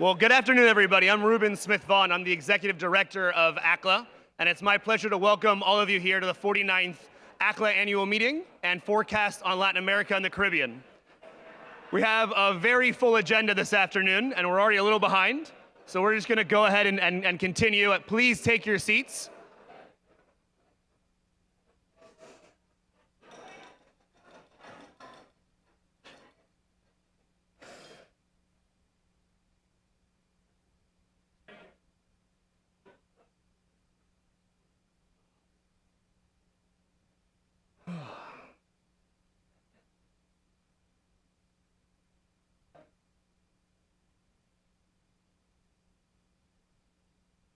Well, good afternoon, everybody. I'm Ruben Smith-Vaughn. I'm the Executive Director of AACCLA, and it's my pleasure to welcome all of you here to the 49th AACCLA Annual Meeting and Forecast on Latin America and the Caribbean. We have a very full agenda this afternoon, and we're already a little behind, so we're just going to go ahead and continue. Please take your seats.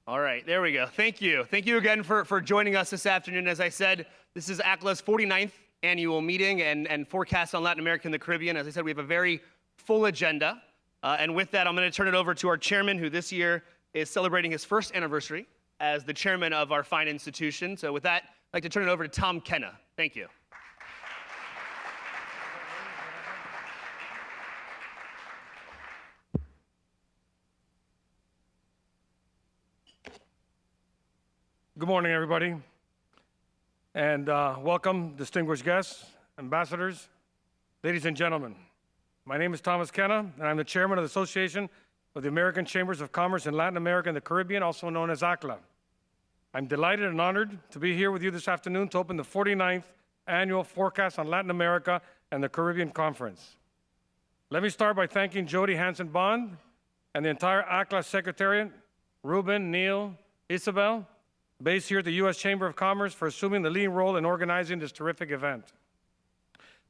All right, there we go. Thank you. Thank you again for joining us this afternoon. As I said, this is AACCLA's 49th annual meeting and forecast on Latin America and the Caribbean. As I said, we have a very full agenda. And with that, I'm going to turn it over to our chairman, who this year is celebrating his first anniversary as the chairman of our fine institution. So with that, I'd like to turn it over to Tom Kenna. Thank you. Good morning, everybody, and welcome, distinguished guests, ambassadors, ladies and gentlemen. My name is Thomas Kenna, and I'm the chairman of the Association of the American Chambers of Commerce in Latin America and the Caribbean, also known as AACCLA. I'm delighted and honored to be here with you this afternoon to open the 49th Annual Forecast on Latin America and the Caribbean Conference. Let me start by thanking Jody Hanson-Bond and the entire AACCLA Secretariat, Ruben, Neil, Isabel, based here at the U.S. Chamber of Commerce, for assuming the leading role in organizing this terrific event.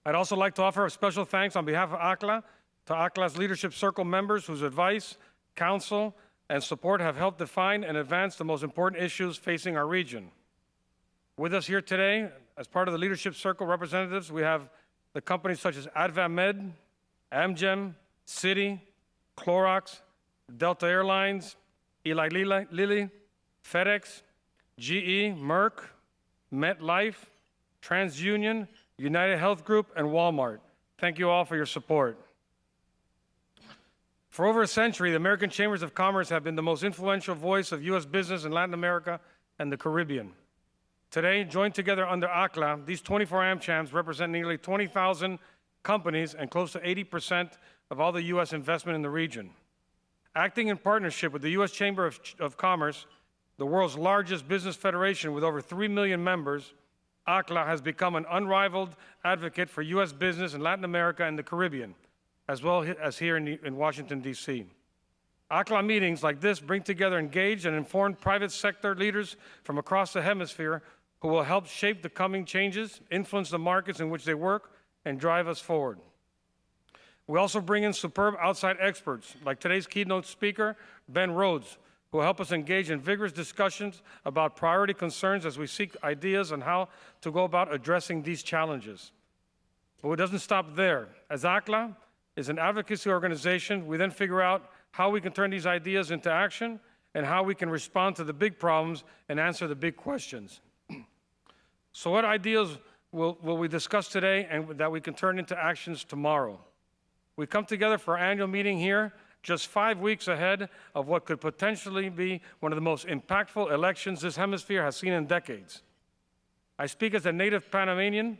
I'd also like to offer a special thanks on behalf of AACCLA to AACCLA's Leadership Circle members whose advice, counsel, and support have helped define and advance the most important issues facing our region. With us here today, as part of the Leadership Circle representatives, we have the companies such as AdvaMed, Amgen, Citi, Clorox, Delta Airlines, Eli Lilly, FedEx, GE, Merck, MetLife, TransUnion, United Health Group, and Walmart. Thank you all for your support. For over a century, the American Chambers of Commerce have been the most influential voice of U.S. business in Latin America and the Caribbean. Today, joined together under AACCLA, these 24 AmChams represent nearly 20,000 companies and close to 80% of all the U.S. investment in the region. Acting in partnership with the U.S. Chamber of Commerce, the world's largest business federation with over 3 million members, AACCLA has become an unrivaled advocate for U.S. business in Latin America and the Caribbean, as well as here in Washington, D.C. AACCLA meetings like this bring together engaged and informed private sector leaders from across the hemisphere who will help shape the coming changes, influence the markets in which they work, and drive us forward. We also bring in superb outside experts, like today's keynote speaker, Ben Rhodes, who will help us engage in vigorous discussions about priority concerns as we seek ideas on how to go about addressing these challenges. But it doesn't stop there. As AACCLA is an advocacy organization, we then figure out how we can turn these ideas into action and how we can respond to the big problems and answer the big questions. So what ideas will we discuss today and that we can turn into actions tomorrow? We come together for our annual meeting here just 5 weeks ahead of what could potentially be one of the most impactful elections this hemisphere has seen in decades. I speak as a native Panamanian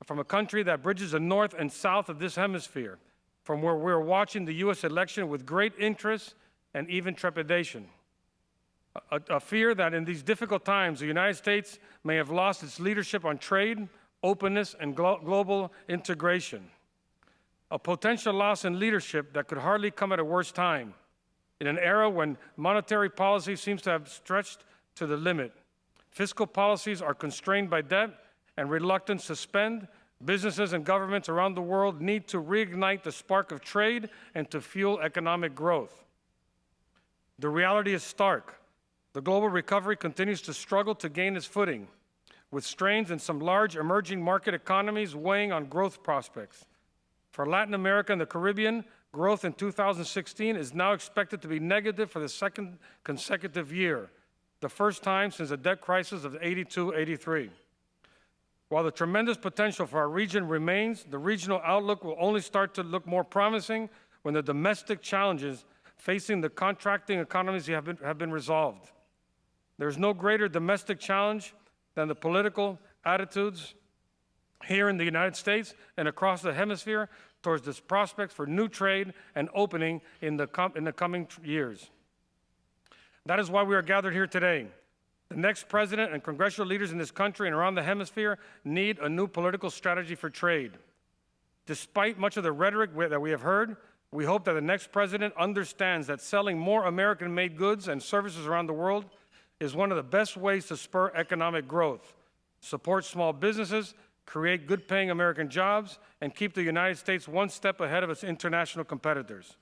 from a country that bridges the north and south of this hemisphere, from where we're watching the U.S. election with great interest and even trepidation. A fear that in these difficult times, the United States may have lost its leadership on trade, openness, and global integration. A potential loss in leadership that could hardly come at a worse time, in an era when monetary policy seems to have stretched to the limit. Fiscal policies are constrained by debt and reluctance to spend. Businesses and governments around the world need to reignite the spark of trade and to fuel economic growth. The reality is stark. The global recovery continues to struggle to gain its footing, with strains in some large emerging market economies weighing on growth prospects. For Latin America and the Caribbean, growth in 2016 is now expected to be negative for the second consecutive year, the first time since the debt crisis of 82-83. While the tremendous potential for our region remains, the regional outlook will only start to look more promising when the domestic challenges facing the contracting economies have been resolved. There's no greater domestic challenge than the political attitudes here in the United States and across the hemisphere towards this prospect for new trade and opening in the coming years. That is why we are gathered here today. The next president and congressional leaders in this country and around the hemisphere need a new political strategy for trade. Despite much of the rhetoric that we have heard, we hope that the next president understands that selling more American-made goods and services around the world is one of the best ways to spur economic growth, support small businesses, create good-paying American jobs, and keep the United States one step ahead of its international competitors.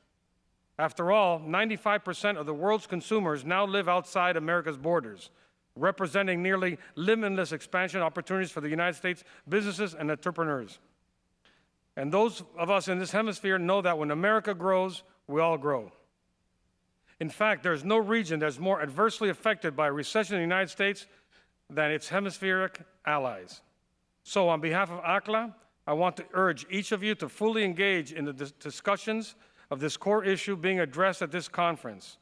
After all, 95% of the world's consumers now live outside America's borders, representing nearly limitless expansion opportunities for the United States businesses and entrepreneurs. And those of us in this hemisphere know that when America grows, we all grow. In fact, there's no region that's more adversely affected by a recession in the United States than its hemispheric allies. So on behalf of AACCLA, I want to urge each of you to fully engage in the discussions of this core issue being addressed at this conference.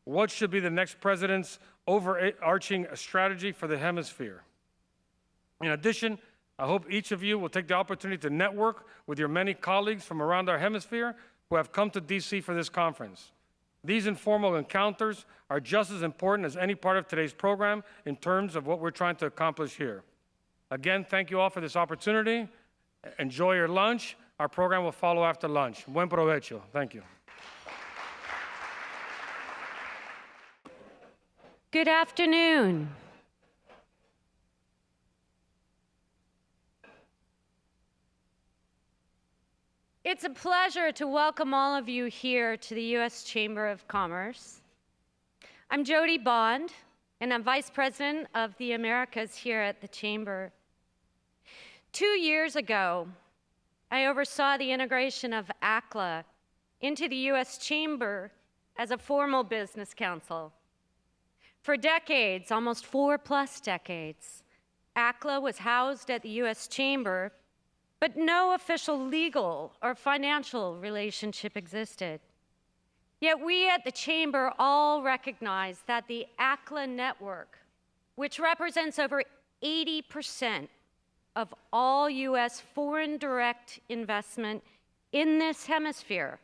What should be the next president's overarching strategy for the hemisphere? In addition, I hope each of you will take the opportunity to network with your many colleagues from around our hemisphere who have come to DC for this conference. These informal encounters are just as important as any part of today's program in terms of what we're trying to accomplish here. Again, thank you all for this opportunity. Enjoy your lunch. Our program will follow after lunch. Buen provecho. Thank you. Good afternoon. It's a pleasure to welcome all of you here to the U.S. Chamber of Commerce. I'm Jody Bond, and I'm Vice President of the Americas here at the Chamber. 2 years ago, I oversaw the integration of AACCLA into the U.S. Chamber as a formal business council. For decades, almost 4+ decades, AACCLA was housed at the U.S. Chamber, but no official legal or financial relationship existed. Yet we at the Chamber all recognize that the AACCLA network, which represents over 80% of all U.S. foreign direct investment in this hemisphere,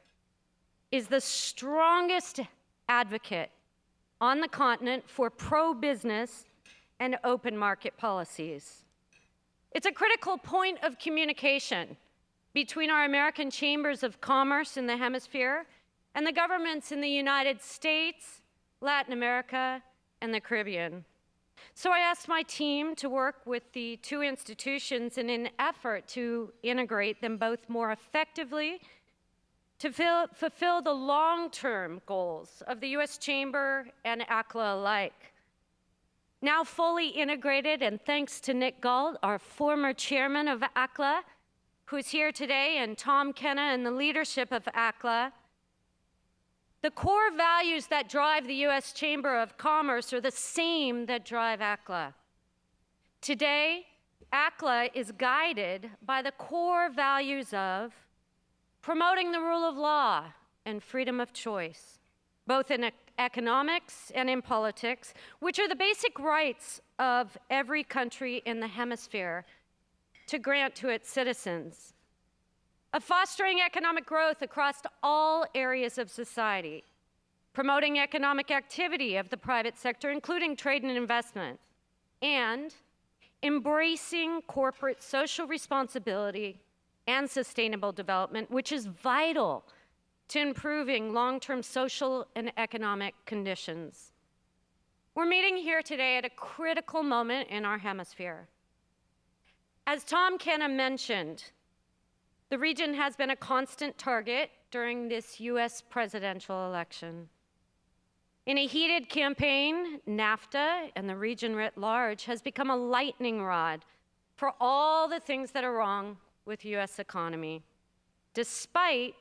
is the strongest advocate on the continent for pro-business and open market policies. It's a critical point of communication between our American chambers of commerce in the hemisphere and the governments in the United States, Latin America, and the Caribbean. So I asked my team to work with the two institutions in an effort to integrate them both more effectively to fulfill the long-term goals of the U.S. Chamber and AACCLA alike. Now fully integrated, and thanks to Nick Galt, our former chairman of AACCLA, who's here today, and Tom Kenna and the leadership of AACCLA, the core values that drive the U.S. Chamber of Commerce are the same that drive AACCLA. Today, AACCLA is guided by the core values of promoting the rule of law and freedom of choice, both in economics and in politics, which are the basic rights of every country in the hemisphere to grant to its citizens. Of fostering economic growth across all areas of society, promoting economic activity of the private sector, including trade and investment, and embracing corporate social responsibility and sustainable development, which is vital to improving long-term social and economic conditions. We're meeting here today at a critical moment in our hemisphere. As Tom Kenna mentioned, the region has been a constant target during this U.S. presidential election. In a heated campaign, NAFTA and the region writ large has become a lightning rod for all the things that are wrong with the U.S. economy, despite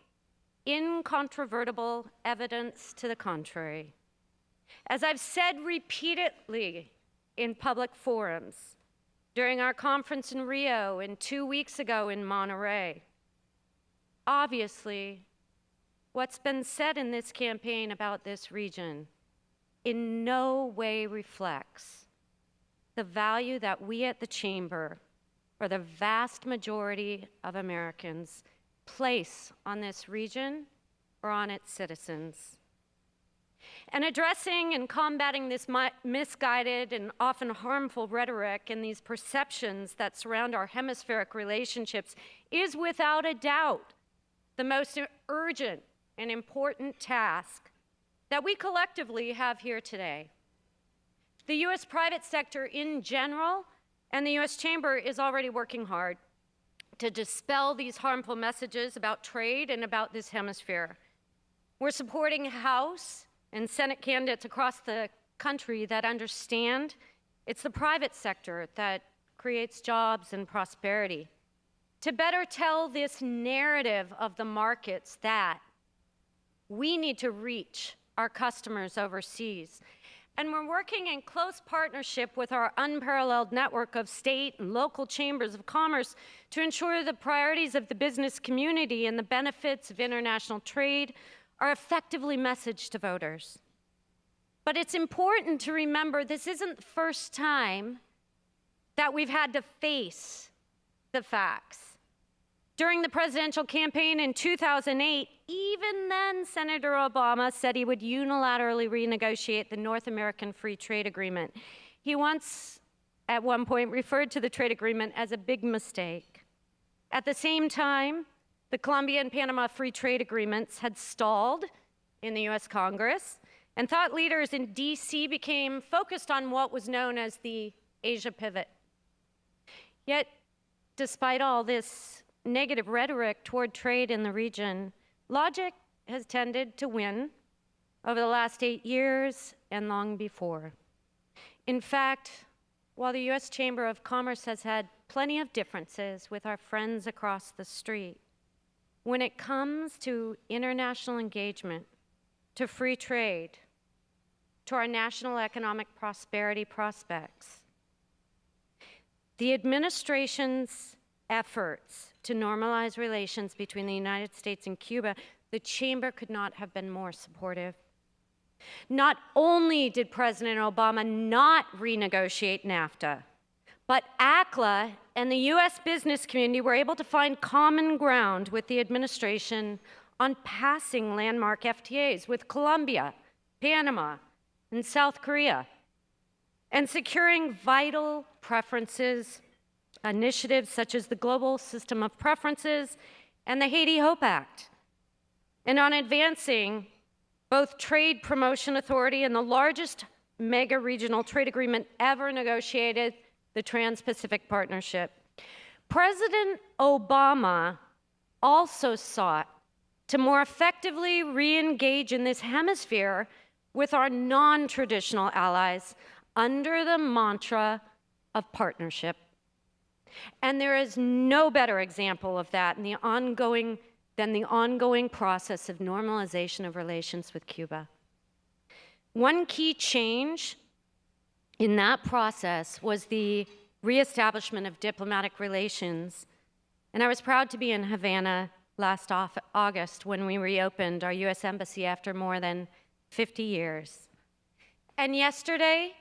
incontrovertible evidence to the contrary. As I've said repeatedly in public forums, during our conference in Rio and 2 weeks ago in Monterey, obviously, what's been said in this campaign about this region in no way reflects the value that we at the Chamber, or the vast majority of Americans, place on this region or on its citizens. And addressing and combating this misguided and often harmful rhetoric and these perceptions that surround our hemispheric relationships is without a doubt the most urgent and important task that we collectively have here today. The U.S. private sector in general and the U.S. Chamber is already working hard to dispel these harmful messages about trade and about this hemisphere. We're supporting House and Senate candidates across the country that understand it's the private sector that creates jobs and prosperity. To better tell this narrative of the markets that we need to reach our customers overseas. And we're working in close partnership with our unparalleled network of state and local chambers of commerce to ensure the priorities of the business community and the benefits of international trade are effectively messaged to voters. But it's important to remember this isn't the first time that we've had to face the facts. During the presidential campaign in 2008, even then Senator Obama said he would unilaterally renegotiate the North American Free Trade Agreement. He once, at one point, referred to the trade agreement as a big mistake. At the same time, the Colombia and Panama Free Trade Agreements had stalled in the US Congress, and thought leaders in DC became focused on what was known as the Asia pivot. Yet, despite all this negative rhetoric toward trade in the region, logic has tended to win over the last 8 years and long before. In fact, while the U.S. Chamber of Commerce has had plenty of differences with our friends across the street, when it comes to international engagement, to free trade, to our national economic prosperity prospects, the administration's efforts to normalize relations between the United States and Cuba, the Chamber could not have been more supportive. Not only did President Obama not renegotiate NAFTA, but AACCLA and the U.S. business community were able to find common ground with the administration on passing landmark FTAs with Colombia, Panama, and South Korea, and securing vital preferences initiatives such as the Global System of Preferences and the Haiti Hope Act, and on advancing both Trade Promotion Authority and the largest mega regional trade agreement ever negotiated, the Trans-Pacific Partnership. President Obama also sought to more effectively re-engage in this hemisphere with our non-traditional allies under the mantra of partnership. And there is no better example of that than the ongoing process of normalization of relations with Cuba. One key change in that process was the reestablishment of diplomatic relations. And I was proud to be in Havana last August when we reopened our U.S. Embassy after more than 50 years. And yesterday,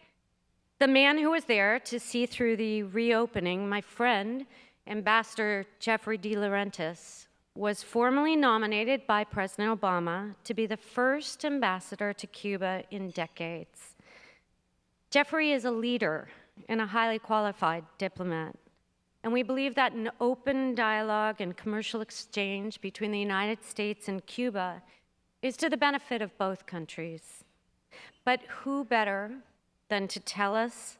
the man who was there to see through the reopening, my friend, Ambassador Jeffrey De Laurentiis, was formally nominated by President Obama to be the first ambassador to Cuba in decades. Jeffrey is a leader and a highly qualified diplomat, and we believe that an open dialogue and commercial exchange between the United States and Cuba is to the benefit of both countries. But who better than to tell us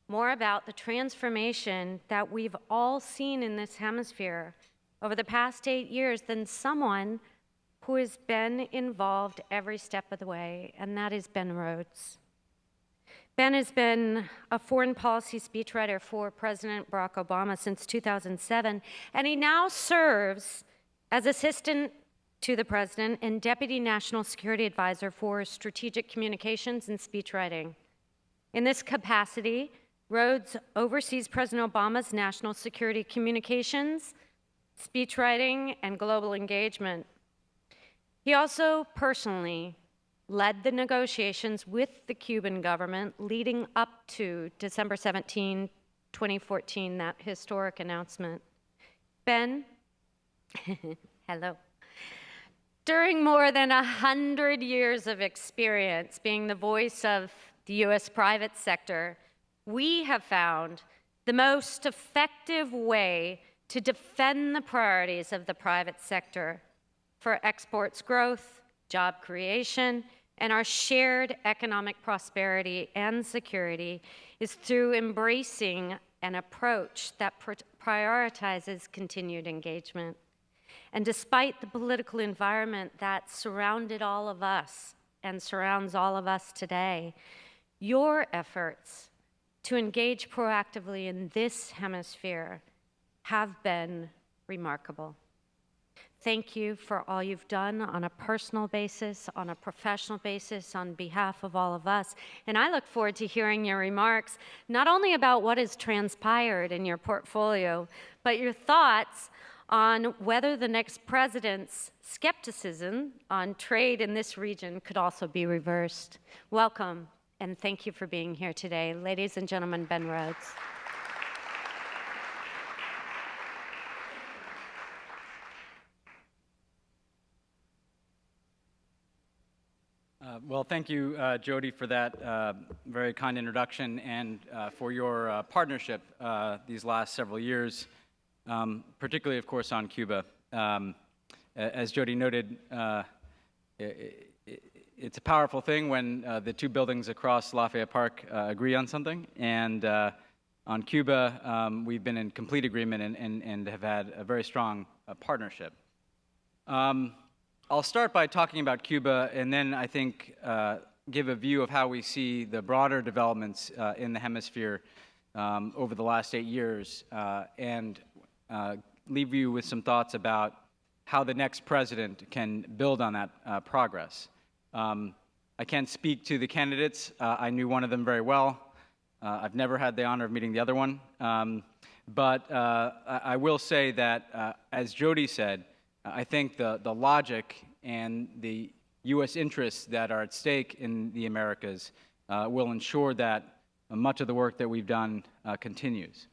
more about the transformation that we've all seen in this hemisphere over the past 8 years than someone who has been involved every step of the way, and that is Ben Rhodes. Ben has been a foreign policy speechwriter for President Barack Obama since 2007, and he now serves as assistant to the president and deputy national security advisor for strategic communications and speechwriting. In this capacity, Rhodes oversees President Obama's national security communications, speechwriting, and global engagement. He also personally led the negotiations with the Cuban government leading up to December 17, 2014, that historic announcement. Ben, hello. During more than 100 years of experience being the voice of the U.S. private sector, we have found the most effective way to defend the priorities of the private sector for exports growth, job creation, and our shared economic prosperity and security is through embracing an approach that prioritizes continued engagement. And despite the political environment that surrounded all of us and surrounds all of us today, your efforts to engage proactively in this hemisphere have been remarkable. Thank you for all you've done on a personal basis, on a professional basis, on behalf of all of us. And I look forward to hearing your remarks, not only about what has transpired in your portfolio, but your thoughts on whether the next president's skepticism on trade in this region could also be reversed. Welcome, and thank you for being here today. Ladies and gentlemen, Ben Rhodes. Well, thank you, Jody, for that very kind introduction and for your partnership these last several years, particularly, of course, on Cuba. As Jody noted, it's a powerful thing when the two buildings across Lafayette Park agree on something. And on Cuba, we've been in complete agreement and have had a very strong partnership. I'll start by talking about Cuba and then I think give a view of how we see the broader developments in the hemisphere over the last 8 years and leave you with some thoughts about how the next president can build on that progress. I can't speak to the candidates. I knew one of them very well. I've never had the honor of meeting the other one. But I will say that, as Jody said, I think the logic and the U.S. interests that are at stake in the Americas will ensure that much of the work that we've done continues.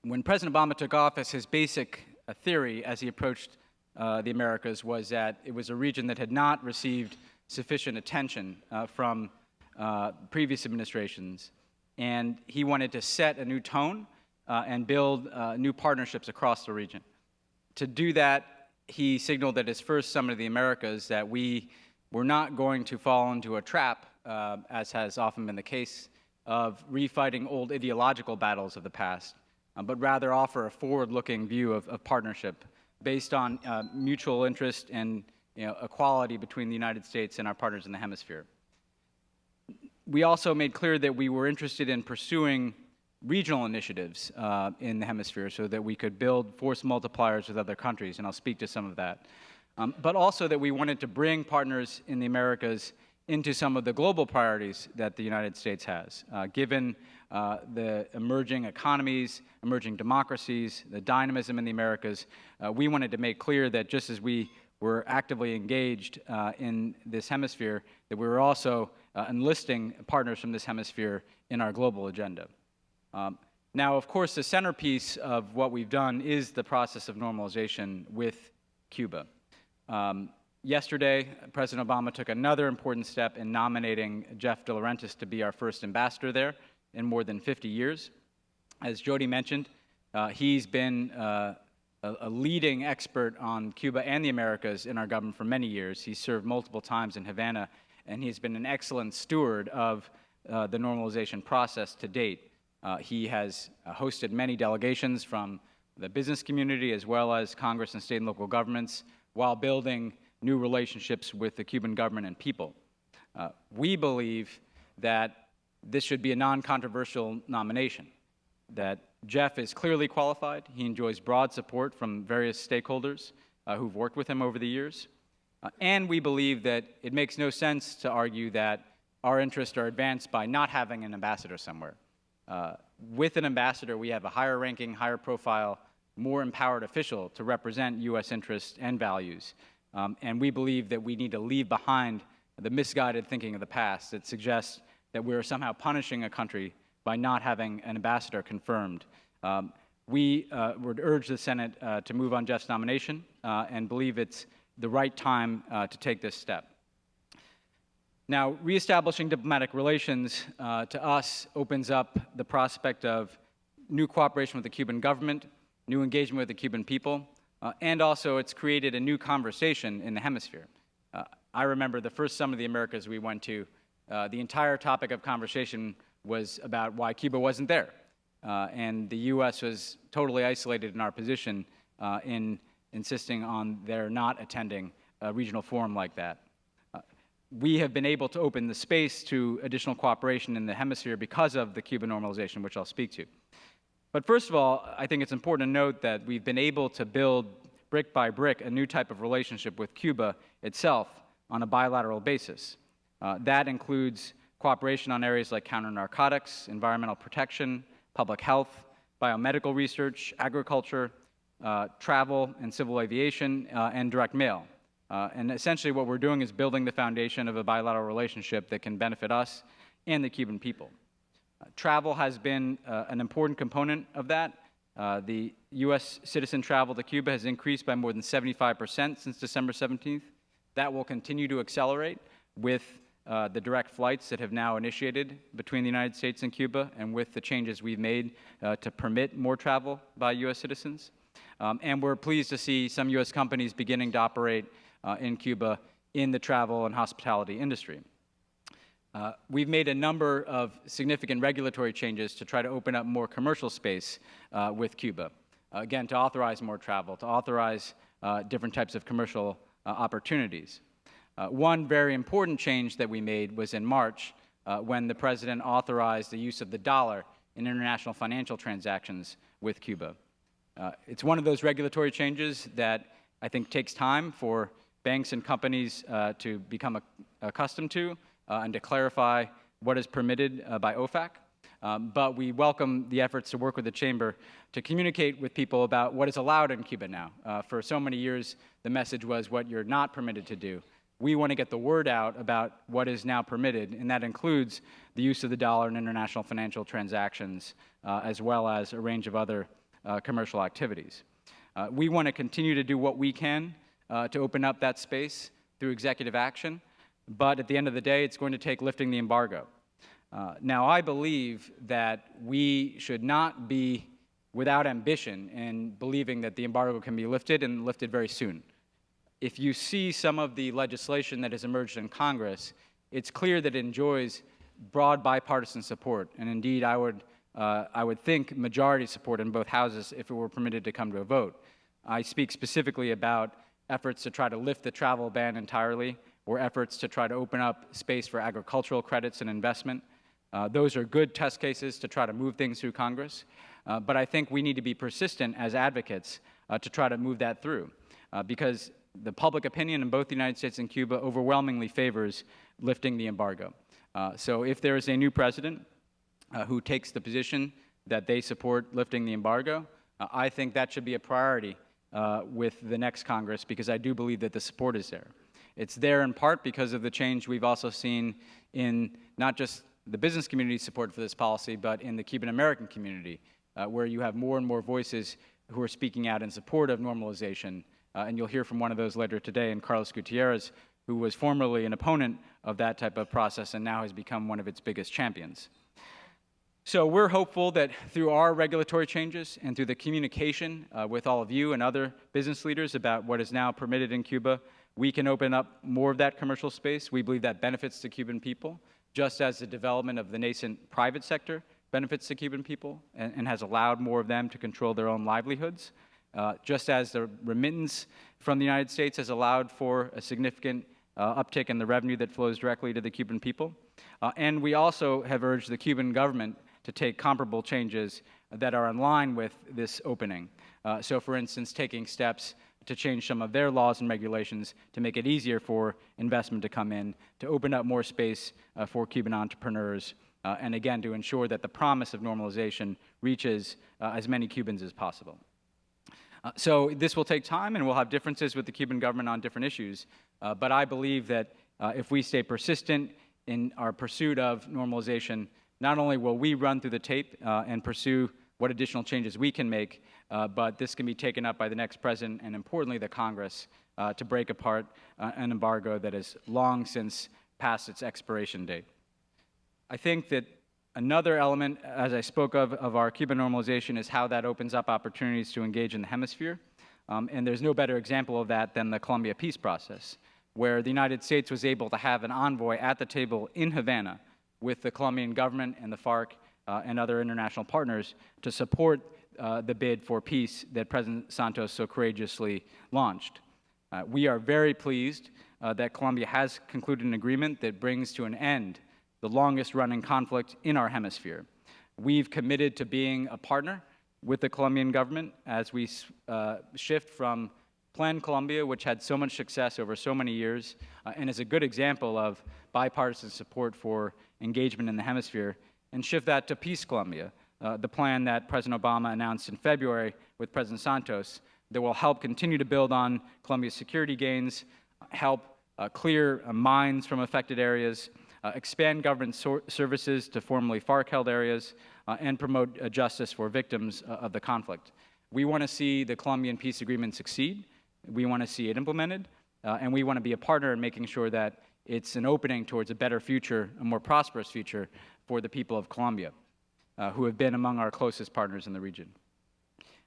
When President Obama took office, his basic theory as he approached the Americas was that it was a region that had not received sufficient attention from previous administrations, and he wanted to set a new tone and build new partnerships across the region. To do that, he signaled at his first Summit of the Americas that we were not going to fall into a trap, as has often been the case, of refighting old ideological battles of the past, but rather offer a forward-looking view of partnership based on mutual interest and equality between the United States and our partners in the hemisphere. We also made clear that we were interested in pursuing regional initiatives in the hemisphere so that we could build force multipliers with other countries, and I'll speak to some of that. But also that we wanted to bring partners in the Americas into some of the global priorities that the United States has. Given the emerging economies, emerging democracies, the dynamism in the Americas, we wanted to make clear that just as we were actively engaged in this hemisphere, that we were also enlisting partners from this hemisphere in our global agenda. Now, of course, the centerpiece of what we've done is the process of normalization with Cuba. Yesterday, President Obama took another important step in nominating Jeff De Laurentiis to be our first ambassador there in more than 50 years. As Jody mentioned, he's been a leading expert on Cuba and the Americas in our government for many years. He's served multiple times in Havana, and he's been an excellent steward of the normalization process to date. He has hosted many delegations from the business community as well as Congress and state and local governments while building new relationships with the Cuban government and people. We believe that this should be a non-controversial nomination, that Jeff is clearly qualified. He enjoys broad support from various stakeholders who've worked with him over the years. And we believe that it makes no sense to argue that our interests are advanced by not having an ambassador somewhere. With an ambassador, we have a higher ranking, higher profile, more empowered official to represent U.S. interests and values. And we believe that we need to leave behind the misguided thinking of the past that suggests that we're somehow punishing a country by not having an ambassador confirmed. We would urge the Senate to move on Jeff's nomination and believe it's the right time to take this step. Now, reestablishing diplomatic relations to us opens up the prospect of new cooperation with the Cuban government, new engagement with the Cuban people, and also it's created a new conversation in the hemisphere. I remember the first Summit of the Americas we went to, the entire topic of conversation was about why Cuba wasn't there. And the U.S. was totally isolated in our position in insisting on their not attending a regional forum like that. We have been able to open the space to additional cooperation in the hemisphere because of the Cuban normalization, which I'll speak to. But first of all, I think it's important to note that we've been able to build brick by brick a new type of relationship with Cuba itself on a bilateral basis. That includes cooperation on areas like counter-narcotics, environmental protection, public health, biomedical research, agriculture, travel and civil aviation, and direct mail. And essentially what we're doing is building the foundation of a bilateral relationship that can benefit us and the Cuban people. Travel has been an important component of that. The U.S. citizen travel to Cuba has increased by more than 75% since December 17th. That will continue to accelerate with the direct flights that have now initiated between the United States and Cuba, and with the changes we've made to permit more travel by U.S. citizens. And we're pleased to see some U.S. companies beginning to operate in Cuba in the travel and hospitality industry. We've made a number of significant regulatory changes to try to open up more commercial space with Cuba. Again, to authorize more travel, to authorize different types of commercial opportunities. One very important change that we made was in March when the President authorized the use of the dollar in international financial transactions with Cuba. It's one of those regulatory changes that I think takes time for banks and companies to become accustomed to and to clarify what is permitted by OFAC. But we welcome the efforts to work with the Chamber to communicate with people about what is allowed in Cuba now. For so many years, the message was what you're not permitted to do. We want to get the word out about what is now permitted, and that includes the use of the dollar in international financial transactions, as well as a range of other commercial activities. We want to continue to do what we can to open up that space through executive action, but at the end of the day, it's going to take lifting the embargo. Now, I believe that we should not be without ambition in believing that the embargo can be lifted and lifted very soon. If you see some of the legislation that has emerged in Congress, it's clear that it enjoys broad bipartisan support, and indeed I would think majority support in both houses if it were permitted to come to a vote. I speak specifically about efforts to try to lift the travel ban entirely, or efforts to try to open up space for agricultural credits and investment. Those are good test cases to try to move things through Congress, but I think we need to be persistent as advocates to try to move that through, because the public opinion in both the United States and Cuba overwhelmingly favors lifting the embargo. So if there is a new president who takes the position that they support lifting the embargo, I think that should be a priority with the next Congress, because I do believe that the support is there. It's there in part because of the change we've also seen in not just the business community's support for this policy, but in the Cuban American community, where you have more and more voices who are speaking out in support of normalization. And you'll hear from one of those later today, in Carlos Gutierrez, who was formerly an opponent of that type of process and now has become one of its biggest champions. So we're hopeful that through our regulatory changes and through the communication with all of you and other business leaders about what is now permitted in Cuba, we can open up more of that commercial space. We believe that benefits the Cuban people, just as the development of the nascent private sector benefits the Cuban people and has allowed more of them to control their own livelihoods. Just as the remittance from the United States has allowed for a significant uptick in the revenue that flows directly to the Cuban people. And we also have urged the Cuban government to take comparable changes that are in line with this opening. So for instance, taking steps to change some of their laws and regulations to make it easier for investment to come in, to open up more space for Cuban entrepreneurs, and again, to ensure that the promise of normalization reaches as many Cubans as possible. So this will take time, and we'll have differences with the Cuban government on different issues. But I believe that if we stay persistent in our pursuit of normalization, not only will we run through the tape and pursue what additional changes we can make, but this can be taken up by the next president and, importantly, the Congress to break apart an embargo that has long since passed its expiration date. I think that another element, as I spoke of our Cuban normalization, is how that opens up opportunities to engage in the hemisphere. And there's no better example of that than the Colombia peace process, where the United States was able to have an envoy at the table in Havana with the Colombian government and the FARC and other international partners to support the bid for peace that President Santos so courageously launched. We are very pleased that Colombia has concluded an agreement that brings to an end the longest-running conflict in our hemisphere. We've committed to being a partner with the Colombian government as we shift from Plan Colombia, which had so much success over so many years, and is a good example of bipartisan support for engagement in the hemisphere, and shift that to Peace Colombia, the plan that President Obama announced in February with President Santos that will help continue to build on Colombia's security gains, help clear mines from affected areas, expand government services to formerly FARC-held areas, and promote justice for victims of the conflict. We want to see the Colombian peace agreement succeed. We want to see it implemented, and we want to be a partner in making sure that it's an opening towards a better future, a more prosperous future for the people of Colombia, who have been among our closest partners in the region.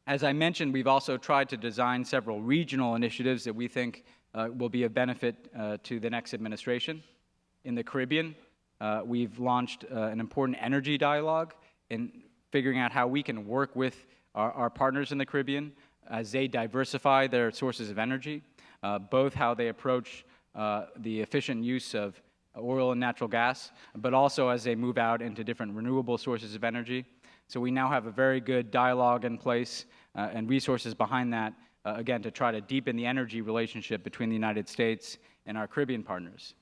As I mentioned, we've also tried to design several regional initiatives that we think will be of benefit to the next administration. In the Caribbean, we've launched an important energy dialogue in figuring out how we can work with our partners in the Caribbean as they diversify their sources of energy, both how they approach the efficient use of oil and natural gas, but also as they move out into different renewable sources of energy. So we now have a very good dialogue in place and resources behind that, again, to try to deepen the energy relationship between the United States and our Caribbean partners.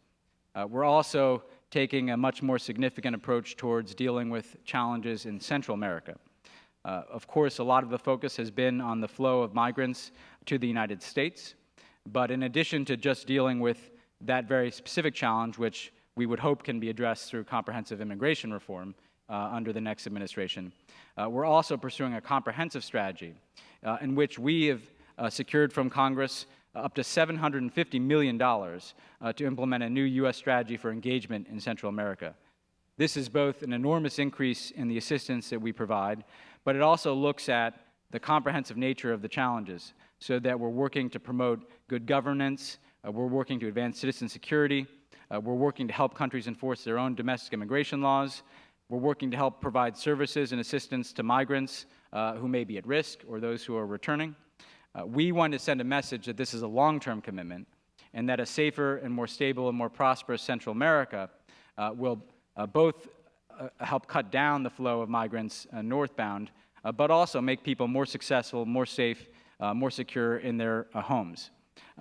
We're also taking a much more significant approach towards dealing with challenges in Central America. Of course, a lot of the focus has been on the flow of migrants to the United States, but in addition to just dealing with that very specific challenge, which we would hope can be addressed through comprehensive immigration reform under the next administration, we're also pursuing a comprehensive strategy in which we have secured from Congress up to $750 million to implement a new U.S. strategy for engagement in Central America. This is both an enormous increase in the assistance that we provide, but it also looks at the comprehensive nature of the challenges so that we're working to promote good governance, we're working to advance citizen security, we're working to help countries enforce their own domestic immigration laws, we're working to help provide services and assistance to migrants who may be at risk or those who are returning. We want to send a message that this is a long-term commitment and that a safer and more stable and more prosperous Central America will both help cut down the flow of migrants northbound, but also make people more successful, more safe, more secure in their homes.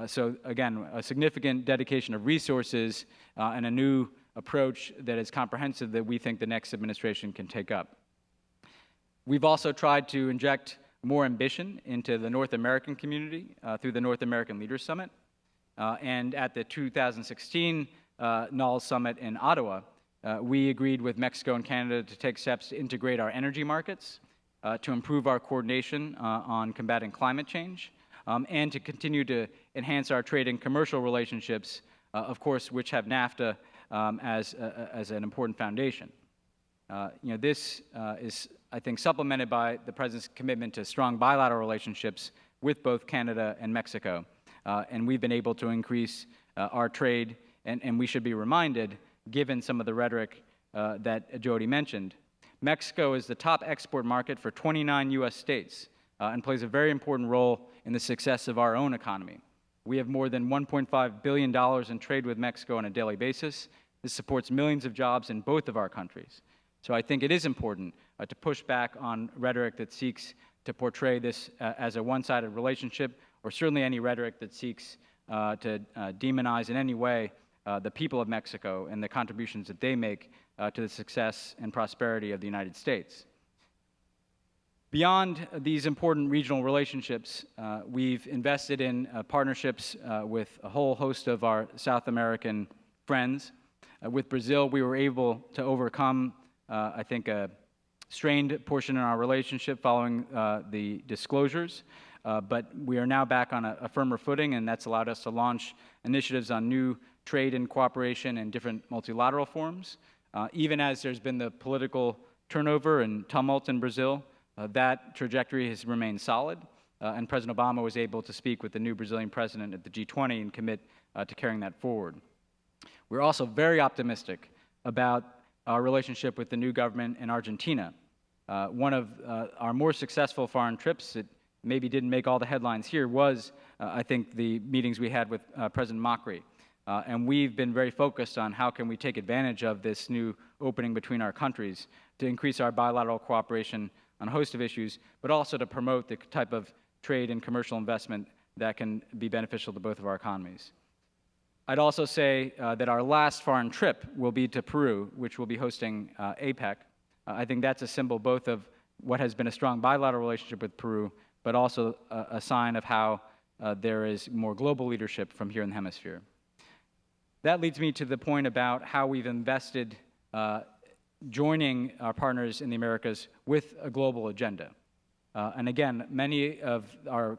So again, a significant dedication of resources and a new approach that is comprehensive that we think the next administration can take up. We've also tried to inject more ambition into the North American community through the North American Leaders Summit. And at the 2016 NALS Summit in Ottawa, we agreed with Mexico and Canada to take steps to integrate our energy markets, to improve our coordination on combating climate change, and to continue to enhance our trade and commercial relationships, of course, which have NAFTA as an important foundation. This is, I think, supplemented by the President's commitment to strong bilateral relationships with both Canada and Mexico. And we've been able to increase our trade, and we should be reminded, given some of the rhetoric that Jody mentioned, Mexico is the top export market for 29 U.S. states and plays a very important role in the success of our own economy. We have more than $1.5 billion in trade with Mexico on a daily basis. This supports millions of jobs in both of our countries. So I think it is important to push back on rhetoric that seeks to portray this as a one-sided relationship, or certainly any rhetoric that seeks to demonize in any way the people of Mexico and the contributions that they make to the success and prosperity of the United States. Beyond these important regional relationships, we've invested in partnerships with a whole host of our South American friends. With Brazil, we were able to overcome, I think, a strained portion in our relationship following the disclosures, but we are now back on a firmer footing, and that's allowed us to launch initiatives on new trade and cooperation in different multilateral forums. Even as there's been the political turnover and tumult in Brazil, that trajectory has remained solid, and President Obama was able to speak with the new Brazilian president at the G20 and commit to carrying that forward. We're also very optimistic about our relationship with the new government in Argentina. One of our more successful foreign trips that maybe didn't make all the headlines here was, I think, the meetings we had with President Macri. And we've been very focused on how can we take advantage of this new opening between our countries to increase our bilateral cooperation on a host of issues, but also to promote the type of trade and commercial investment that can be beneficial to both of our economies. I'd also say that our last foreign trip will be to Peru, which will be hosting APEC. I think that's a symbol both of what has been a strong bilateral relationship with Peru, but also a sign of how there is more global leadership from here in the hemisphere. That leads me to the point about how we've invested joining our partners in the Americas with a global agenda. And again, many of our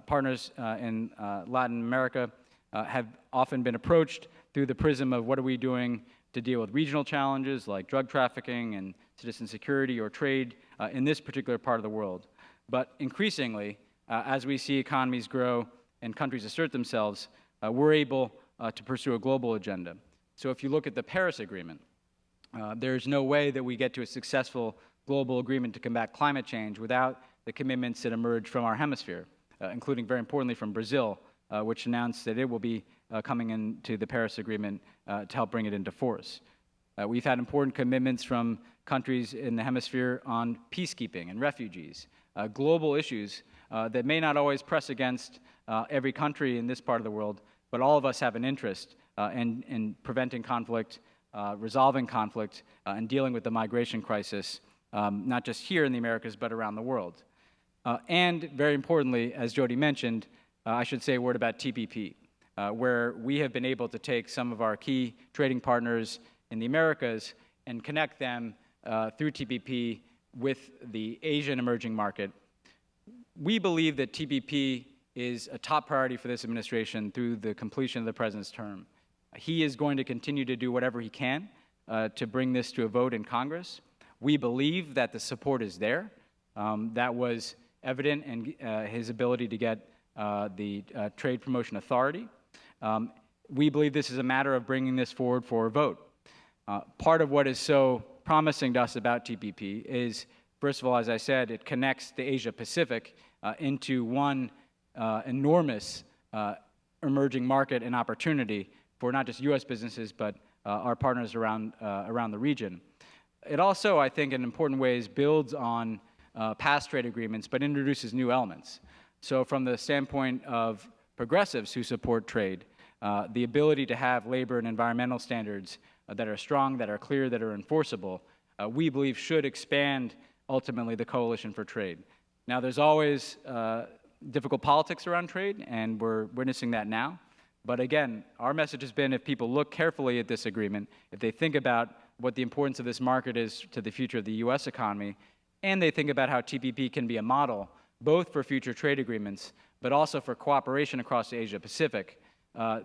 partners in Latin America have often been approached through the prism of what are we doing to deal with regional challenges like drug trafficking and citizen security or trade in this particular part of the world. But increasingly, as we see economies grow and countries assert themselves, we're able to pursue a global agenda. So if you look at the Paris Agreement, there's no way that we get to a successful global agreement to combat climate change without the commitments that emerge from our hemisphere, including, very importantly, from Brazil, which announced that it will be coming into the Paris Agreement to help bring it into force. We've had important commitments from countries in the hemisphere on peacekeeping and refugees, global issues that may not always press against every country in this part of the world, but all of us have an interest in preventing conflict, resolving conflict, and dealing with the migration crisis, not just here in the Americas, but around the world. And very importantly, as Jody mentioned, I should say a word about TPP, where we have been able to take some of our key trading partners in the Americas and connect them through TPP with the Asian emerging market. We believe that TPP is a top priority for this administration through the completion of the president's term. He is going to continue to do whatever he can to bring this to a vote in Congress. We believe that the support is there. That was evident in his ability to get the Trade Promotion Authority. We believe this is a matter of bringing this forward for a vote. Part of what is so promising to us about TPP is, first of all, as I said, it connects the Asia-Pacific into one enormous emerging market and opportunity for not just U.S. businesses, but our partners around the region. It also, I think, in important ways, builds on past trade agreements, but introduces new elements. So from the standpoint of progressives who support trade, the ability to have labor and environmental standards that are strong, that are clear, that are enforceable, we believe should expand, ultimately, the coalition for trade. Now, there's always difficult politics around trade, and we're witnessing that now. But again, our message has been, if people look carefully at this agreement, if they think about what the importance of this market is to the future of the U.S. economy, and they think about how TPP can be a model, both for future trade agreements, but also for cooperation across the Asia-Pacific,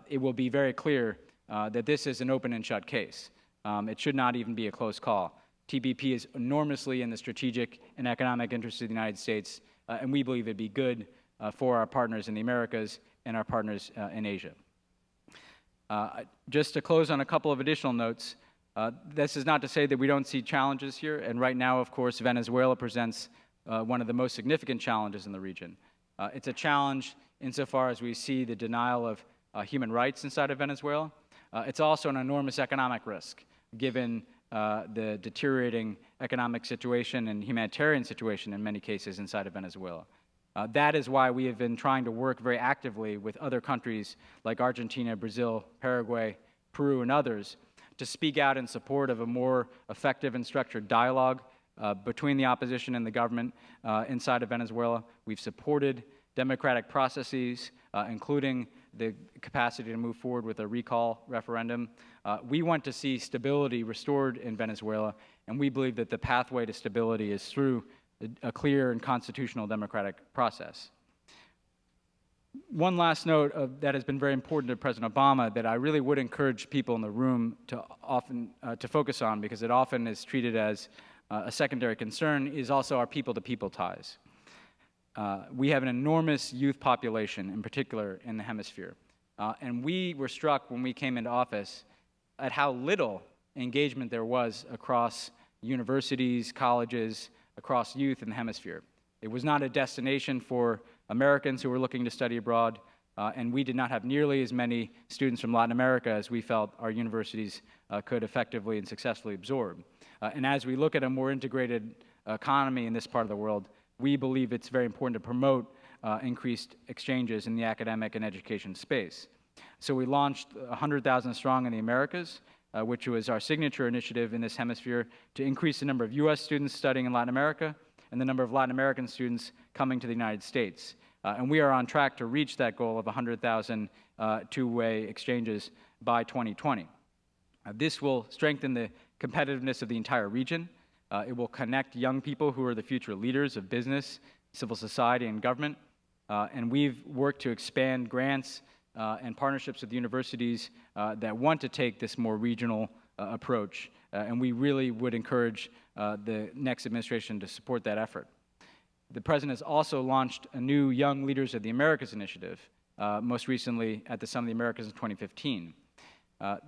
it will be very clear that this is an open and shut case. It should not even be a close call. TPP is enormously in the strategic and economic interests of the United States, and we believe it'd be good for our partners in the Americas and our partners in Asia. Just to close on a couple of additional notes, this is not to say that we don't see challenges here, and right now, of course, Venezuela presents one of the most significant challenges in the region. It's a challenge insofar as we see the denial of human rights inside of Venezuela. It's also an enormous economic risk, given the deteriorating economic situation and humanitarian situation in many cases inside of Venezuela. That is why we have been trying to work very actively with other countries like Argentina, Brazil, Paraguay, Peru, and others to speak out in support of a more effective and structured dialogue between the opposition and the government inside of Venezuela. We've supported democratic processes, including the capacity to move forward with a recall referendum. We want to see stability restored in Venezuela, and we believe that the pathway to stability is through a clear and constitutional democratic process. One last note that has been very important to President Obama that I really would encourage people in the room to focus on, because it often is treated as a secondary concern, is also our people-to-people ties. We have an enormous youth population, in particular in the hemisphere. And we were struck when we came into office at how little engagement there was across universities, colleges, across youth in the hemisphere. It was not a destination for Americans who were looking to study abroad, and we did not have nearly as many students from Latin America as we felt our universities could effectively and successfully absorb. And as we look at a more integrated economy in this part of the world, we believe it's very important to promote increased exchanges in the academic and education space. So we launched 100,000 Strong in the Americas, which was our signature initiative in this hemisphere to increase the number of U.S. students studying in Latin America and the number of Latin American students coming to the United States. And we are on track to reach that goal of 100,000 two-way exchanges by 2020. This will strengthen the competitiveness of the entire region. It will connect young people who are the future leaders of business, civil society, and government. And we've worked to expand grants and partnerships with universities that want to take this more regional approach. And we really would encourage the next administration to support that effort. The President has also launched a new Young Leaders of the Americas initiative, most recently at the Summit of the Americas in 2015.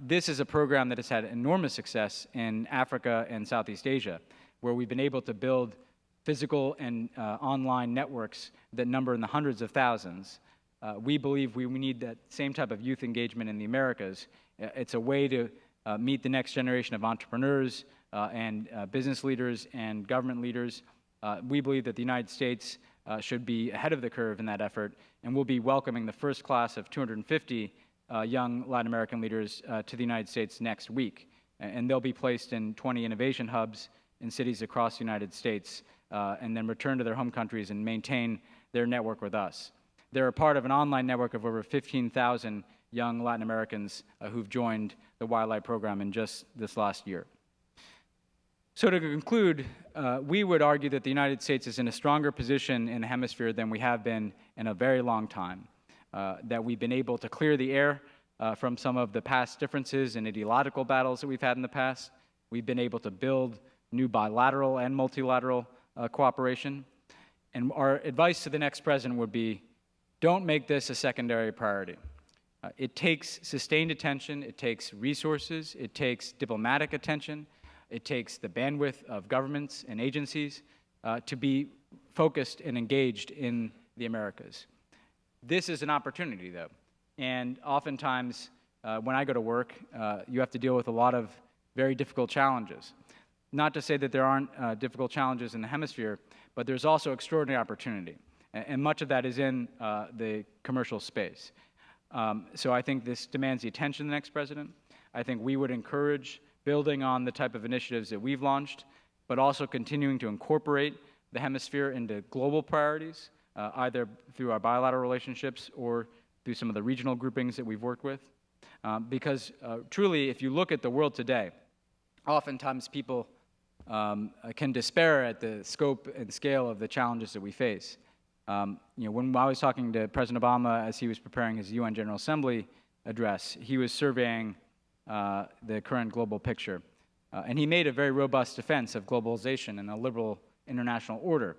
This is a program that has had enormous success in Africa and Southeast Asia, where we've been able to build physical and online networks that number in the hundreds of thousands. We believe we need that same type of youth engagement in the Americas. It's a way to meet the next generation of entrepreneurs and business leaders and government leaders. We believe that the United States should be ahead of the curve in that effort, and we'll be welcoming the first class of 250 young Latin American leaders to the United States next week. And they'll be placed in 20 innovation hubs in cities across the United States and then return to their home countries and maintain their network with us. They're a part of an online network of over 15,000 young Latin Americans who've joined the YLI program in just this last year. So to conclude, we would argue that the United States is in a stronger position in the hemisphere than we have been in a very long time, that we've been able to clear the air from some of the past differences and ideological battles that we've had in the past. We've been able to build new bilateral and multilateral cooperation. And our advice to the next president would be, don't make this a secondary priority. It takes sustained attention, it takes resources, it takes diplomatic attention, it takes the bandwidth of governments and agencies to be focused and engaged in the Americas. This is an opportunity, though, and oftentimes when I go to work, you have to deal with a lot of very difficult challenges. Not to say that there aren't difficult challenges in the hemisphere, but there's also extraordinary opportunity, and much of that is in the commercial space. So I think this demands the attention of the next president. I think we would encourage building on the type of initiatives that we've launched, but also continuing to incorporate the hemisphere into global priorities, either through our bilateral relationships or through some of the regional groupings that we've worked with. Because truly, if you look at the world today, oftentimes people can despair at the scope and scale of the challenges that we face. When I was talking to President Obama as he was preparing his UN General Assembly address, he was surveying the current global picture. And he made a very robust defense of globalization and a liberal international order.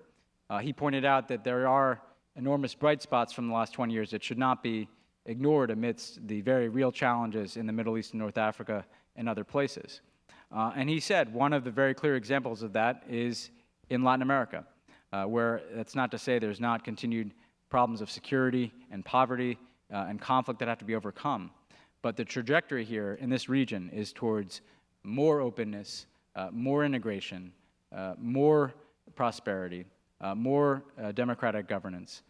He pointed out that there are enormous bright spots from the last 20 years that should not be ignored amidst the very real challenges in the Middle East and North Africa and other places. And he said one of the very clear examples of that is in Latin America, where that's not to say there's not continued problems of security and poverty and conflict that have to be overcome. But the trajectory here in this region is towards more openness, more integration, more prosperity, more democratic governance.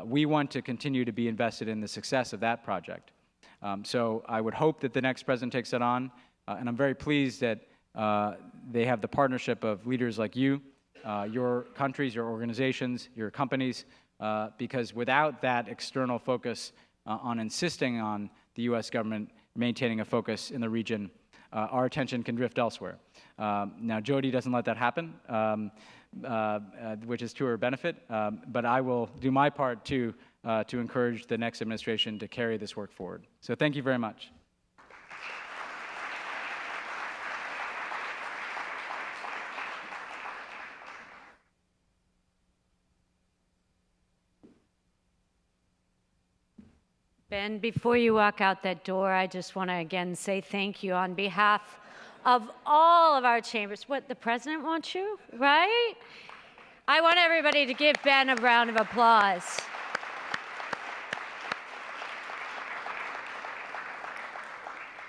We want to continue to be invested in the success of that project. So I would hope that the next president takes that on, and I'm very pleased that they have the partnership of leaders like you, your countries, your organizations, your companies, because without that external focus on insisting on the U.S. government maintaining a focus in the region, our attention can drift elsewhere. Now, Jody doesn't let that happen, which is to her benefit, but I will do my part to encourage the next administration to carry this work forward. So thank you very much. Ben, before you walk out that door, I just want to again say thank you on behalf of all of our chambers. What, the president wants you, right? I want everybody to give Ben a round of applause.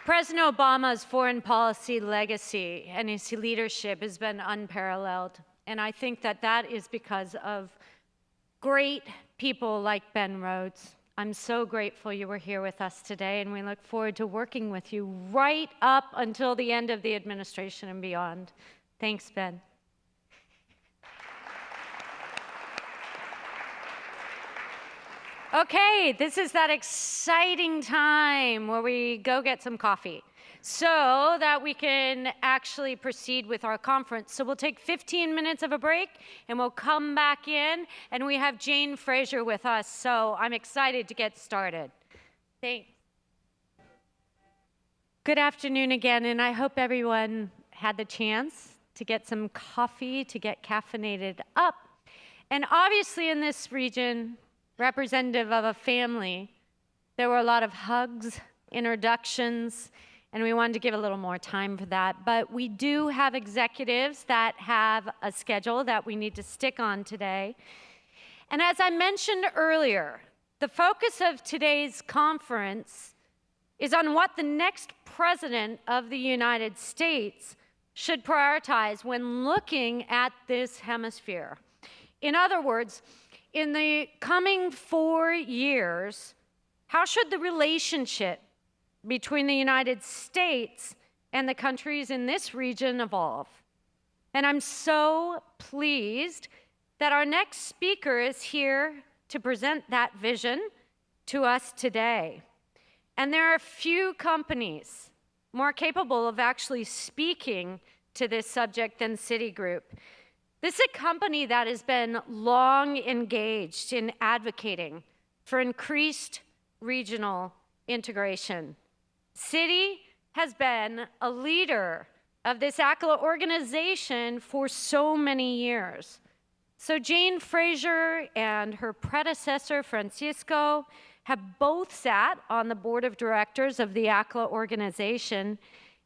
President Obama's foreign policy legacy and his leadership has been unparalleled. And I think that that is because of great people like Ben Rhodes. I'm so grateful you were here with us today, and we look forward to working with you right up until the end of the administration and beyond. Thanks, Ben. Okay, this is that exciting time where we go get some coffee so that we can actually proceed with our conference. So we'll take 15 minutes of a break and we'll come back in, and we have Jane Fraser with us. So I'm excited to get started. Thanks. Good afternoon again, and I hope everyone had the chance to get some coffee, to get caffeinated up. And obviously in this region, representative of a family, there were a lot of hugs, introductions, and we wanted to give a little more time for that. But we do have executives that have a schedule that we need to stick on today. And as I mentioned earlier, the focus of today's conference is on what the next president of the United States should prioritize when looking at this hemisphere. In other words, in the coming 4 years, how should the relationship between the United States and the countries in this region evolve? And I'm so pleased that our next speaker is here to present that vision to us today. And there are few companies more capable of actually speaking to this subject than Citigroup. This is a company that has been long engaged in advocating for increased regional integration. Citi has been a leader of this AACCLA organization for so many years. So Jane Fraser and her predecessor, Francisco, have both sat on the board of directors of the AACCLA organization,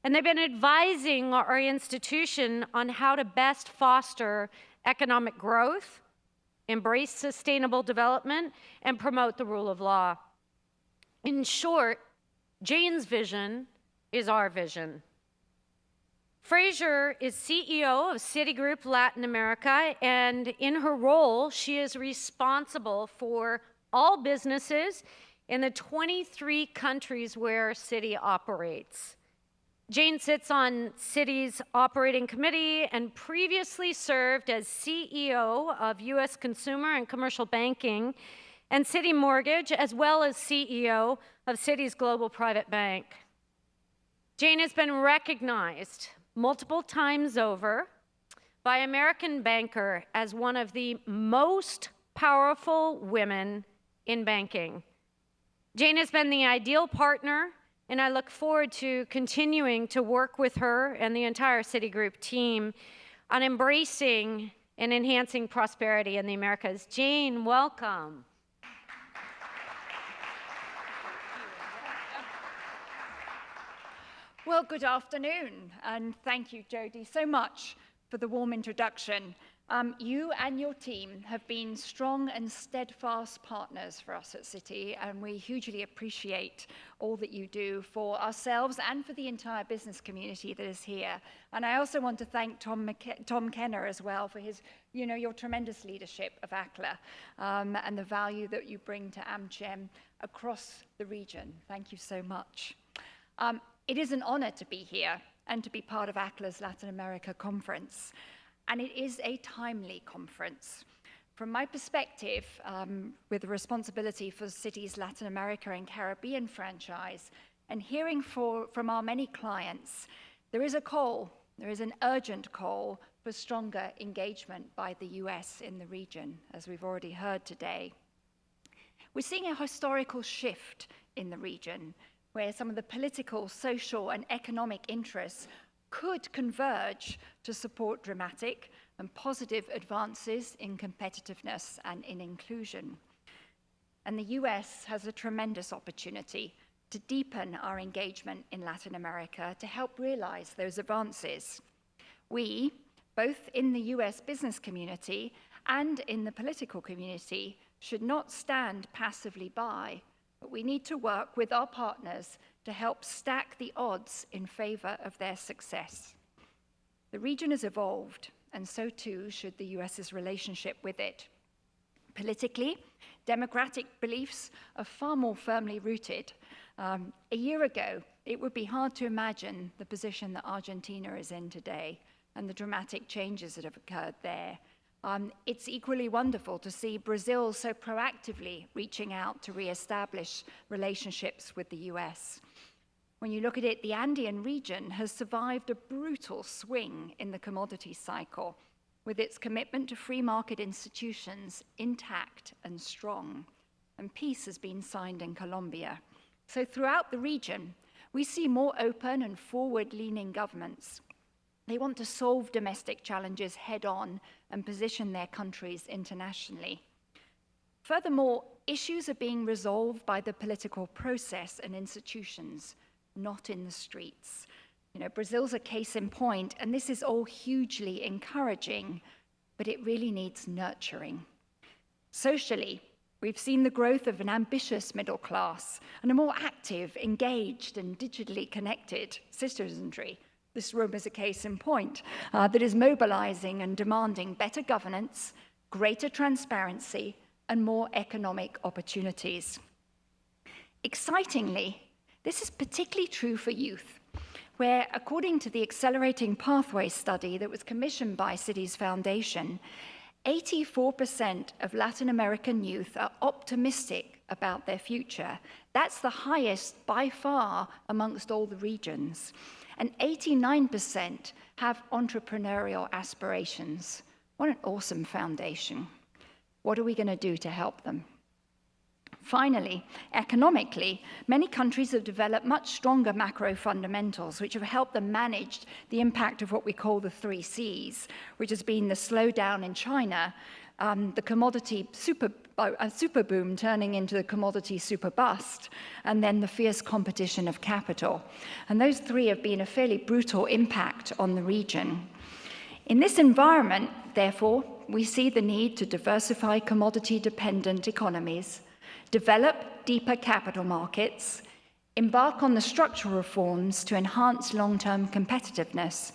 and they've been advising our institution on how to best foster economic growth, embrace sustainable development, and promote the rule of law. In short, Jane's vision is our vision. Fraser is CEO of Citigroup Latin America, and in her role, she is responsible for all businesses in the 23 countries where Citi operates. Jane sits on Citi's operating committee and previously served as CEO of U.S. Consumer and Commercial Banking and Citi Mortgage, as well as CEO of Citi's Global Private Bank. Jane has been recognized multiple times over by American Banker as one of the most powerful women in banking. Jane has been the ideal partner, and I look forward to continuing to work with her and the entire Citigroup team on embracing and enhancing prosperity in the Americas. Jane, welcome. Well, good afternoon, and thank you, Jody, so much for the warm introduction. You and your team have been strong and steadfast partners for us at Citi, and we hugely appreciate all that you do for ourselves and for the entire business community that is here. And I also want to thank Tom Kenner as well for his, your tremendous leadership of AACCLA and the value that you bring to AmCham across the region. Thank you so much. It is an honor to be here and to be part of AACCLA's Latin America conference. And it is a timely conference. From my perspective, with the responsibility for Citi's Latin America and Caribbean franchise, and hearing from our many clients, there is an urgent call for stronger engagement by the US in the region, as we've already heard today. We're seeing a historical shift in the region, where some of the political, social, and economic interests could converge to support dramatic and positive advances in competitiveness and in inclusion. And the US has a tremendous opportunity to deepen our engagement in Latin America to help realize those advances. We, both in the US business community and in the political community, should not stand passively by, but we need to work with our partners to help stack the odds in favor of their success. The region has evolved, and so too should the US's relationship with it. Politically, democratic beliefs are far more firmly rooted. A year ago, it would be hard to imagine the position that Argentina is in today and the dramatic changes that have occurred there. It's equally wonderful to see Brazil so proactively reaching out to reestablish relationships with the US. When you look at it, the Andean region has survived a brutal swing in the commodity cycle, with its commitment to free market institutions intact and strong. And peace has been signed in Colombia. So throughout the region, we see more open and forward-leaning governments. They want to solve domestic challenges head-on and position their countries internationally. Furthermore, issues are being resolved by the political process and institutions, not in the streets. Brazil's a case in point, and this is all hugely encouraging, but it really needs nurturing. Socially, we've seen the growth of an ambitious middle class and a more active, engaged, and digitally connected citizenry. This room is a case in point that is mobilizing and demanding better governance, greater transparency, and more economic opportunities. Excitingly, this is particularly true for youth, where, according to the Accelerating Pathways study that was commissioned by Citi's Foundation, 84% of Latin American youth are optimistic about their future. That's the highest by far amongst all the regions. And 89% have entrepreneurial aspirations. What an awesome foundation. What are we going to do to help them? Finally, economically, many countries have developed much stronger macro fundamentals, which have helped them manage the impact of what we call the 3 Cs, which has been the slowdown in China, the commodity super boom turning into the commodity super bust, and then the fierce competition of capital. And those 3 have been a fairly brutal impact on the region. In this environment, therefore, we see the need to diversify commodity-dependent economies, develop deeper capital markets, embark on the structural reforms to enhance long-term competitiveness,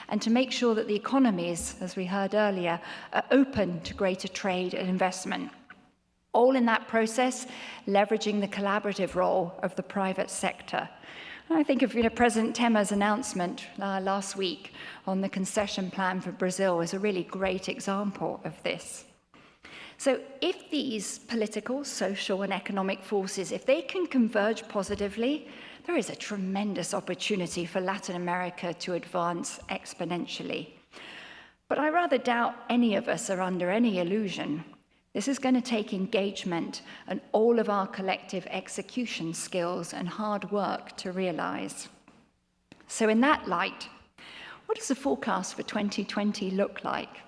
and to make sure that the economies, as we heard earlier, are open to greater trade and investment. All in that process, leveraging the collaborative role of the private sector. And I think of President Temer's announcement last week on the concession plan for Brazil is a really great example of this. So if these political, social, and economic forces, if they can converge positively, there is a tremendous opportunity for Latin America to advance exponentially. But I rather doubt any of us are under any illusion. This is going to take engagement and all of our collective execution skills and hard work to realize. So in that light, what does the forecast for 2020 look like?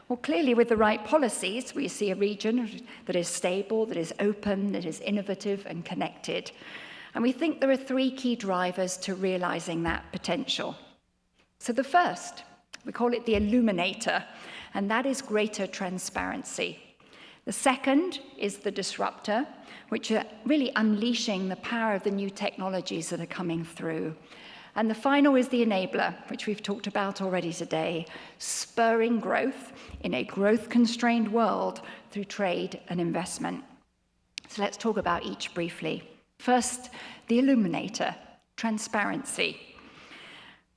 Well, clearly, with the right policies, we see a region that is stable, that is open, that is innovative and connected. And we think there are 3 key drivers to realizing that potential. So the first, we call it the illuminator, and that is greater transparency. The second is the disruptor, which are really unleashing the power of the new technologies that are coming through. And the final is the enabler, which we've talked about already today, spurring growth in a growth-constrained world through trade and investment. So let's talk about each briefly. First, the illuminator, transparency.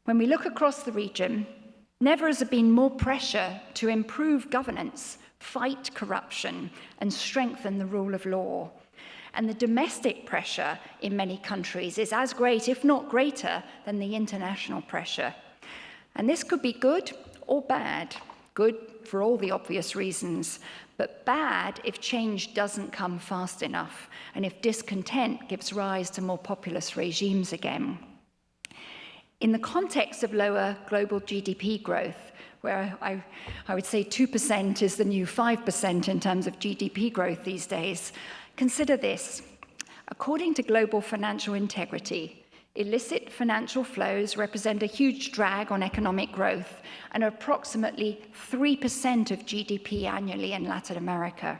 When we look across the region, never has there been more pressure to improve governance, fight corruption, and strengthen the rule of law. And the domestic pressure in many countries is as great, if not greater, than the international pressure. And this could be good or bad. Good for all the obvious reasons, but bad if change doesn't come fast enough, and if discontent gives rise to more populist regimes again. In the context of lower global GDP growth, where I would say 2% is the new 5% in terms of GDP growth these days, consider this. According to Global Financial Integrity, illicit financial flows represent a huge drag on economic growth and are approximately 3% of GDP annually in Latin America.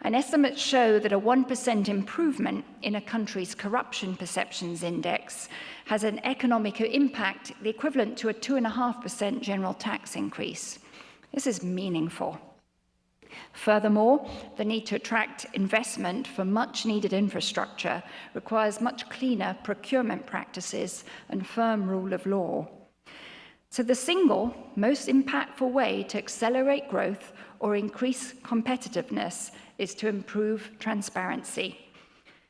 And estimates show that a 1% improvement in a country's corruption perceptions index has an economic impact the equivalent to a 2.5% general tax increase. This is meaningful. Furthermore, the need to attract investment for much-needed infrastructure requires much cleaner procurement practices and firm rule of law. So the single most impactful way to accelerate growth or increase competitiveness is to improve transparency.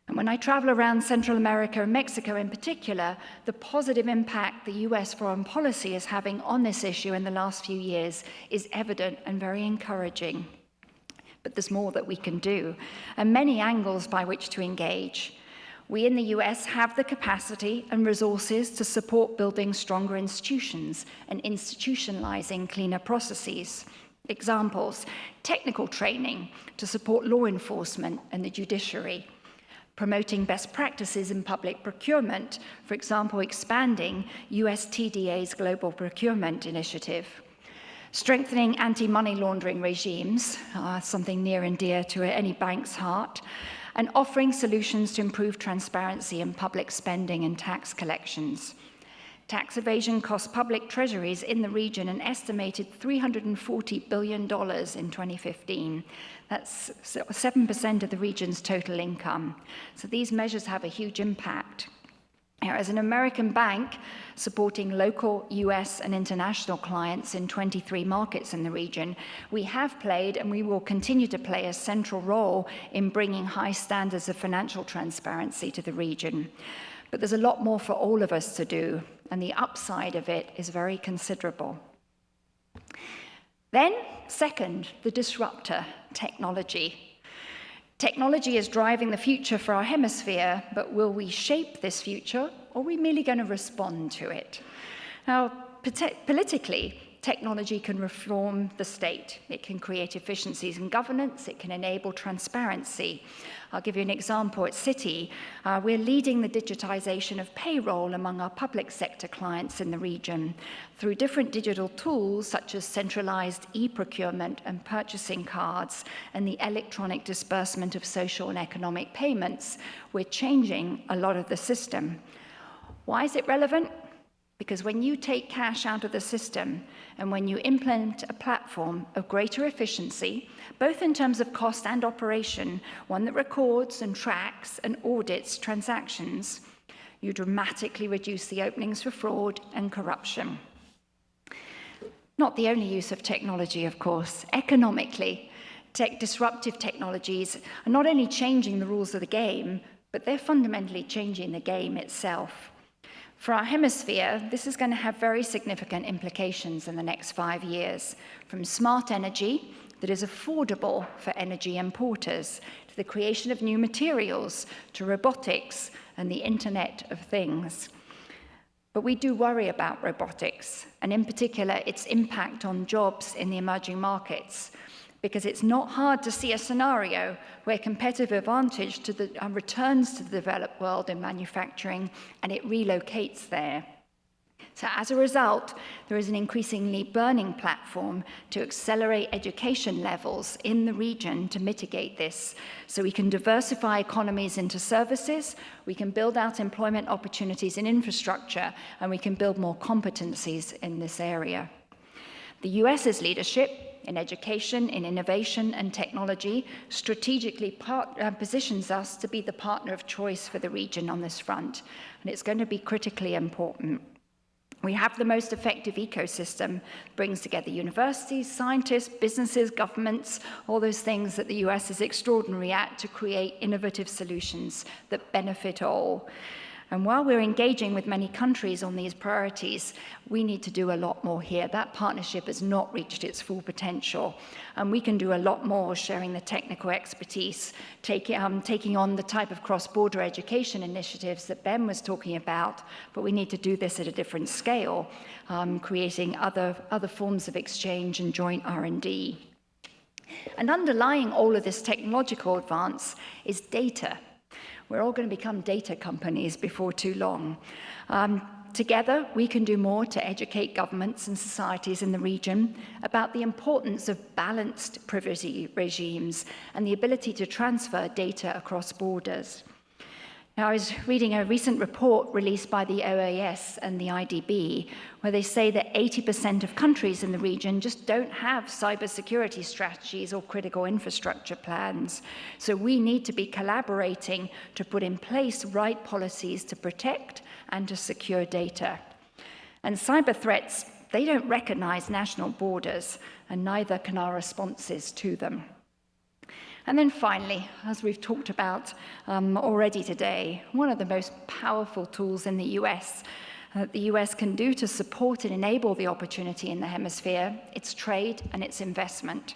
And when I travel around Central America and Mexico in particular, the positive impact the US foreign policy is having on this issue in the last few years is evident and very encouraging. But there's more that we can do, and many angles by which to engage. We in the US have the capacity and resources to support building stronger institutions and institutionalizing cleaner processes. Examples: technical training to support law enforcement and the judiciary, promoting best practices in public procurement, for example, expanding USTDA's Global Procurement Initiative, strengthening anti-money laundering regimes, something near and dear to any bank's heart, and offering solutions to improve transparency in public spending and tax collections. Tax evasion cost public treasuries in the region an estimated $340 billion in 2015. That's 7% of the region's total income. So these measures have a huge impact. As an American bank supporting local US and international clients in 23 markets in the region, we have played and we will continue to play a central role in bringing high standards of financial transparency to the region. But there's a lot more for all of us to do, and the upside of it is very considerable. Then, second, the disruptor, technology. Technology is driving the future for our hemisphere, but will we shape this future, or are we merely going to respond to it? Now, politically, technology can reform the state. It can create efficiencies in governance. It can enable transparency. I'll give you an example. At Citi, we're leading the digitization of payroll among our public sector clients in the region. Through different digital tools, such as centralized e-procurement and purchasing cards, and the electronic disbursement of social and economic payments, we're changing a lot of the system. Why is it relevant? Because when you take cash out of the system and when you implement a platform of greater efficiency, both in terms of cost and operation, one that records and tracks and audits transactions, you dramatically reduce the openings for fraud and corruption. Not the only use of technology, of course. Economically, disruptive technologies are not only changing the rules of the game, but they're fundamentally changing the game itself. For our hemisphere, this is going to have very significant implications in the next 5 years, from smart energy that is affordable for energy importers, to the creation of new materials, to robotics and the Internet of Things. But we do worry about robotics, and in particular, its impact on jobs in the emerging markets, because it's not hard to see a scenario where competitive advantage returns to the developed world in manufacturing and it relocates there. So as a result, there is an increasingly burning platform to accelerate education levels in the region to mitigate this. So we can diversify economies into services, we can build out employment opportunities in infrastructure, and we can build more competencies in this area. The US's leadership in education, in innovation and technology strategically positions us to be the partner of choice for the region on this front, and it's going to be critically important. We have the most effective ecosystem, brings together universities, scientists, businesses, governments, all those things that the US is extraordinary at to create innovative solutions that benefit all. And while we're engaging with many countries on these priorities, we need to do a lot more here. That partnership has not reached its full potential. And we can do a lot more sharing the technical expertise, taking on the type of cross-border education initiatives that Ben was talking about, but we need to do this at a different scale, creating other forms of exchange and joint R&D. And underlying all of this technological advance is data. We're all going to become data companies before too long. Together, we can do more to educate governments and societies in the region about the importance of balanced privacy regimes and the ability to transfer data across borders. Now, I was reading a recent report released by the OAS and the IDB, where they say that 80% of countries in the region just don't have cybersecurity strategies or critical infrastructure plans. So we need to be collaborating to put in place right policies to protect and to secure data. And cyber threats, they don't recognize national borders, and neither can our responses to them. And then finally, as we've talked about already today, one of the most powerful tools in the US that the US can do to support and enable the opportunity in the hemisphere, it's trade and it's investment.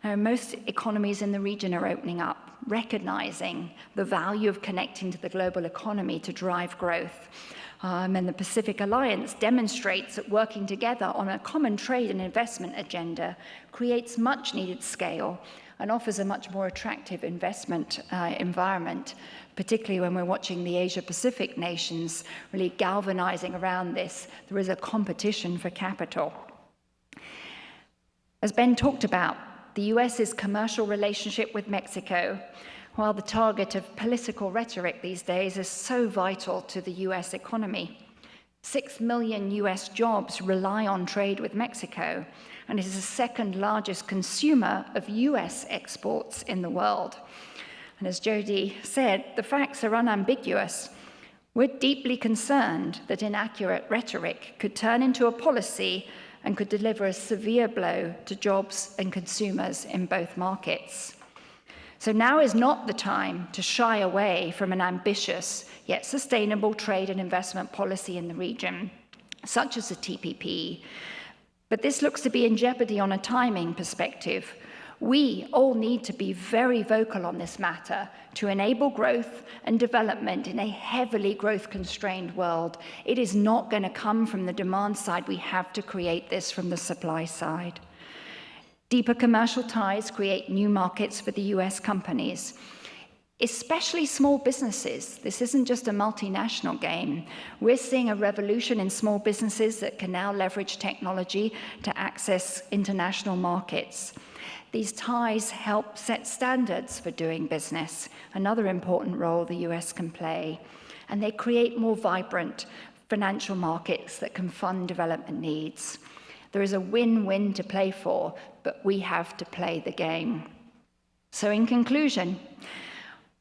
Now, most economies in the region are opening up, recognizing the value of connecting to the global economy to drive growth. And the Pacific Alliance demonstrates that working together on a common trade and investment agenda creates much needed scale and offers a much more attractive investment environment, particularly when we're watching the Asia-Pacific nations really galvanizing around this. There is a competition for capital. As Ben talked about, the US's commercial relationship with Mexico, while the target of political rhetoric these days, is so vital to the US economy. 6 million US jobs rely on trade with Mexico, and it is the second largest consumer of US exports in the world. And as Jody said, the facts are unambiguous. We're deeply concerned that inaccurate rhetoric could turn into a policy and could deliver a severe blow to jobs and consumers in both markets. So now is not the time to shy away from an ambitious yet sustainable trade and investment policy in the region, such as the TPP. But this looks to be in jeopardy on a timing perspective. We all need to be very vocal on this matter to enable growth and development in a heavily growth-constrained world. It is not going to come from the demand side. We have to create this from the supply side. Deeper commercial ties create new markets for the US companies, especially small businesses. This isn't just a multinational game. We're seeing a revolution in small businesses that can now leverage technology to access international markets. These ties help set standards for doing business, another important role the US can play. And they create more vibrant financial markets that can fund development needs. There is a win-win to play for, but we have to play the game. So in conclusion,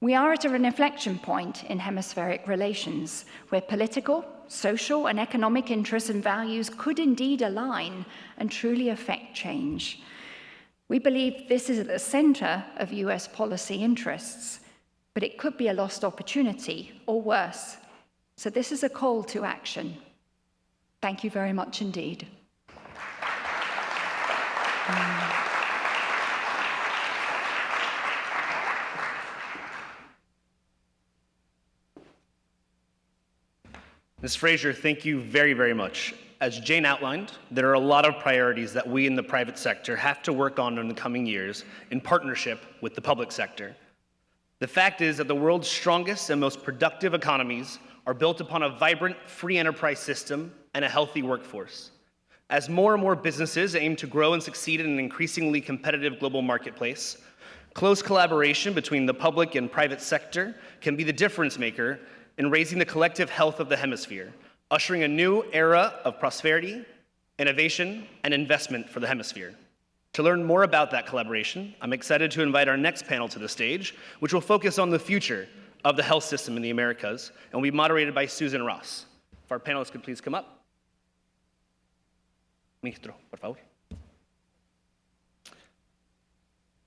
we are at an inflection point in hemispheric relations, where political, social, and economic interests and values could indeed align and truly affect change. We believe this is at the center of US policy interests, but it could be a lost opportunity, or worse. So this is a call to action. Thank you very much indeed. Ms. Fraser, thank you very, very much. As Jane outlined, there are a lot of priorities that we in the private sector have to work on in the coming years in partnership with the public sector. The fact is that the world's strongest and most productive economies are built upon a vibrant free enterprise system and a healthy workforce. As more and more businesses aim to grow and succeed in an increasingly competitive global marketplace, close collaboration between the public and private sector can be the difference maker in raising the collective health of the hemisphere, ushering a new era of prosperity, innovation, and investment for the hemisphere. To learn more about that collaboration, I'm excited to invite our next panel to the stage, which will focus on the future of the health system in the Americas, and will be moderated by Susan Ross. If our panelists could please come up. Ministro, por favor.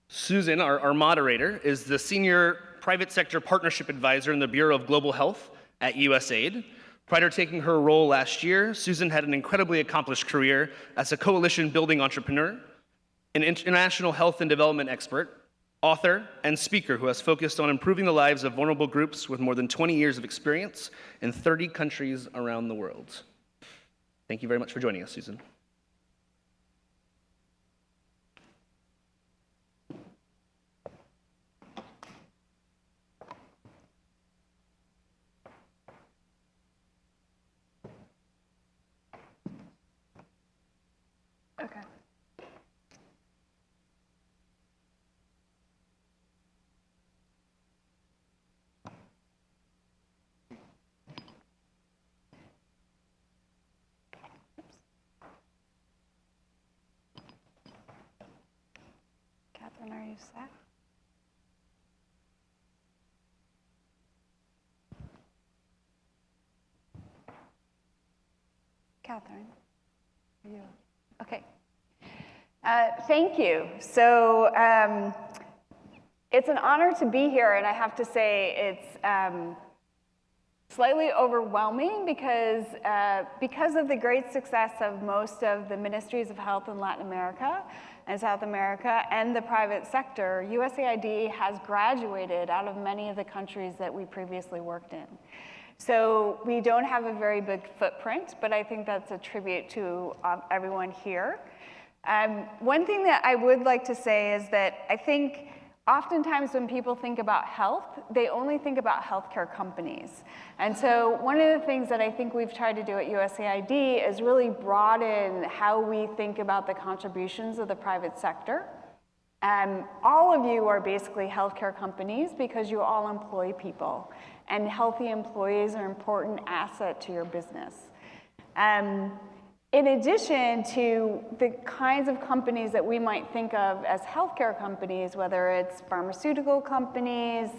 Susan, our moderator, is the Senior Private Sector Partnership Advisor in the Bureau of Global Health at USAID. Prior to taking her role last year, Susan had an incredibly accomplished career as a coalition-building entrepreneur, an international health and development expert, author, and speaker who has focused on improving the lives of vulnerable groups with more than 20 years of experience in 30 countries around the world. Thank you very much for joining us, Susan. Okay. Catherine, are you set? Catherine, are you? Okay. Thank you. So it's an honor to be here, and I have to say it's slightly overwhelming because of the great success of most of the ministries of health in Latin America and South America and the private sector. USAID has graduated out of many of the countries that we previously worked in. So we don't have a very big footprint, but I think that's a tribute to everyone here. One thing that I would like to say is that I think oftentimes when people think about health, they only think about healthcare companies. And so one of the things that I think we've tried to do at USAID is really broaden how we think about the contributions of the private sector. All of you are basically healthcare companies because you all employ people. And healthy employees are an important asset to your business. In addition to the kinds of companies that we might think of as healthcare companies, whether it's pharmaceutical companies,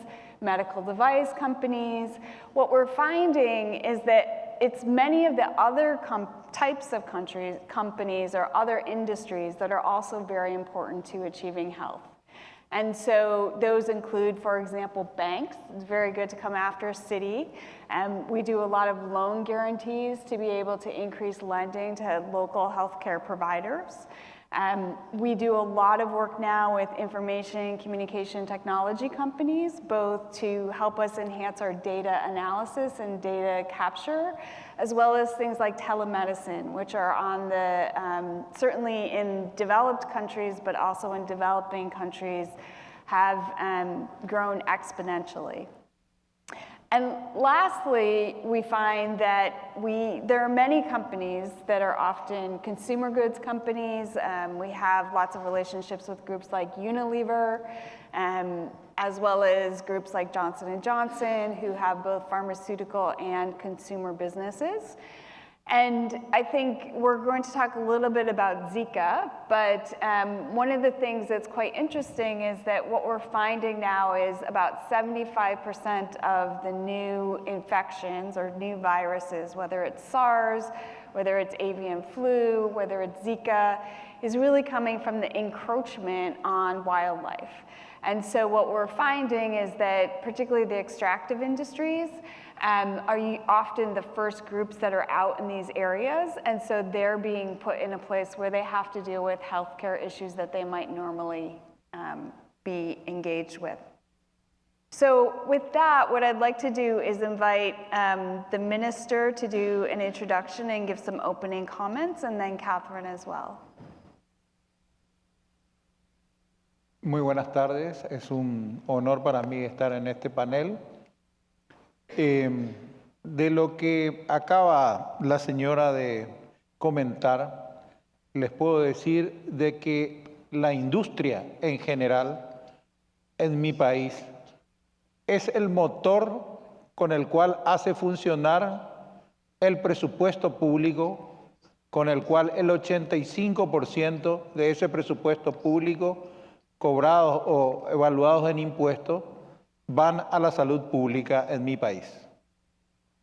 medical device companies, what we're finding is that it's many of the other types of companies or other industries that are also very important to achieving health. And so those include, for example, banks. It's very good to come after a city. We do a lot of loan guarantees to be able to increase lending to local healthcare providers. We do a lot of work now with information and communication technology companies, both to help us enhance our data analysis and data capture, as well as things like telemedicine, which are on the, certainly in developed countries, but also in developing countries, have grown exponentially. And lastly, we find that there are many companies that are often consumer goods companies. We have lots of relationships with groups like Unilever, as well as groups like Johnson & Johnson, who have both pharmaceutical and consumer businesses. And I think we're going to talk a little bit about Zika, but one of the things that's quite interesting is that what we're finding now is about 75% of the new infections or new viruses, whether it's SARS, whether it's avian flu, whether it's Zika, is really coming from the encroachment on wildlife. And so what we're finding is that particularly the extractive industries are often the first groups that are out in these areas, and so they're being put in a place where they have to deal with healthcare issues that they might normally be engaged with. So with that, what I'd like to do is invite the minister to do an introduction and give some opening comments, and then Catherine as well. Muy buenas tardes, es un honor para mí estar en este panel. De lo que acaba la señora de comentar, les puedo decir de que la industria en general en mi país es el motor con el cual hace funcionar el presupuesto público, con el cual el 85% de ese presupuesto público cobrados o evaluados en impuestos van a la salud pública en mi país.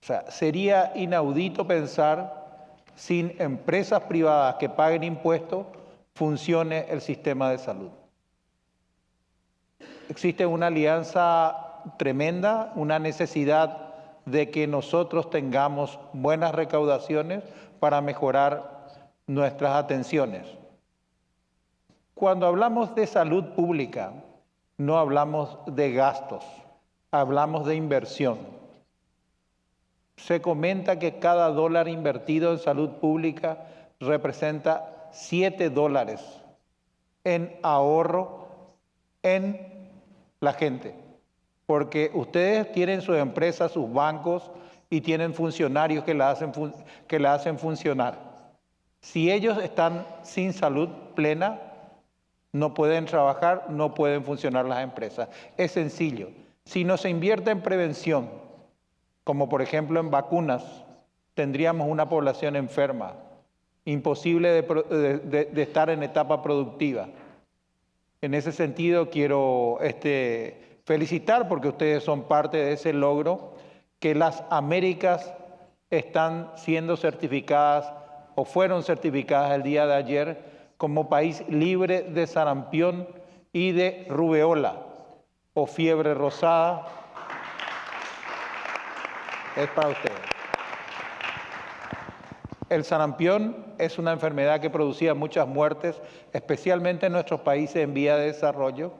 O sea, sería inaudito pensar sin empresas privadas que paguen impuestos, funcione el sistema de salud. Existe una alianza tremenda, una necesidad de que nosotros tengamos buenas recaudaciones para mejorar nuestras atenciones. Cuando hablamos de salud pública, no hablamos de gastos, hablamos de inversión. Se comenta que cada dólar invertido en salud pública representa $7 en ahorro en la gente, porque ustedes tienen sus empresas, sus bancos y tienen funcionarios que la hacen funcionar. Si ellos están sin salud plena, no pueden trabajar, no pueden funcionar las empresas. Es sencillo. Si no se invierte en prevención, como por ejemplo en vacunas, tendríamos una población enferma, imposible de estar en etapa productiva. En ese sentido quiero felicitar, porque ustedes son parte de ese logro, que las Américas están siendo certificadas o fueron certificadas el día de ayer como país libre de sarampión y de rubeola o fiebre rosada. Es para ustedes. El sarampión es una enfermedad que producía muchas muertes, especialmente en nuestros países en vía de desarrollo,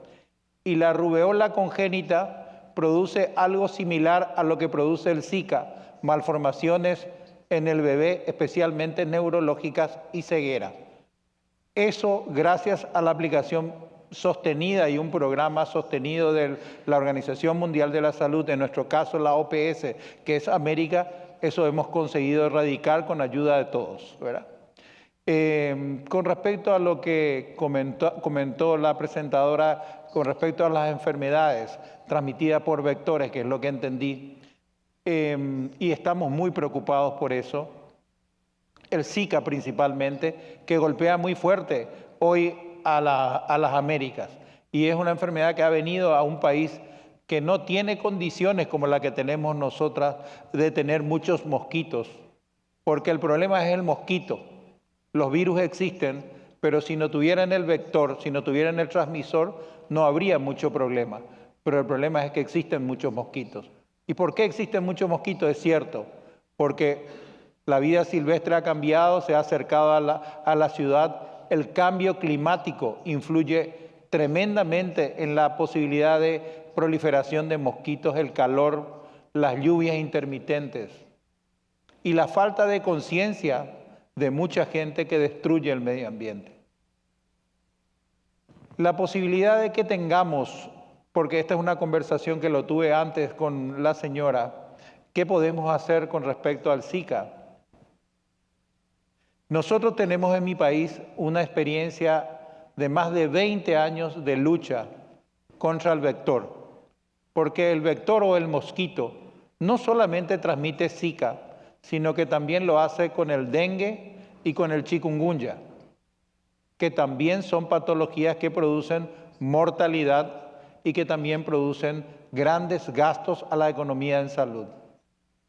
y la rubeola congénita produce algo similar a lo que produce el Zika, malformaciones en el bebé, especialmente neurológicas y ceguera. Eso, gracias a la aplicación sostenida y un programa sostenido de la Organización Mundial de la Salud, en nuestro caso la OPS, que es América, eso hemos conseguido erradicar con ayuda de todos, ¿verdad? Con respecto a lo que comentó la presentadora, con respecto a las enfermedades transmitidas por vectores, que es lo que entendí, y estamos muy preocupados por eso, el Zika principalmente, que golpea muy fuerte hoy a las Américas, y es una enfermedad que ha venido a un país que no tiene condiciones como la que tenemos nosotras de tener muchos mosquitos, porque el problema es el mosquito. Los virus existen, pero si no tuvieran el vector, si no tuvieran el transmisor, no habría mucho problema. Pero el problema es que existen muchos mosquitos. ¿Y por qué existen muchos mosquitos? Es cierto, porque la vida silvestre ha cambiado, se ha acercado a la ciudad. El cambio climático influye tremendamente en la posibilidad de proliferación de mosquitos, el calor, las lluvias intermitentes y la falta de conciencia de mucha gente que destruye el medio ambiente. La posibilidad de que tengamos, porque esta es una conversación que lo tuve antes con la señora, ¿qué podemos hacer con respecto al Zika? Nosotros tenemos en mi país una experiencia de más de 20 años de lucha contra el vector, porque el vector o el mosquito no solamente transmite Zika, sino que también lo hace con el dengue y con el chikungunya, que también son patologías que producen mortalidad y que también producen grandes gastos a la economía en salud.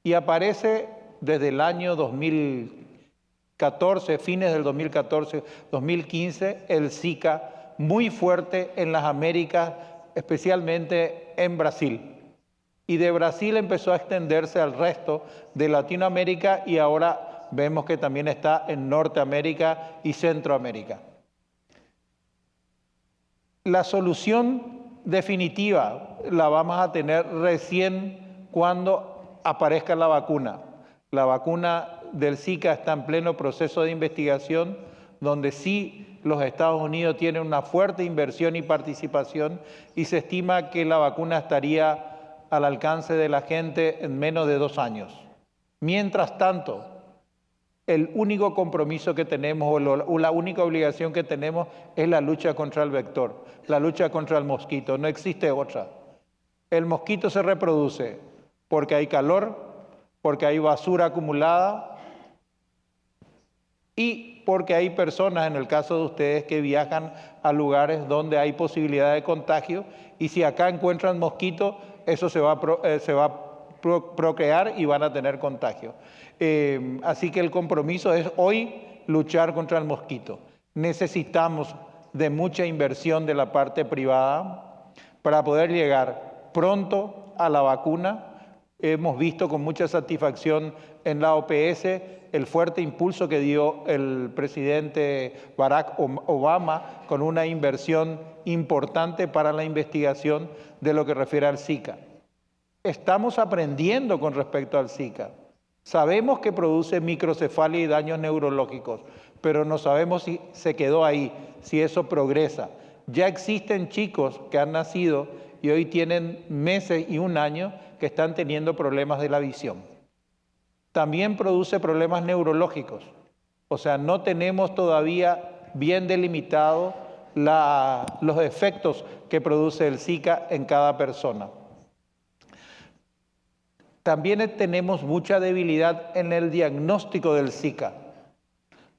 Y aparece desde el año 2014, fines del 2014, 2015, el Zika muy fuerte en las Américas, especialmente en Brasil. Y de Brasil empezó a extenderse al resto de Latinoamérica y ahora vemos que también está en Norteamérica y Centroamérica. La solución definitiva la vamos a tener recién cuando aparezca la vacuna. La vacuna del Zika está en pleno proceso de investigación, donde sí los Estados Unidos tienen una fuerte inversión y participación, y se estima que la vacuna estaría al alcance de la gente en menos de 2 años. Mientras tanto, el único compromiso que tenemos o la única obligación que tenemos es la lucha contra el vector, la lucha contra el mosquito, no existe otra. El mosquito se reproduce porque hay calor, porque hay basura acumulada y porque hay personas, en el caso de ustedes, que viajan a lugares donde hay posibilidad de contagio, y si acá encuentran mosquitos, eso se va a procrear y van a tener contagio. Así que el compromiso es hoy luchar contra el mosquito. Necesitamos de mucha inversión de la parte privada para poder llegar pronto a la vacuna. Hemos visto con mucha satisfacción en la OPS el fuerte impulso que dio el presidente Barack Obama con una inversión importante para la investigación de lo que refiere al Zika. Estamos aprendiendo con respecto al Zika. Sabemos que produce microcefalia y daños neurológicos, pero no sabemos si se quedó ahí, si eso progresa. Ya existen chicos que han nacido y hoy tienen meses y un año que están teniendo problemas de la visión. También produce problemas neurológicos, o sea, no tenemos todavía bien delimitados los efectos que produce el Zika en cada persona. También tenemos mucha debilidad en el diagnóstico del Zika,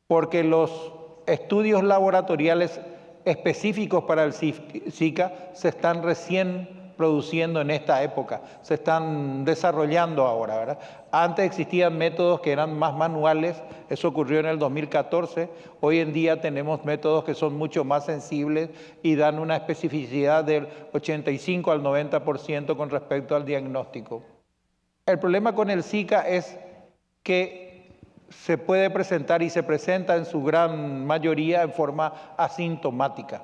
porque los estudios laboratoriales específicos para el Zika se están recién produciendo en esta época, se están desarrollando ahora, ¿verdad? Antes existían métodos que eran más manuales, eso ocurrió en el 2014, hoy en día tenemos métodos que son mucho más sensibles y dan una especificidad del 85 al 90% con respecto al diagnóstico. El problema con el Zika es que se puede presentar y se presenta en su gran mayoría en forma asintomática.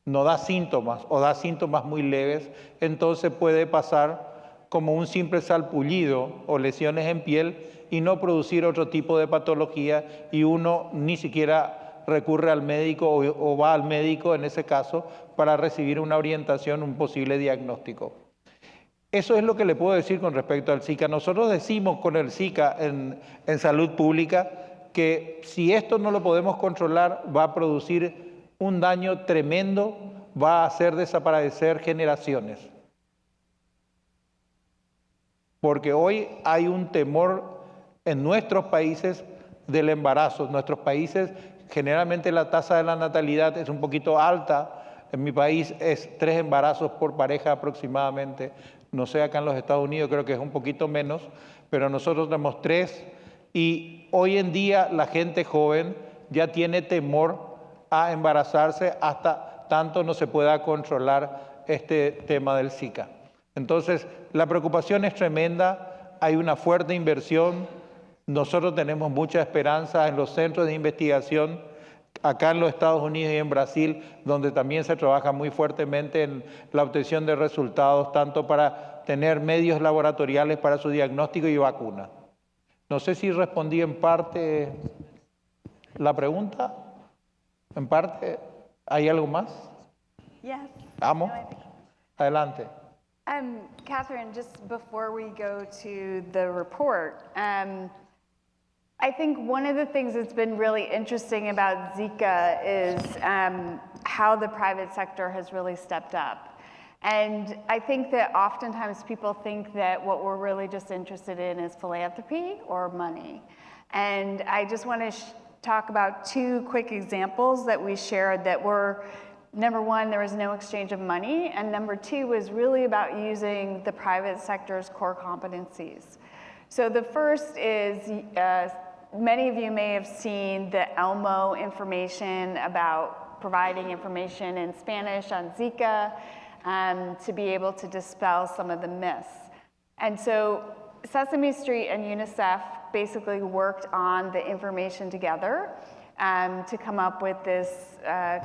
No da síntomas o da síntomas muy leves, entonces puede pasar como un simple salpullido o lesiones en piel y no producir otro tipo de patología y uno ni siquiera recurre al médico o va al médico en ese caso para recibir una orientación, un posible diagnóstico. Eso es lo que le puedo decir con respecto al Zika. Nosotros decimos con el Zika en salud pública que si esto no lo podemos controlar va a producir un daño tremendo, va a hacer desaparecer generaciones. Porque hoy hay un temor en nuestros países del embarazo. En nuestros países generalmente la tasa de la natalidad es un poquito alta. En mi país es 3 embarazos por pareja aproximadamente. No sé, acá en los Estados Unidos creo que es un poquito menos, pero nosotros tenemos 3 y hoy en día la gente joven ya tiene temor a embarazarse hasta tanto no se pueda controlar este tema del Zika. Entonces, la preocupación es tremenda, hay una fuerte inversión, nosotros tenemos mucha esperanza en los centros de investigación, acá en los Estados Unidos y en Brasil, donde también se trabaja muy fuertemente en la obtención de resultados, tanto para tener medios laboratoriales para su diagnóstico y vacuna. No sé si respondí en parte la pregunta. En parte, ¿hay algo más? Yes. Vamos. No, I think- Adelante. Catherine, just before we go to the report, I think one of the things that's been really interesting about Zika is how the private sector has really stepped up. And I think that oftentimes people think that what we're really just interested in is philanthropy or money. And I just want to talk about 2 quick examples that we shared that were, number 1, there was no exchange of money, and number 2 was really about using the private sector's core competencies. So the first is, many of you may have seen the ELMO information about providing information in Spanish on Zika to be able to dispel some of the myths. And so Sesame Street and UNICEF basically worked on the information together to come up with this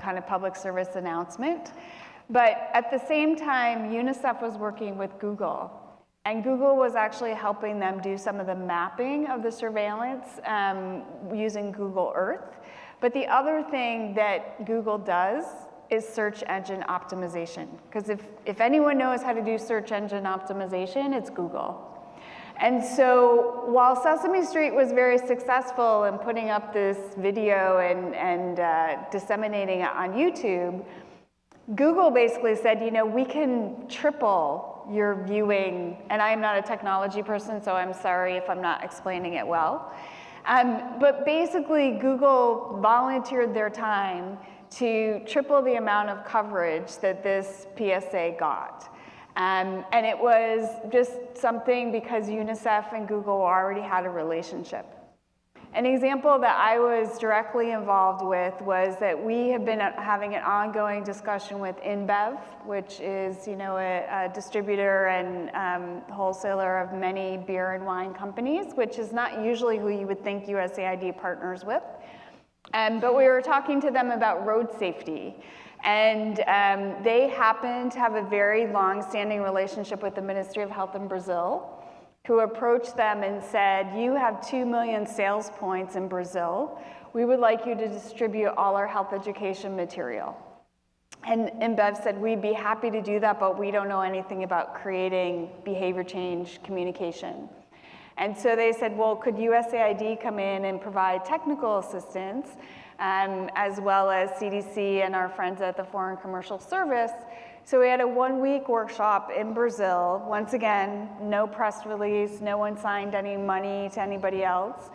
kind of public service announcement. But at the same time, UNICEF was working with Google. And Google was actually helping them do some of the mapping of the surveillance using Google Earth. But the other thing that Google does is search engine optimization. Because if anyone knows how to do search engine optimization, it's Google. And so while Sesame Street was very successful in putting up this video and disseminating it on YouTube, Google basically said, you know, we can triple your viewing, and I am not a technology person, so I'm sorry if I'm not explaining it well. But basically, Google volunteered their time to triple the amount of coverage that this PSA got. And it was just something because UNICEF and Google already had a relationship. An example that I was directly involved with was that we have been having an ongoing discussion with InBev, which is, a distributor and wholesaler of many beer and wine companies, which is not usually who you would think USAID partners with. But we were talking to them about road safety. And they happen to have a very long-standing relationship with the Ministry of Health in Brazil, who approached them and said, you have 2 million sales points in Brazil. We would like you to distribute all our health education material. And InBev said, we'd be happy to do that, but we don't know anything about creating behavior change communication. And so they said, well, could USAID come in and provide technical assistance, as well as CDC and our friends at the Foreign Commercial Service? So we had a 1-week workshop in Brazil. Once again, no press release, no one signed any money to anybody else,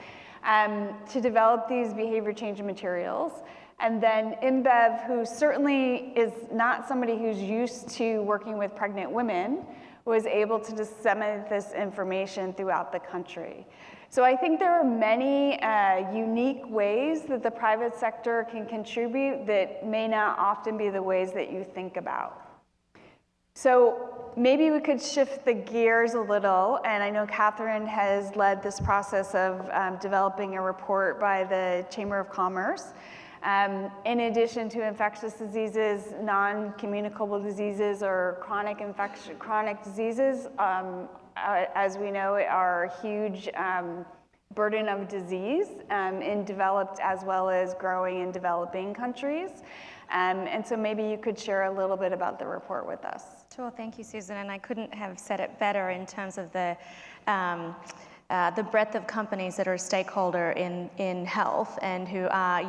to develop these behavior change materials. And then InBev, who certainly is not somebody who's used to working with pregnant women, was able to disseminate this information throughout the country. So I think there are many unique ways that the private sector can contribute that may not often be the ways that you think about. So maybe we could shift the gears a little, and I know Catherine has led this process of developing a report by the Chamber of Commerce. In addition to infectious diseases, non-communicable diseases or chronic diseases, as we know, are a huge burden of disease in developed as well as growing and developing countries. And so maybe you could share a little bit about the report with us. Sure, thank you, Susan. And I couldn't have said it better in terms of the breadth of companies that are a stakeholder in health and who are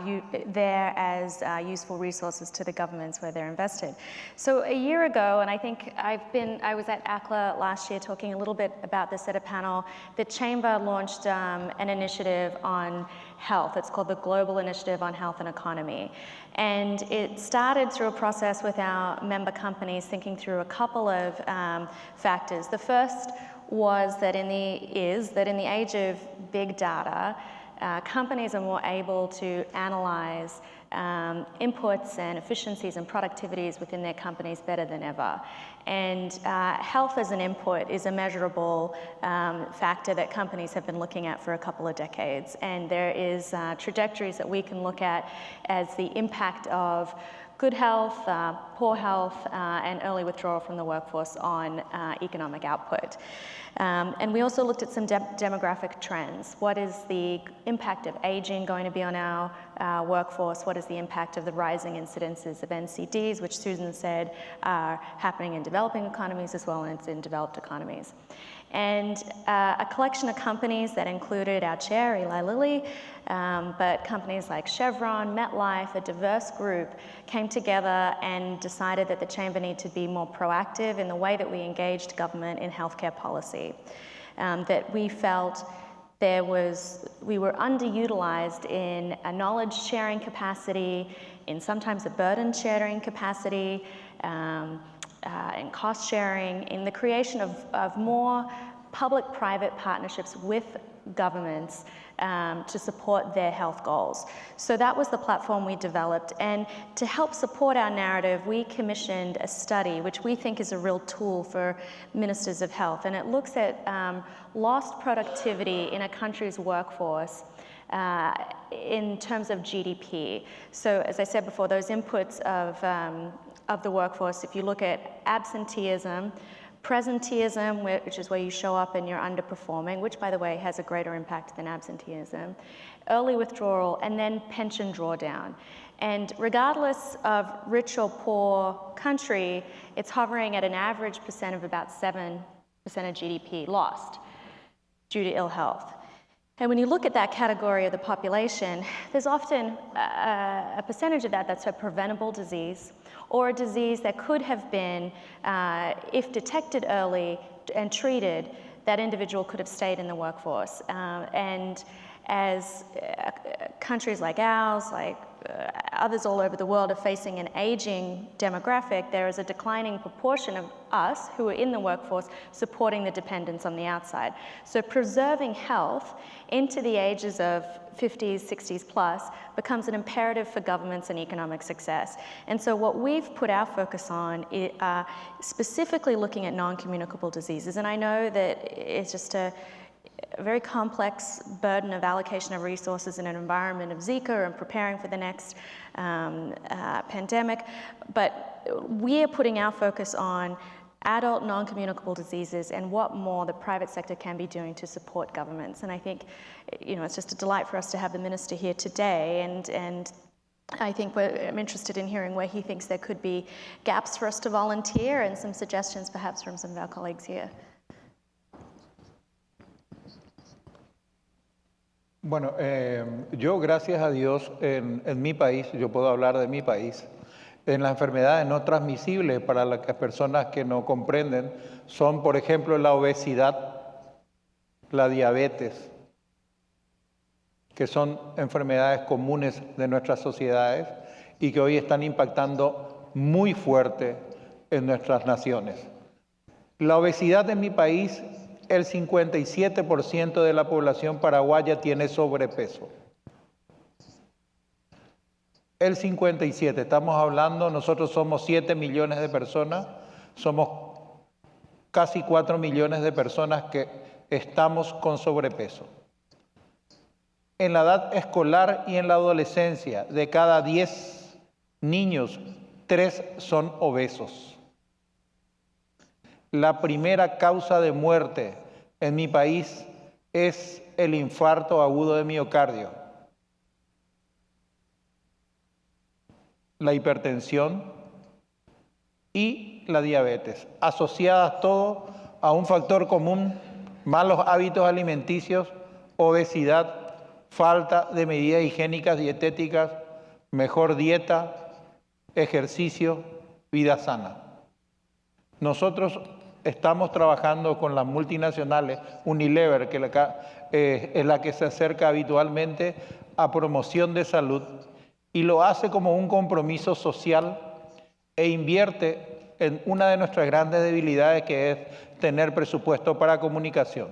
there as useful resources to the governments where they're invested. So a year ago, and I think I was at AACCLA last year talking a little bit about this at a panel, the Chamber launched an initiative on health. It's called the Global Initiative on Health and Economy. And it started through a process with our member companies thinking through a couple of factors. The first was that in the age of big data, companies are more able to analyze inputs and efficiencies and productivities within their companies better than ever. And health as an input is a measurable factor that companies have been looking at for a couple of decades. And there is trajectories that we can look at as the impact of good health, poor health, and early withdrawal from the workforce on economic output. And we also looked at some demographic trends. What is the impact of aging going to be on our workforce? What is the impact of the rising incidences of NCDs, which Susan said are happening in developing economies as well as in developed economies? And a collection of companies that included our chair, Eli Lilly, but companies like Chevron, MetLife, a diverse group, came together and decided that the Chamber needed to be more proactive in the way that we engaged government in healthcare policy. That we felt we were underutilized in a knowledge sharing capacity, in sometimes a burden sharing capacity, in cost sharing, in the creation of more public-private partnerships with governments to support their health goals. So that was the platform we developed. And to help support our narrative, we commissioned a study, which we think is a real tool for ministers of health. And it looks at lost productivity in a country's workforce in terms of GDP. So as I said before, those inputs of the workforce, if you look at absenteeism, presenteeism, which is where you show up and you're underperforming, which, by the way, has a greater impact than absenteeism, early withdrawal, and then pension drawdown. And regardless of rich or poor country, it's hovering at an average percent of about 7% of GDP lost due to ill health. And when you look at that category of the population, there's often a percentage of that that's a preventable disease, or a disease that could have been, if detected early and treated, that individual could have stayed in the workforce. And as countries like ours, like others all over the world, are facing an aging demographic, there is a declining proportion of us who are in the workforce supporting the dependents on the outside. So preserving health into the ages of 50s, 60s plus becomes an imperative for governments and economic success. And so what we've put our focus on is specifically looking at non-communicable diseases. And I know that it's just a very complex burden of allocation of resources in an environment of Zika and preparing for the next pandemic. But we are putting our focus on adult non-communicable diseases and what more the private sector can be doing to support governments. And I think, it's just a delight for us to have the minister here today, and I think I'm interested in hearing where he thinks there could be gaps for us to volunteer and some suggestions perhaps from some of our colleagues here. Bueno, yo gracias a Dios en mi país, yo puedo hablar de mi país, en las enfermedades no transmisibles para las personas que no comprenden son, por ejemplo, la obesidad, la diabetes, que son enfermedades comunes de nuestras sociedades y que hoy están impactando muy fuerte en nuestras naciones. La obesidad en mi país, el 57% de la población paraguaya tiene sobrepeso. El 57, estamos hablando, nosotros somos 7 millones de personas, somos casi 4 millones de personas que estamos con sobrepeso. En la edad escolar y en la adolescencia, de cada 10 niños, 3 son obesos. La primera causa de muerte en mi país es el infarto agudo de miocardio, la hipertensión y la diabetes, asociadas todo a un factor común: malos hábitos alimenticios, obesidad, falta de medidas higiénicas dietéticas, mejor dieta, ejercicio, vida sana. Nosotros estamos trabajando con las multinacionales, Unilever, que es la que se acerca habitualmente a promoción de salud, y lo hace como un compromiso social e invierte en una de nuestras grandes debilidades, que es tener presupuesto para comunicación.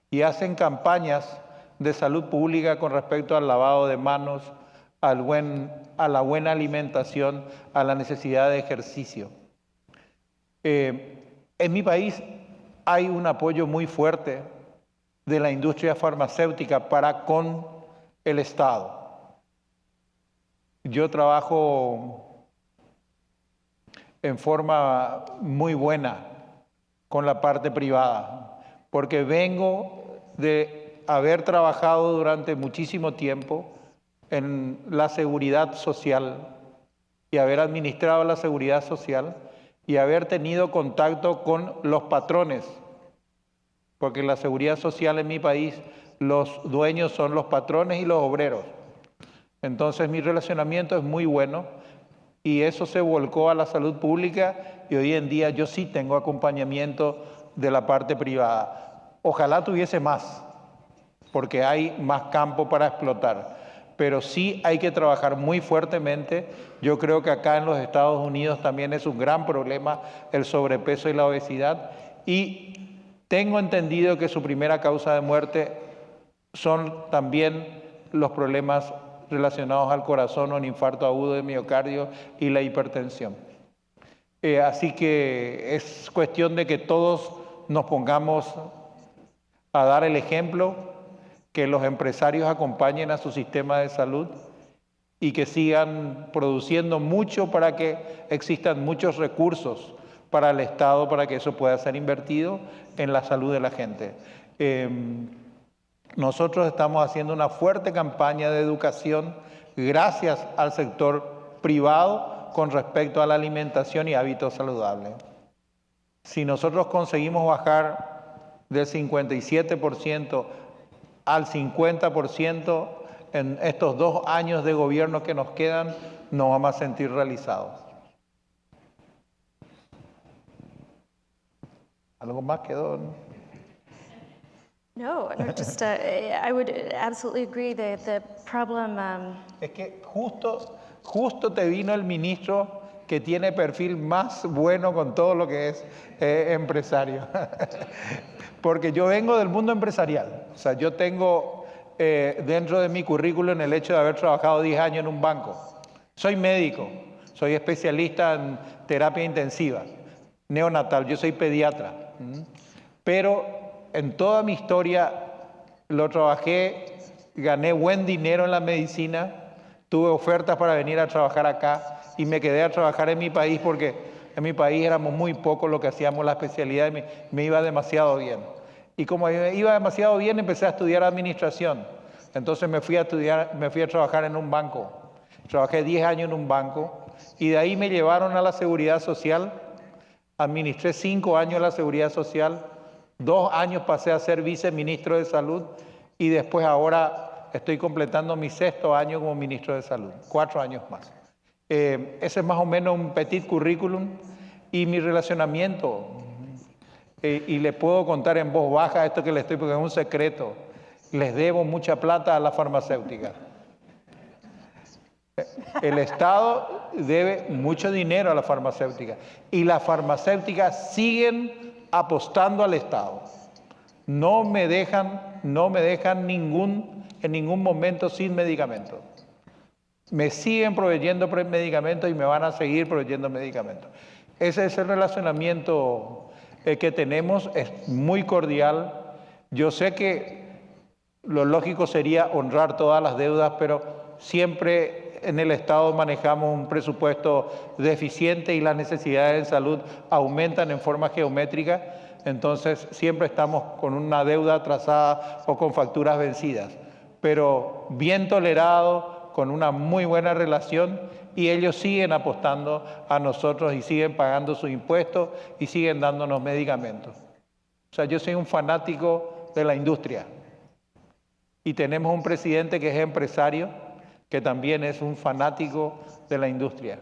Y hacen campañas de salud pública con respecto al lavado de manos, a la buena alimentación, a la necesidad de ejercicio. En mi país hay un apoyo muy fuerte de la industria farmacéutica para con el Estado. Yo trabajo en forma muy buena con la parte privada, porque vengo de haber trabajado durante muchísimo tiempo en la seguridad social y haber administrado la seguridad social y haber tenido contacto con los patrones, porque en la seguridad social en mi país los dueños son los patrones y los obreros. Entonces mi relacionamiento es muy bueno y eso se volcó a la salud pública, y hoy en día yo sí tengo acompañamiento de la parte privada. Ojalá tuviese más, porque hay más campo para explotar, pero sí hay que trabajar muy fuertemente. Yo creo que acá en los Estados Unidos también es un gran problema el sobrepeso y la obesidad, y tengo entendido que su primera causa de muerte son también los problemas relacionados al corazón o el infarto agudo de miocardio y la hipertensión. Así que es cuestión de que todos nos pongamos a dar el ejemplo, que los empresarios acompañen a su sistema de salud y que sigan produciendo mucho para que existan muchos recursos para el Estado, para que eso pueda ser invertido en la salud de la gente. Nosotros estamos haciendo una fuerte campaña de educación gracias al sector privado con respecto a la alimentación y hábitos saludables. Si nosotros conseguimos bajar del 57% al 50% en estos 2 años de gobierno que nos quedan, nos vamos a sentir realizados. ¿Algo más quedó? No, just I would absolutely agree. The problem. Es que justo te vino el ministro que tiene perfil más bueno con todo lo que es empresario. Porque yo vengo del mundo empresarial. O sea, yo tengo dentro de mi currículum el hecho de haber trabajado 10 años en un banco. Soy médico, soy especialista en terapia intensiva, neonatal, yo soy pediatra. Pero en toda mi historia lo trabajé, gané buen dinero en la medicina, tuve ofertas para venir a trabajar acá y me quedé a trabajar en mi país porque en mi país éramos muy pocos lo que hacíamos la especialidad y me iba demasiado bien. Y como me iba demasiado bien, empecé a estudiar administración. Entonces me fui a trabajar en un banco. Trabajé 10 años en un banco y de ahí me llevaron a la Seguridad Social. Administré 5 años la Seguridad Social, 2 años pasé a ser viceministro de Salud y después ahora estoy completando mi 6º año como ministro de Salud, 4 años más. Ese es más o menos un petit currículum y mi relacionamiento. Y le puedo contar en voz baja esto que le estoy, porque es un secreto. Les debo mucha plata a la farmacéutica. El Estado debe mucho dinero a la farmacéutica y las farmacéuticas siguen apostando al Estado. No me dejan en ningún momento sin medicamentos. Me siguen proveyendo medicamentos y me van a seguir proveyendo medicamentos. Ese es el relacionamiento que tenemos, es muy cordial. Yo sé que lo lógico sería honrar todas las deudas, pero siempre en el Estado manejamos un presupuesto deficiente y las necesidades de salud aumentan en forma geométrica, entonces siempre estamos con una deuda atrasada o con facturas vencidas, pero bien tolerado, con una muy buena relación y ellos siguen apostando a nosotros y siguen pagando sus impuestos y siguen dándonos medicamentos. O sea, yo soy un fanático de la industria y tenemos un presidente que es empresario, que también es un fanático de la industria.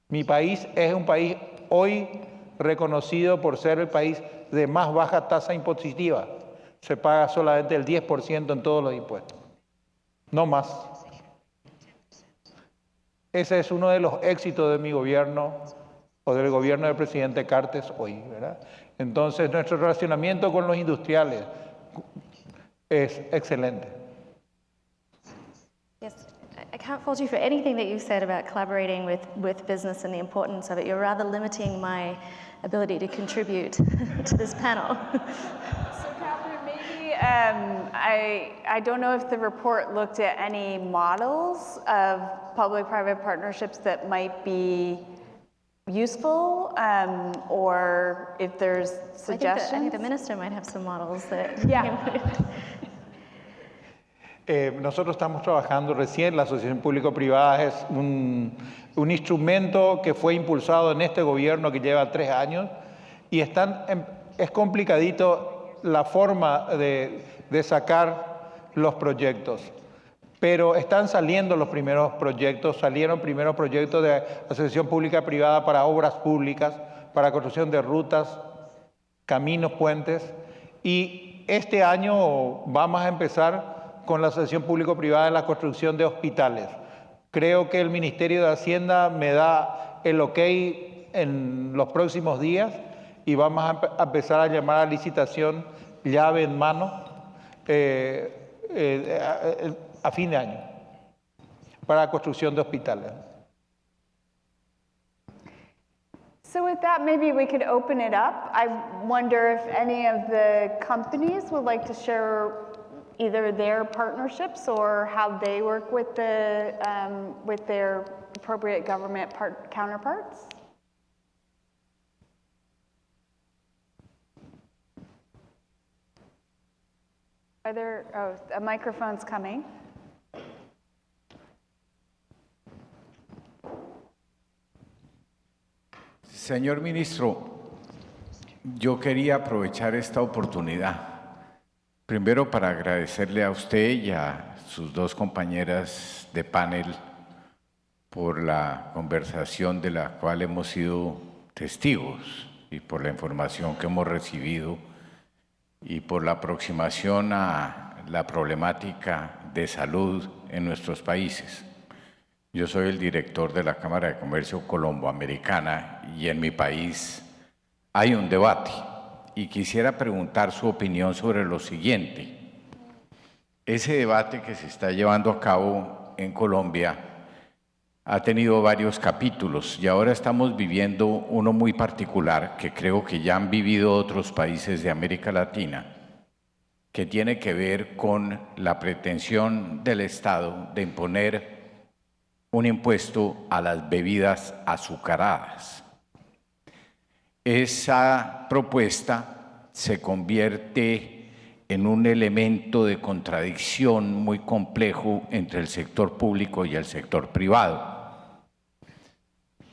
Mi país es un país hoy reconocido por ser el país de más baja tasa impositiva. Se paga solamente el 10% en todos los impuestos, no más. Ese es uno de los éxitos de mi gobierno o del gobierno del presidente Cartes hoy, ¿verdad? Entonces, nuestro relacionamiento con los industriales es excelente. Yes, I can't fault you for anything that you said about collaborating with business and the importance of it. You're rather limiting my ability to contribute to this panel. So Catherine, maybe, I don't know if the report looked at any models of public-private partnerships that might be useful, or if there's suggestions. I think the minister might have some models that. Yeah. Nosotros estamos trabajando recién, la asociación público-privada es un instrumento que fue impulsado en este gobierno que lleva 3 años y es complicadito la forma de sacar los proyectos, pero están saliendo los primeros proyectos, salieron primeros proyectos de asociación pública-privada para obras públicas, para construcción de rutas, caminos, puentes, y este año vamos a empezar con la asociación público-privada en la construcción de hospitales. Creo que el Ministerio de Hacienda me da el ok en los próximos días y vamos a empezar a llamar a licitación llave en mano a fin de año para la construcción de hospitales. So with that, maybe we could open it up. I wonder if any of the companies would like to share either their partnerships or how they work with their appropriate government counterparts. Are there, a microphone's coming. Señor ministro, yo quería aprovechar esta oportunidad. Primero para agradecerle a usted y a sus 2 compañeras de panel por la conversación de la cual hemos sido testigos y por la información que hemos recibido. y por la aproximación a la problemática de salud en nuestros países. Yo soy el director de la Cámara de Comercio Colomboamericana y en mi país hay un debate y quisiera preguntar su opinión sobre lo siguiente. Ese debate que se está llevando a cabo en Colombia ha tenido varios capítulos y ahora estamos viviendo uno muy particular que creo que ya han vivido otros países de América Latina, que tiene que ver con la pretensión del Estado de imponer un impuesto a las bebidas azucaradas. Esa propuesta se convierte en un elemento de contradicción muy complejo entre el sector público y el sector privado.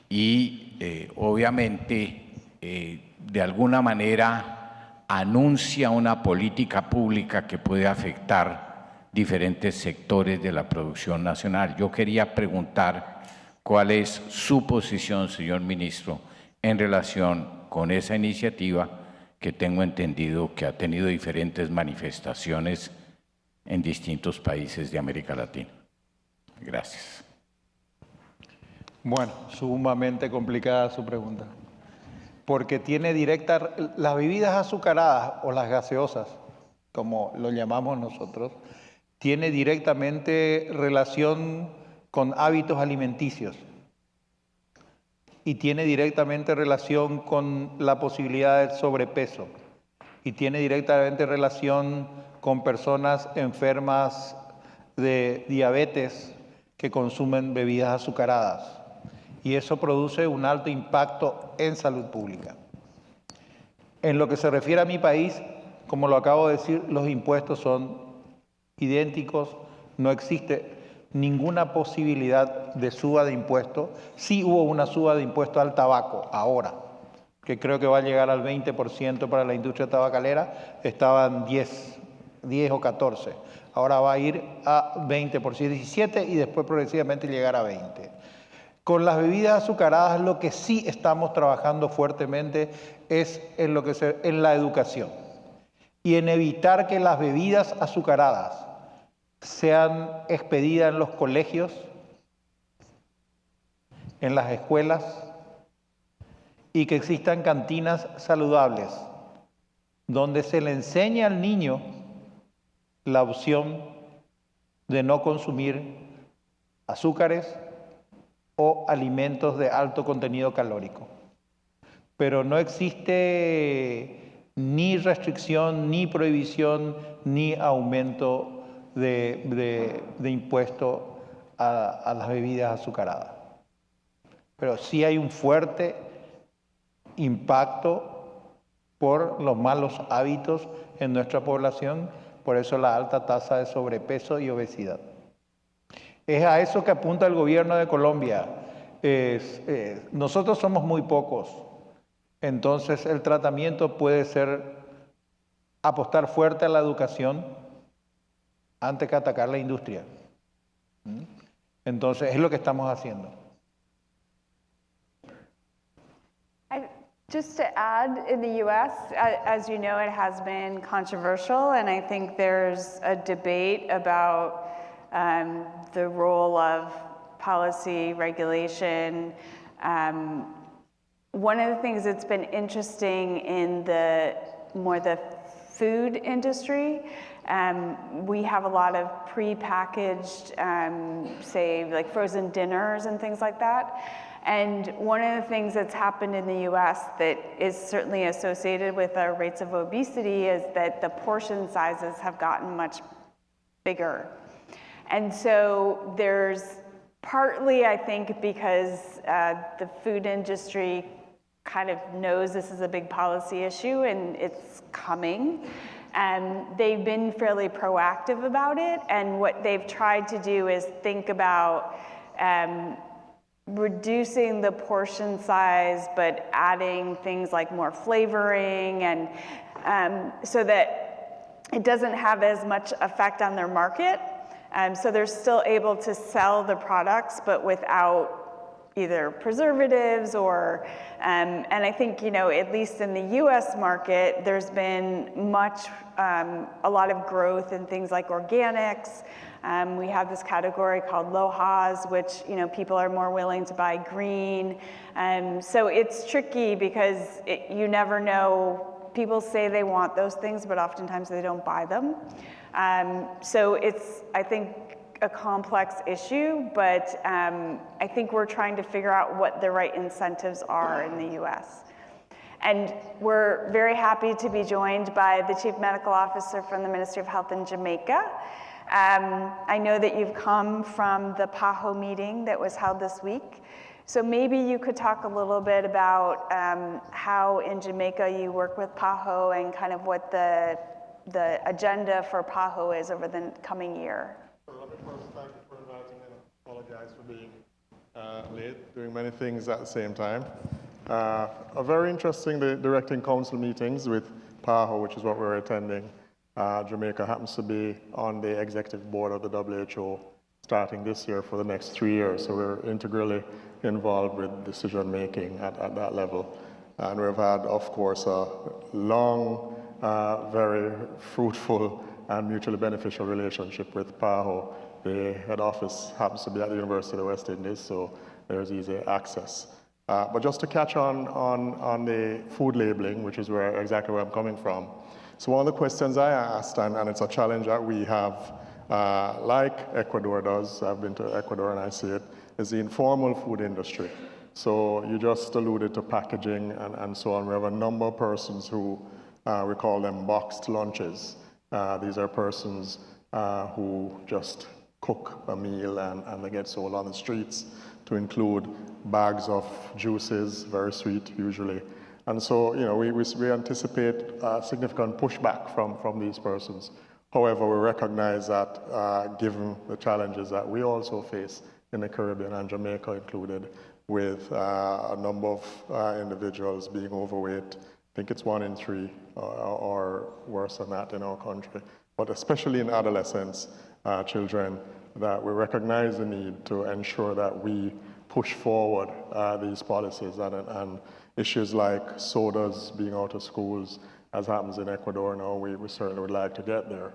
Y obviamente, de alguna manera, anuncia una política pública que puede afectar diferentes sectores de la producción nacional. Yo quería preguntar cuál es su posición, señor ministro, en relación con esa iniciativa que tengo entendido que ha tenido diferentes manifestaciones en distintos países de América Latina. Gracias. Bueno, sumamente complicada su pregunta, porque tiene directa, las bebidas azucaradas o las gaseosas, como lo llamamos nosotros, tiene directamente relación con hábitos alimenticios y tiene directamente relación con la posibilidad de sobrepeso y tiene directamente relación con personas enfermas de diabetes que consumen bebidas azucaradas. Y eso produce un alto impacto en salud pública. En lo que se refiere a mi país, como lo acabo de decir, los impuestos son idénticos, no existe ninguna posibilidad de suba de impuestos. Sí hubo una suba de impuestos al tabaco ahora, que creo que va a llegar al 20% para la industria tabacalera, estaban 10 o 14, ahora va a ir a 20%, 17 y después progresivamente llegar a 20. Con las bebidas azucaradas lo que sí estamos trabajando fuertemente es en la educación y en evitar que las bebidas azucaradas sean expedidas en los colegios, en las escuelas y que existan cantinas saludables donde se le enseña al niño la opción de no consumir azúcares o alimentos de alto contenido calórico. Pero no existe ni restricción, ni prohibición, ni aumento de impuesto a las bebidas azucaradas. Pero sí hay un fuerte impacto por los malos hábitos en nuestra población, por eso la alta tasa de sobrepeso y obesidad. Es a eso que apunta el gobierno de Colombia. Nosotros somos muy pocos, entonces el tratamiento puede ser apostar fuerte a la educación antes que atacar la industria. Entonces es lo que estamos haciendo. Just to add, in the US, as you know, it has been controversial, and I think there's a debate about the role of policy, regulation. One of the things that's been interesting in the food industry, we have a lot of pre-packaged, say like frozen dinners and things like that. And one of the things that's happened in the US that is certainly associated with our rates of obesity is that the portion sizes have gotten much bigger. And so there's partly, I think, because the food industry kind of knows this is a big policy issue and it's coming. And they've been fairly proactive about it. And what they've tried to do is think about reducing the portion size, but adding things like more flavoring, and so that it doesn't have as much effect on their market. So they're still able to sell the products, but without either preservatives or, and I think, at least in the US market, there's been a lot of growth in things like organics. We have this category called LOHAS, which, people are more willing to buy green. So it's tricky because you never know. People say they want those things, but oftentimes they don't buy them. So it's, I think, a complex issue, but I think we're trying to figure out what the right incentives are in the US. And we're very happy to be joined by the Chief Medical Officer from the Ministry of Health in Jamaica. I know that you've come from the PAHO meeting that was held this week. So maybe you could talk a little bit about how in Jamaica you work with PAHO and kind of what the agenda for PAHO is over the coming year. Let me first thank you for inviting me and apologize for being late, doing many things at the same time. A very interesting directing council meetings with PAHO, which is what we're attending. Jamaica happens to be on the executive board of the WHO starting this year for the next 3 years. So we're integrally involved with decision making at that level. And we've had, of course, a long, very fruitful and mutually beneficial relationship with PAHO. The head office happens to be at the University of the West Indies, so there's easy access. But just to catch on the food labeling, which is exactly where I'm coming from. So one of the questions I asked, and it's a challenge that we have, like Ecuador does, I've been to Ecuador and I see it, is the informal food industry. So you just alluded to packaging and so on. We have a number of persons who, we call them boxed lunches. These are persons who just cook a meal and they get sold on the streets, to include bags of juices, very sweet usually. And so, we anticipate significant pushback from these persons. However, we recognize that given the challenges that we also face in the Caribbean and Jamaica included, with a number of individuals being overweight, I think it's 1 in 3 or worse than that in our country, but especially in adolescents, children, that we recognize the need to ensure that we push forward these policies and issues like sodas being out of schools, as happens in Ecuador now, we certainly would like to get there.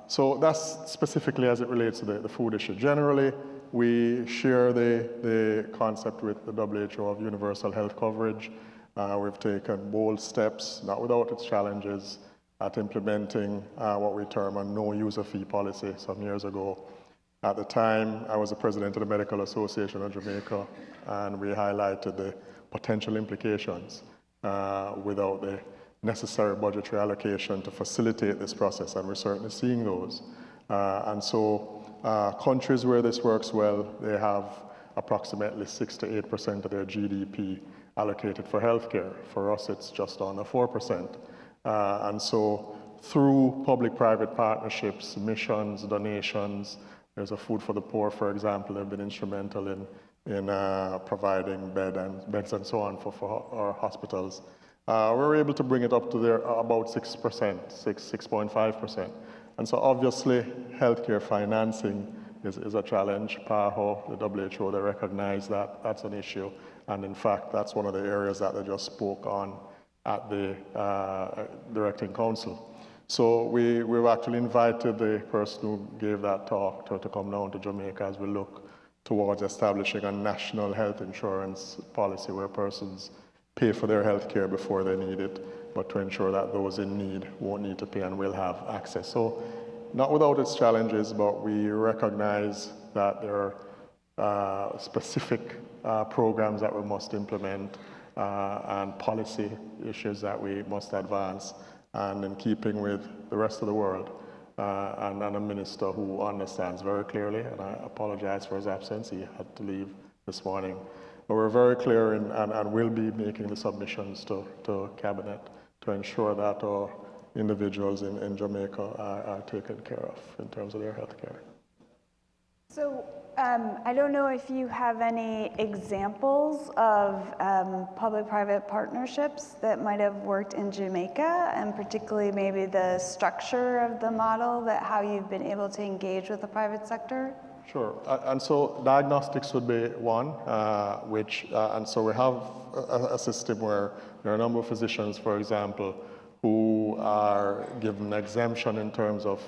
So that's specifically as it relates to the food issue. Generally, we share the concept with the WHO of universal health coverage. We've taken bold steps, not without its challenges, at implementing what we term a no user fee policy some years ago. At the time, I was the president of the Medical Association of Jamaica, and we highlighted the potential implications without the necessary budgetary allocation to facilitate this process, and we're certainly seeing those. And so countries where this works well, they have approximately 6 to 8% of their GDP allocated for healthcare. For us, it's just under 4%. And so through public-private partnerships, missions, donations, there's a Food for the Poor, for example, they've been instrumental in providing beds and so on for our hospitals. We're able to bring it up to about 6%, 6.5%. And so obviously, healthcare financing is a challenge. PAHO, the WHO, they recognize that that's an issue. And in fact, that's one of the areas that they just spoke on at the directing council. So we've actually invited the person who gave that talk to come down to Jamaica as we look towards establishing a national health insurance policy where persons pay for their health care before they need it, but to ensure that those in need won't need to pay and will have access. So not without its challenges, but we recognize that there are specific programs that we must implement and policy issues that we must advance, and in keeping with the rest of the world, and a minister who understands very clearly, and I apologize for his absence, he had to leave this morning. But we're very clear and will be making the submissions to Cabinet to ensure that our individuals in Jamaica are taken care of in terms of their health care. So I don't know if you have any examples of public-private partnerships that might have worked in Jamaica, and particularly maybe the structure of the model, that how you've been able to engage with the private sector? Sure. And so diagnostics would be one, and so we have a system where there are a number of physicians, for example, who are given exemption in terms of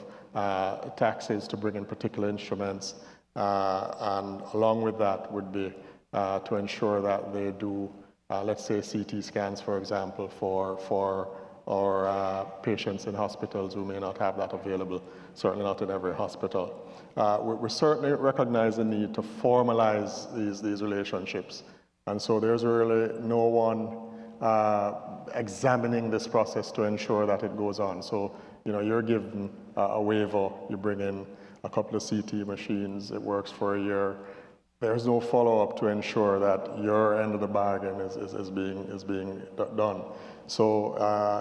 taxes to bring in particular instruments, and along with that would be to ensure that they do, let's say, CT scans, for example, for our patients in hospitals who may not have that available, certainly not in every hospital. We certainly recognize the need to formalize these relationships. And so there's really no one examining this process to ensure that it goes on. So, you're given a waiver, you bring in a couple of CT machines, it works for a year. There's no follow-up to ensure that your end of the bargain is being done. So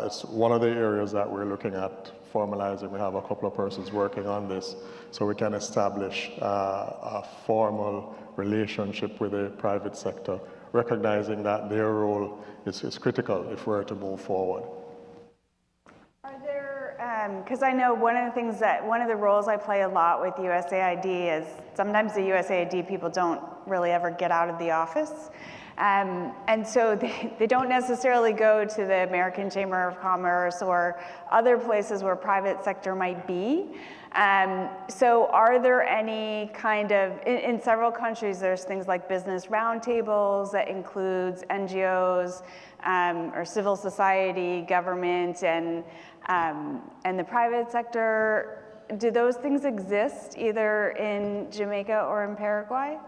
it's one of the areas that we're looking at formalizing. We have a couple of persons working on this so we can establish a formal relationship with the private sector, recognizing that their role is critical if we're to move forward. Are there, because I know one of the roles I play a lot with USAID is sometimes the USAID people don't really ever get out of the office. And so they don't necessarily go to the American Chamber of Commerce or other places where private sector might be. So are there any kind of, in several countries, there's things like business roundtables that includes NGOs or civil society, government, and the private sector. Do those things exist either in Jamaica or in Paraguay?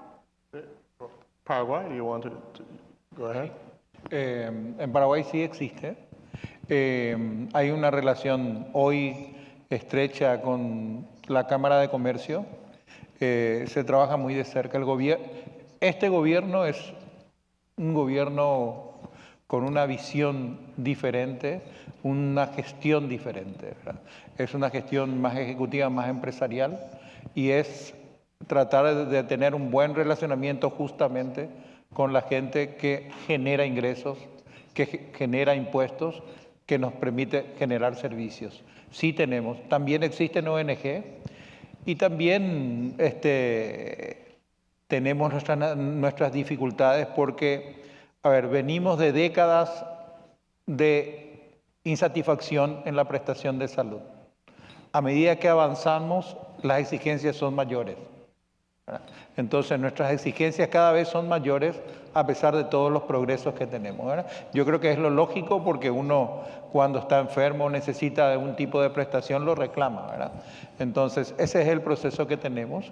Paraguay, do you want to go ahead? En Paraguay sí existe. Hay una relación hoy estrecha con la Cámara de Comercio. Se trabaja muy de cerca. Este gobierno es un gobierno con una visión diferente, una gestión diferente, ¿verdad? Es una gestión más ejecutiva, más empresarial, y es tratar de tener un buen relacionamiento justamente con la gente que genera ingresos, que genera impuestos, que nos permite generar servicios. Sí tenemos. También existen ONG y también tenemos nuestras dificultades porque, venimos de décadas de insatisfacción en la prestación de salud. A medida que avanzamos, las exigencias son mayores. Entonces nuestras exigencias cada vez son mayores a pesar de todos los progresos que tenemos, ¿verdad? Yo creo que es lo lógico porque uno cuando está enfermo necesita de un tipo de prestación lo reclama, ¿verdad? Entonces ese es el proceso que tenemos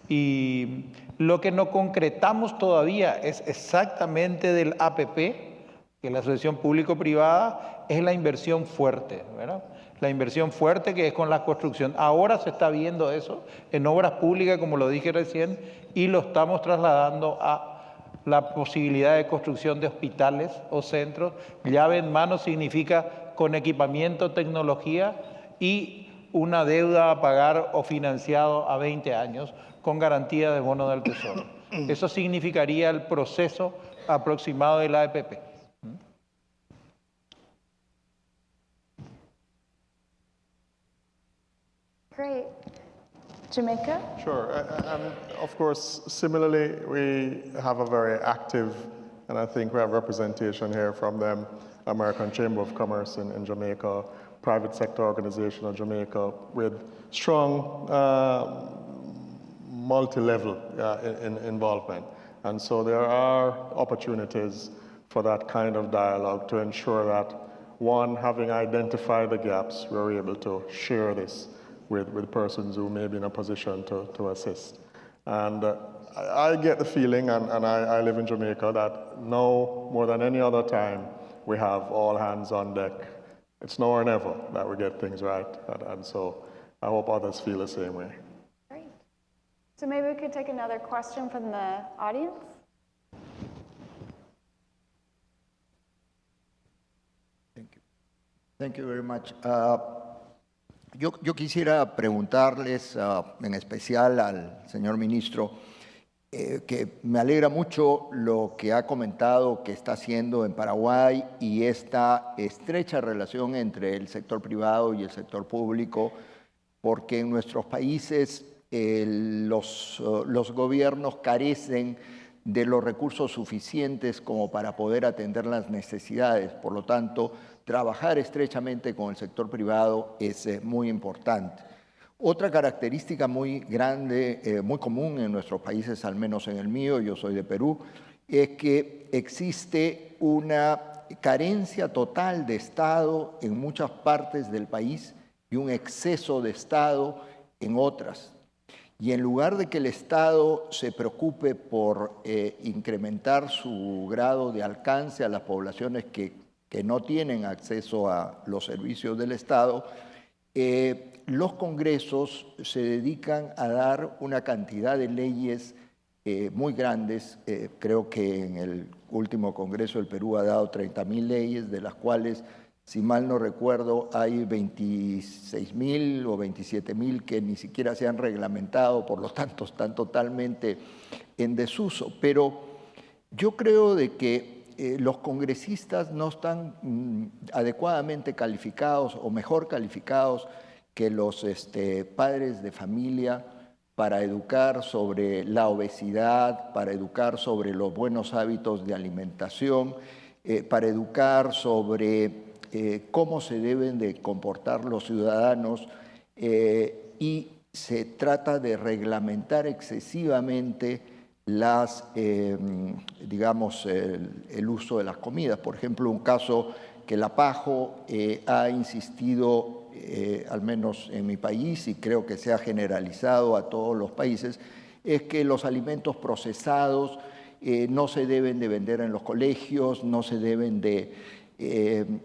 y lo que no concretamos todavía es exactamente del APP, que es la Asociación Público-Privada, es la inversión fuerte, ¿verdad? La inversión fuerte que es con la construcción. Ahora se está viendo eso en obras públicas, como lo dije recién, y lo estamos trasladando a la posibilidad de construcción de hospitales o centros. Llave en mano significa con equipamiento, tecnología y una deuda a pagar o financiado a 20 años con garantía de bono del Tesoro. Eso significaría el proceso aproximado de la APP. Great. Jamaica? Sure. And of course, similarly, we have a very active, and I think we have representation here from them, American Chamber of Commerce in Jamaica, private sector organization of Jamaica, with strong multi-level involvement. And so there are opportunities for that kind of dialogue to ensure that, one, having identified the gaps, we're able to share this with persons who may be in a position to assist. And I get the feeling, and I live in Jamaica, that now more than any other time, we have all hands on deck. It's now or never that we get things right. And so I hope others feel the same way. Great. So maybe we could take another question from the audience. Thank you. Thank you very much. Yo quisiera preguntarles, en especial al señor ministro, que me alegra mucho lo que ha comentado que está haciendo en Paraguay y esta estrecha relación entre el sector privado y el sector público, porque en nuestros países los gobiernos carecen de los recursos suficientes como para poder atender las necesidades. Por lo tanto, trabajar estrechamente con el sector privado es muy importante. Otra característica muy grande, muy común en nuestros países, al menos en el mío, yo soy de Perú, es que existe una carencia total de Estado en muchas partes del país y un exceso de Estado en otras. Y en lugar de que el Estado se preocupe por incrementar su grado de alcance a las poblaciones que no tienen acceso a los servicios del Estado, los congresos se dedican a dar una cantidad de leyes muy grandes. Creo que en el último congreso el Perú ha dado 30.000 leyes, de las cuales, si mal no recuerdo, hay 26.000 o 27.000 que ni siquiera se han reglamentado, por lo tanto están totalmente en desuso. Pero yo creo de que los congresistas no están adecuadamente calificados o mejor calificados que los padres de familia para educar sobre la obesidad, para educar sobre los buenos hábitos de alimentación, para educar sobre cómo se deben de comportar los ciudadanos, y se trata de reglamentar excesivamente digamos, el uso de las comidas. Por ejemplo, un caso que la PAJO ha insistido, al menos en mi país, y creo que se ha generalizado a todos los países, es que los alimentos procesados no se deben de vender en los colegios, no se deben de,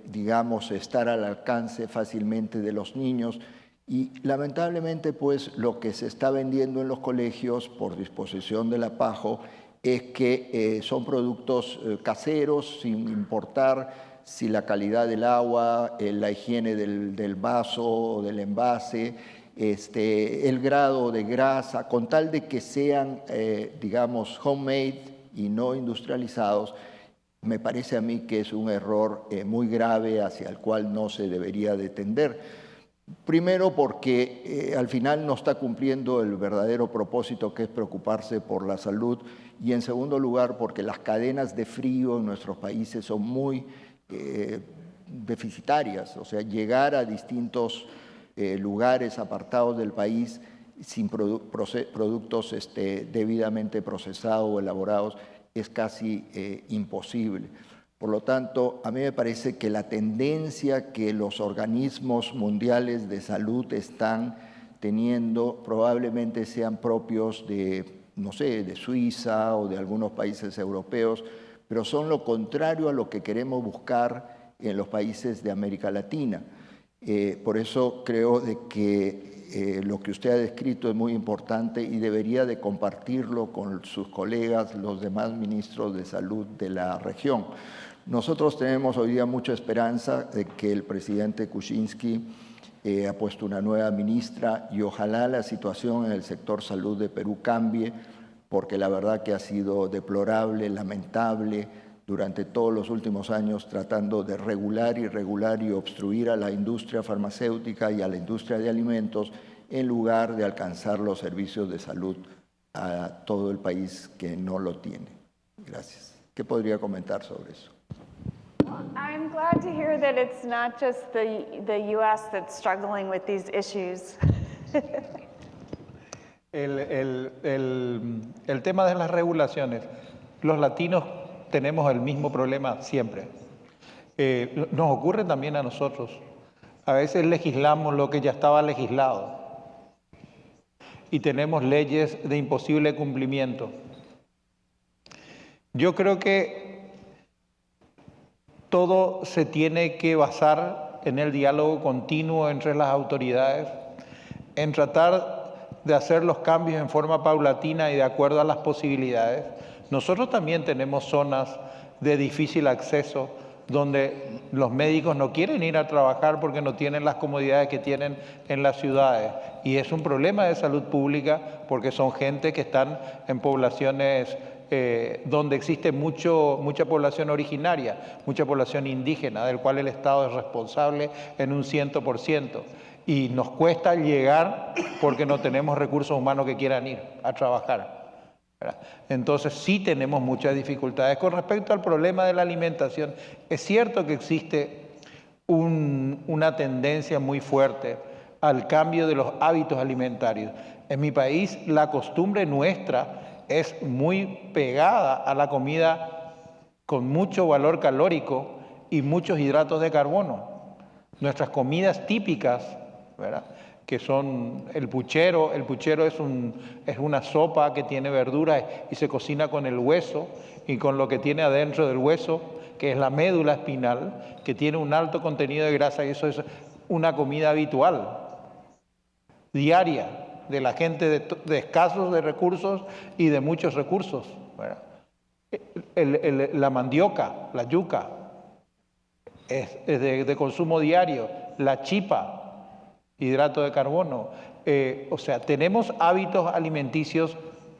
digamos, estar al alcance fácilmente de los niños. Y lamentablemente, pues, lo que se está vendiendo en los colegios por disposición de la PAJO es que son productos caseros, sin importar si la calidad del agua, la higiene del vaso o del envase, el grado de grasa, con tal de que sean, digamos, homemade y no industrializados. Me parece a mí que es un error muy grave hacia el cual no se debería de tender. Primero, porque al final no está cumpliendo el verdadero propósito, que es preocuparse por la salud. Y en segundo lugar, porque las cadenas de frío en nuestros países son muy deficitarias. O sea, llegar a distintos lugares apartados del país sin productos debidamente procesados o elaborados es casi imposible. Por lo tanto, a mí me parece que la tendencia que los organismos mundiales de salud están teniendo probablemente sean propios de, no sé, de Suiza o de algunos países europeos, pero son lo contrario a lo que queremos buscar en los países de América Latina. Por eso creo de que lo que usted ha descrito es muy importante y debería de compartirlo con sus colegas, los demás ministros de salud de la región. Nosotros tenemos hoy día mucha esperanza de que el presidente Kuczynski ha puesto una nueva ministra y ojalá la situación en el sector salud de Perú cambie, porque la verdad que ha sido deplorable, lamentable durante todos los últimos años, tratando de regular y obstruir a la industria farmacéutica y a la industria de alimentos en lugar de alcanzar los servicios de salud a todo el país que no lo tiene. Gracias. ¿Qué podría comentar sobre eso? I'm glad to hear that it's not just the U.S. that's struggling with these issues. El tema de las regulaciones. Los latinos tenemos el mismo problema siempre. Nos ocurre también a nosotros. A veces legislamos lo que ya estaba legislado y tenemos leyes de imposible cumplimiento. Yo creo que todo se tiene que basar en el diálogo continuo entre las autoridades, en tratar de hacer los cambios en forma paulatina y de acuerdo a las posibilidades. Nosotros también tenemos zonas de difícil acceso donde los médicos no quieren ir a trabajar porque no tienen las comodidades que tienen en las ciudades. Y es un problema de salud pública porque son gente que están en poblaciones donde existe mucha población originaria, mucha población indígena, del cual el Estado es responsable en un 100%. Y nos cuesta llegar porque no tenemos recursos humanos que quieran ir a trabajar, ¿verdad? Entonces sí tenemos muchas dificultades. Con respecto al problema de la alimentación, es cierto que existe una tendencia muy fuerte al cambio de los hábitos alimentarios. En mi país la costumbre nuestra es muy pegada a la comida con mucho valor calórico y muchos hidratos de carbono. Nuestras comidas típicas, ¿verdad?, que son el puchero es una sopa que tiene verduras y se cocina con el hueso y con lo que tiene adentro del hueso, que es la médula espinal, que tiene un alto contenido de grasa, y eso es una comida habitual, diaria, de la gente de escasos de recursos y de muchos recursos, ¿verdad? La mandioca, la yuca, es de consumo diario, la chipa, hidrato de carbono. O sea, tenemos hábitos alimenticios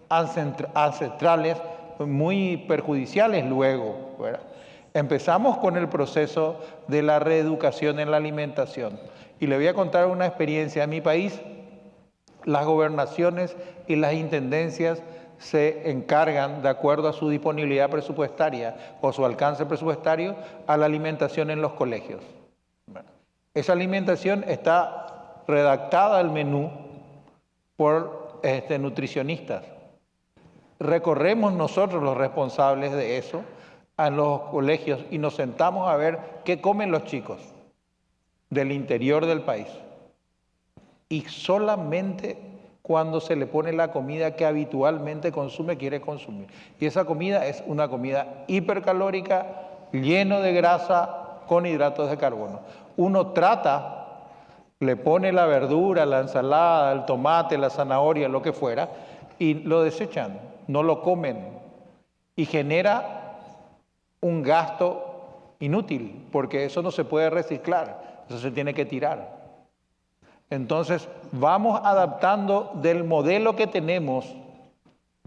ancestrales muy perjudiciales luego, ¿verdad? Empezamos con el proceso de la reeducación en la alimentación. Y le voy a contar una experiencia. En mi país, las gobernaciones y las intendencias se encargan, de acuerdo a su disponibilidad presupuestaria o su alcance presupuestario, a la alimentación en los colegios. Esa alimentación está redactada al menú por nutricionistas. Recorremos nosotros, los responsables de eso, a los colegios y nos sentamos a ver qué comen los chicos del interior del país. Y solamente cuando se le pone la comida que habitualmente consume, quiere consumir. Y esa comida es una comida hipercalórica, lleno de grasa, con hidratos de carbono. Uno trata, le pone la verdura, la ensalada, el tomate, la zanahoria, lo que fuera, y lo desechan, no lo comen. Y genera un gasto inútil, porque eso no se puede reciclar, eso se tiene que tirar. Entonces, vamos adaptando del modelo que tenemos,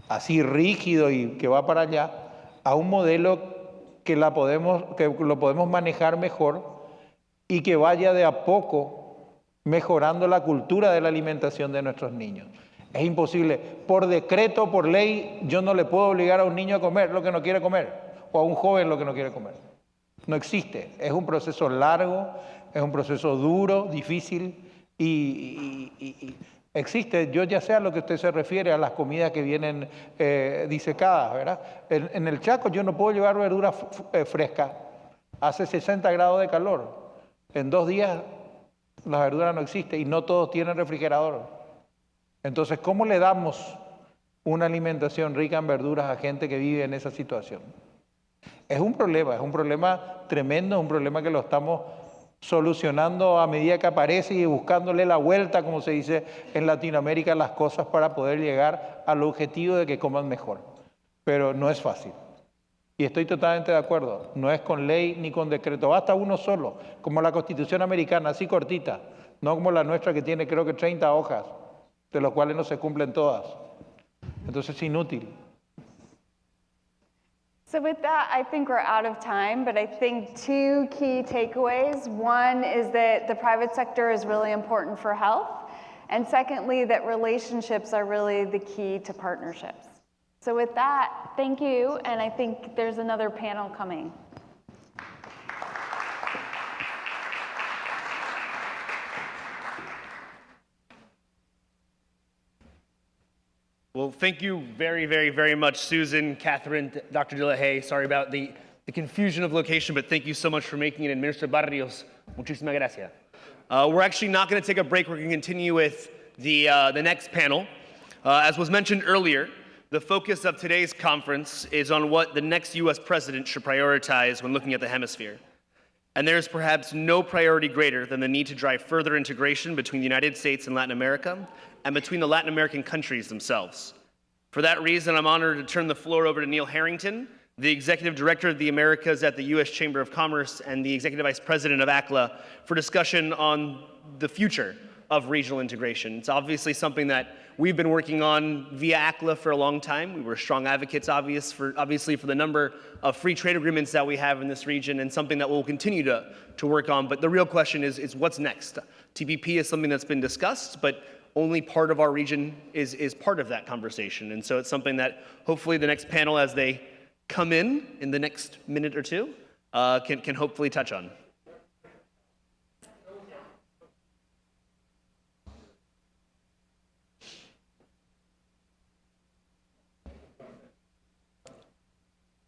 así rígido y que va para allá, a un modelo que lo podemos manejar mejor y que vaya de a poco mejorando la cultura de la alimentación de nuestros niños. Es imposible, por decreto, por ley, yo no le puedo obligar a un niño a comer lo que no quiere comer, o a un joven lo que no quiere comer. No existe, es un proceso largo, es un proceso duro, difícil, y existe, yo ya sé a lo que usted se refiere, a las comidas que vienen disecadas, ¿verdad? En el Chaco yo no puedo llevar verdura fresca, hace 60 grados de calor, en 2 días la verdura no existe y no todos tienen refrigerador. Entonces, ¿cómo le damos una alimentación rica en verduras a gente que vive en esa situación? Es un problema tremendo, es un problema que lo estamos solucionando a medida que aparece y buscándole la vuelta, como se dice en Latinoamérica, las cosas para poder llegar al objetivo de que coman mejor. Pero no es fácil. Y estoy totalmente de acuerdo, no es con ley ni con decreto, basta uno solo, como la Constitución americana, así cortita, no como la nuestra que tiene creo que 30 hojas, de las cuales no se cumplen todas. Entonces es inútil. So with that, I think we're out of time, but I think 2 key takeaways. One is that the private sector is really important for health, and secondly, that relationships are really the key to partnerships. So with that, thank you, and I think there's another panel coming. Well, thank you very, very, very much, Susan, Catherine, Dr. De La Haye. Sorry about the confusion of location, but thank you so much for making it. And Minister Barrios, muchísimas gracias. We're actually not going to take a break. We're going to continue with the next panel. As was mentioned earlier, the focus of today's conference is on what the next U.S. president should prioritize when looking at the hemisphere. And there is perhaps no priority greater than the need to drive further integration between the United States and Latin America, and between the Latin American countries themselves. For that reason, I'm honored to turn the floor over to Neil Harrington, the Executive Director of the Americas at the U.S. Chamber of Commerce and the Executive Vice President of AACCLA, for discussion on the future of regional integration. It's obviously something that we've been working on via AACCLA for a long time. We were strong advocates, obviously, for the number of free trade agreements that we have in this region, and something that we'll continue to work on. But the real question is what's next? TPP is something that's been discussed, but only part of our region is part of that conversation. And so it's something that hopefully the next panel, as they come in the next minute or two, can hopefully touch on.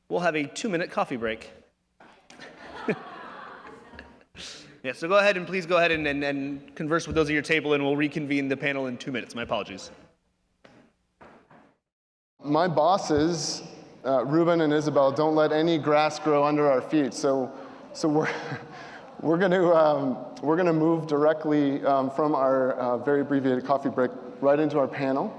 We'll have a 2-minute coffee break. Yeah, so go ahead and please go ahead and converse with those at your table, and we'll reconvene the panel in 2 minutes. My apologies. My bosses, Ruben and Isabel, don't let any grass grow under our feet. So we're going to move directly from our very abbreviated coffee break right into our panel.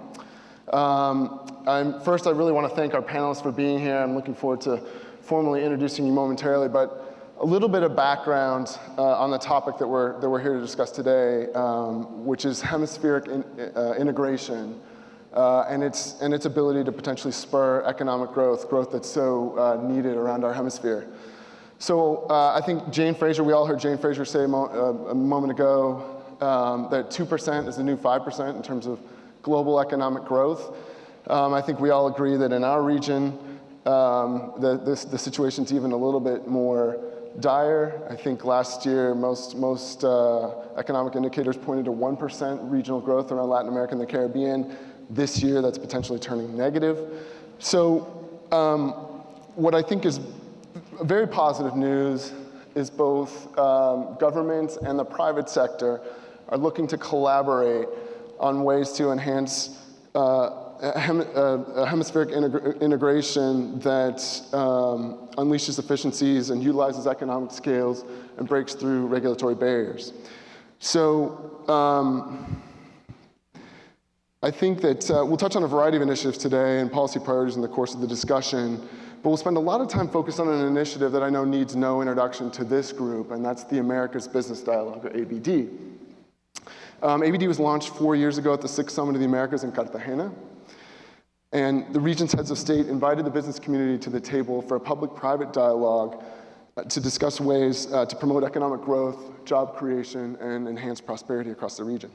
First, I really want to thank our panelists for being here. I'm looking forward to formally introducing you momentarily, but a little bit of background on the topic that we're here to discuss today, which is hemispheric integration and its ability to potentially spur economic growth that's so needed around our hemisphere. So I think Jane Fraser, we all heard Jane Fraser say a moment ago that 2% is the new 5% in terms of global economic growth. I think we all agree that in our region, the situation's even a little bit more dire. I think last year, most economic indicators pointed to 1% regional growth around Latin America and the Caribbean. This year, that's potentially turning negative. So what I think is very positive news is both governments and the private sector are looking to collaborate on ways to enhance a hemispheric integration that unleashes efficiencies and utilizes economic scales and breaks through regulatory barriers. So I think that we'll touch on a variety of initiatives today and policy priorities in the course of the discussion, but we'll spend a lot of time focused on an initiative that I know needs no introduction to this group, and that's the Americas Business Dialogue, or ABD. ABD was launched 4 years ago at the 6th Summit of the Americas in Cartagena. And the region's heads of state invited the business community to the table for a public-private dialogue to discuss ways to promote economic growth, job creation, and enhance prosperity across the region.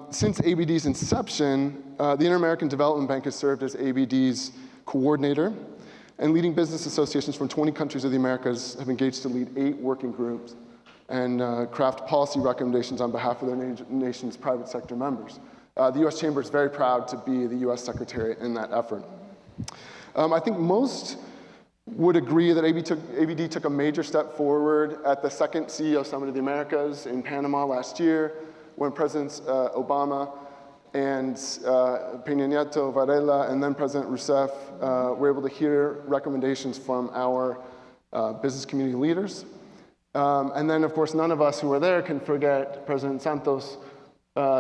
Since ABD's inception, the Inter-American Development Bank has served as ABD's coordinator, and leading business associations from 20 countries of the Americas have engaged to lead 8 working groups and craft policy recommendations on behalf of their nation's private sector members. The U.S. Chamber is very proud to be the U.S. Secretary in that effort. I think most would agree that ABD took a major step forward at the second CEO Summit of the Americas in Panama last year, when Presidents Obama and Peña Nieto, Varela, and then President Rousseff were able to hear recommendations from our business community leaders. And then, of course, none of us who were there can forget President Santos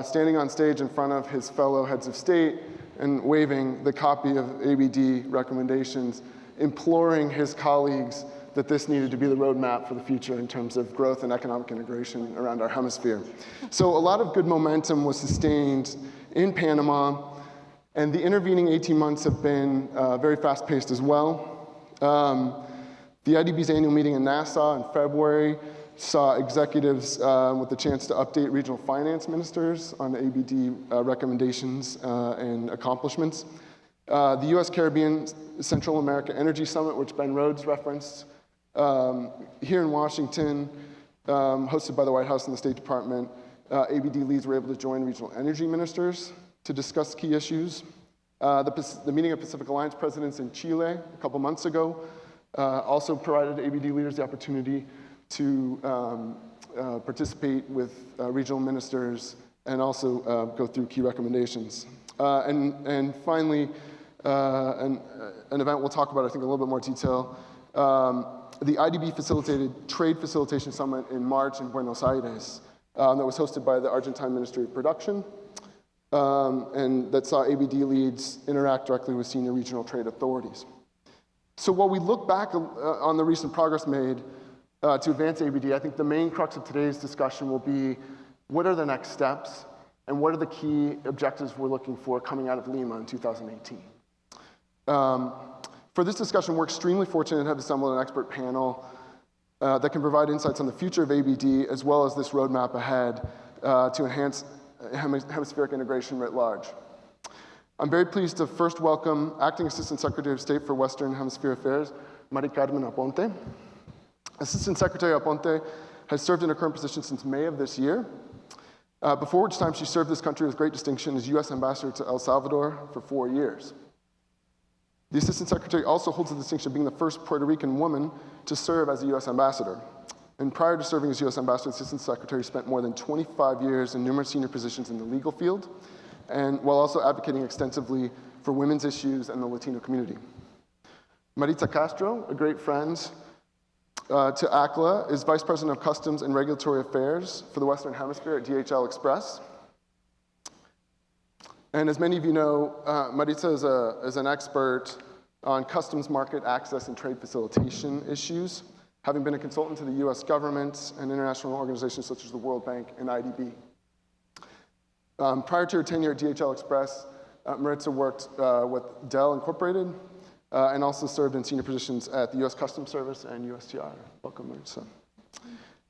standing on stage in front of his fellow heads of state and waving the copy of ABD recommendations, imploring his colleagues that this needed to be the roadmap for the future in terms of growth and economic integration around our hemisphere. So a lot of good momentum was sustained in Panama, and the intervening 18 months have been very fast-paced as well. The IDB's annual meeting in Nassau in February saw executives with the chance to update regional finance ministers on ABD recommendations and accomplishments. The U.S. Caribbean Central America Energy Summit, which Ben Rhodes referenced, here in Washington, hosted by the White House and the State Department, ABD leads were able to join regional energy ministers to discuss key issues. The meeting of Pacific Alliance presidents in Chile a couple months ago also provided ABD leaders the opportunity to participate with regional ministers and also go through key recommendations. And finally, an event we'll talk about, I think, in a little bit more detail. The IDB facilitated Trade Facilitation Summit in March in Buenos Aires that was hosted by the Argentine Ministry of Production and that saw ABD leads interact directly with senior regional trade authorities. So while we look back on the recent progress made to advance ABD, I think the main crux of today's discussion will be what are the next steps and what are the key objectives we're looking for coming out of Lima in 2018. For this discussion, we're extremely fortunate to have assembled an expert panel that can provide insights on the future of ABD, as well as this roadmap ahead to enhance hemispheric integration writ large. I'm very pleased to first welcome Acting Assistant Secretary of State for Western Hemisphere Affairs, Mari Carmen Aponte. Assistant Secretary Aponte has served in her current position since May of this year, before which time she served this country with great distinction as U.S. Ambassador to El Salvador for 4 years. The Assistant Secretary also holds the distinction of being the first Puerto Rican woman to serve as a U.S. Ambassador. And prior to serving as U.S. Ambassador, the Assistant Secretary spent more than 25 years in numerous senior positions in the legal field, and while also advocating extensively for women's issues and the Latino community. Maritza Castro, a great friend to AACCLA, is Vice President of Customs and Regulatory Affairs for the Western Hemisphere at DHL Express. And as many of you know, Maritza is an expert on customs market access and trade facilitation issues, having been a consultant to the US government and international organizations such as the World Bank and IDB. Prior to her tenure at DHL Express, Maritza worked with Dell Incorporated and also served in senior positions at the US Customs Service and USTR. Welcome, Maritza.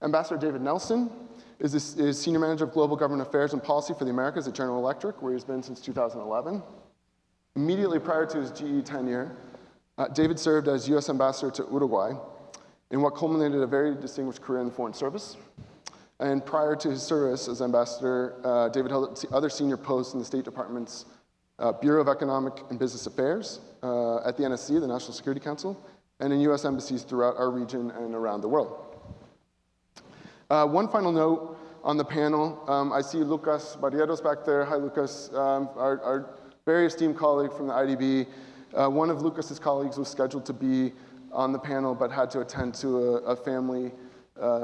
Ambassador David Nelson is Senior Manager of Global Government Affairs and Policy for the Americas at General Electric, where he's been since 2011. Immediately prior to his GE tenure, David served as US Ambassador to Uruguay in what culminated a very distinguished career in the Foreign Service. And prior to his service as ambassador, David held other senior posts in the State Department's Bureau of Economic and Business Affairs, at the NSC, the National Security Council, and in US embassies throughout our region and around the world. One final note on the panel. I see Lucas Barrieros back there. Hi, Lucas, our very esteemed colleague from the IDB. One of Lucas's colleagues was scheduled to be on the panel, but had to attend to a family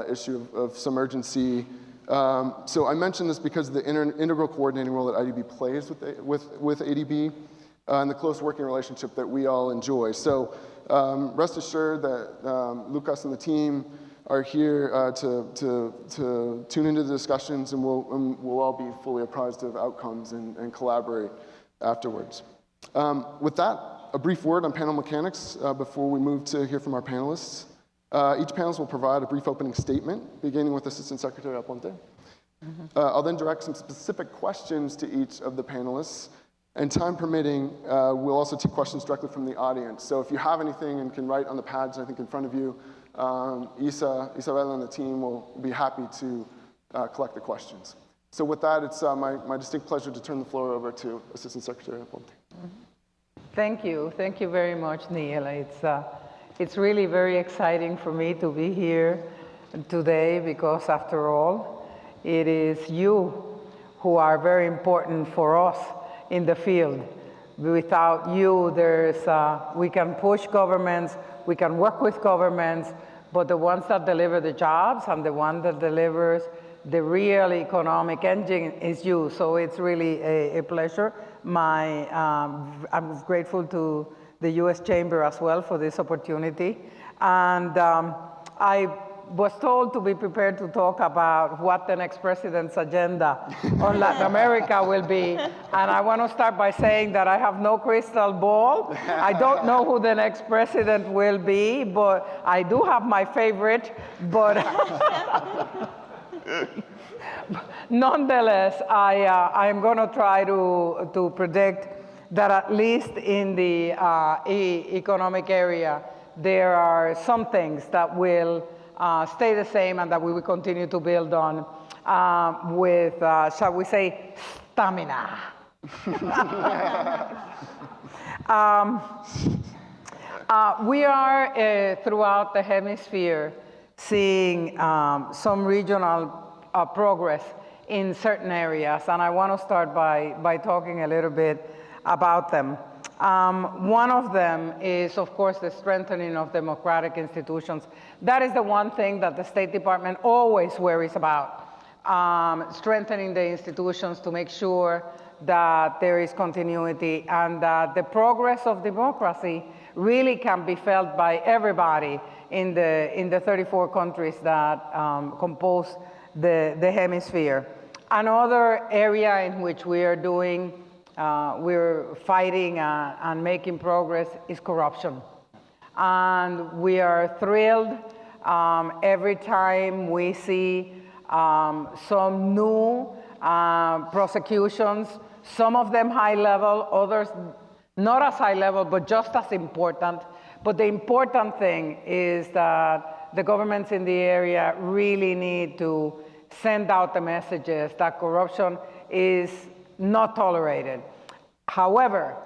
issue of some urgency. So I mention this because of the integral coordinating role that IDB plays with ADB and the close working relationship that we all enjoy. So rest assured that Lucas and the team are here to tune into the discussions, and we'll all be fully apprised of outcomes and collaborate afterwards. With that, a brief word on panel mechanics before we move to hear from our panelists. Each panelist will provide a brief opening statement, beginning with Assistant Secretary Aponte. I'll then direct some specific questions to each of the panelists, and time permitting, we'll also take questions directly from the audience. So if you have anything and can write on the pads, I think in front of you, Isabella and the team will be happy to collect the questions. So with that, it's my distinct pleasure to turn the floor over to Assistant Secretary Aponte. Thank you very much, Neil. It's really very exciting for me to be here today because, after all, it is you who are very important for us in the field. Without you, we can push governments, we can work with governments, but the ones that deliver the jobs and the one that delivers the real economic engine is you. So it's really a pleasure. I'm grateful to the U.S. Chamber as well for this opportunity. And I was told to be prepared to talk about what the next president's agenda on Latin America will be. And I want to start by saying that I have no crystal ball. I don't know who the next president will be, but I do have my favorite. But nonetheless, I'm going to try to predict that at least in the economic area, there are some things that will stay the same and that we will continue to build on with, shall we say, stamina. We are, throughout the hemisphere, seeing some regional progress in certain areas, and I want to start by talking a little bit about them. One of them is, of course, the strengthening of democratic institutions. That is the one thing that the State Department always worries about, strengthening the institutions to make sure that there is continuity and that the progress of democracy really can be felt by everybody in the 34 countries that compose the hemisphere. Another area in which we are doing, we're fighting and making progress is corruption. And we are thrilled every time we see some new prosecutions, some of them high level, others not as high level, but just as important. But the important thing is that the governments in the area really need to send out the messages that corruption is not tolerated. However,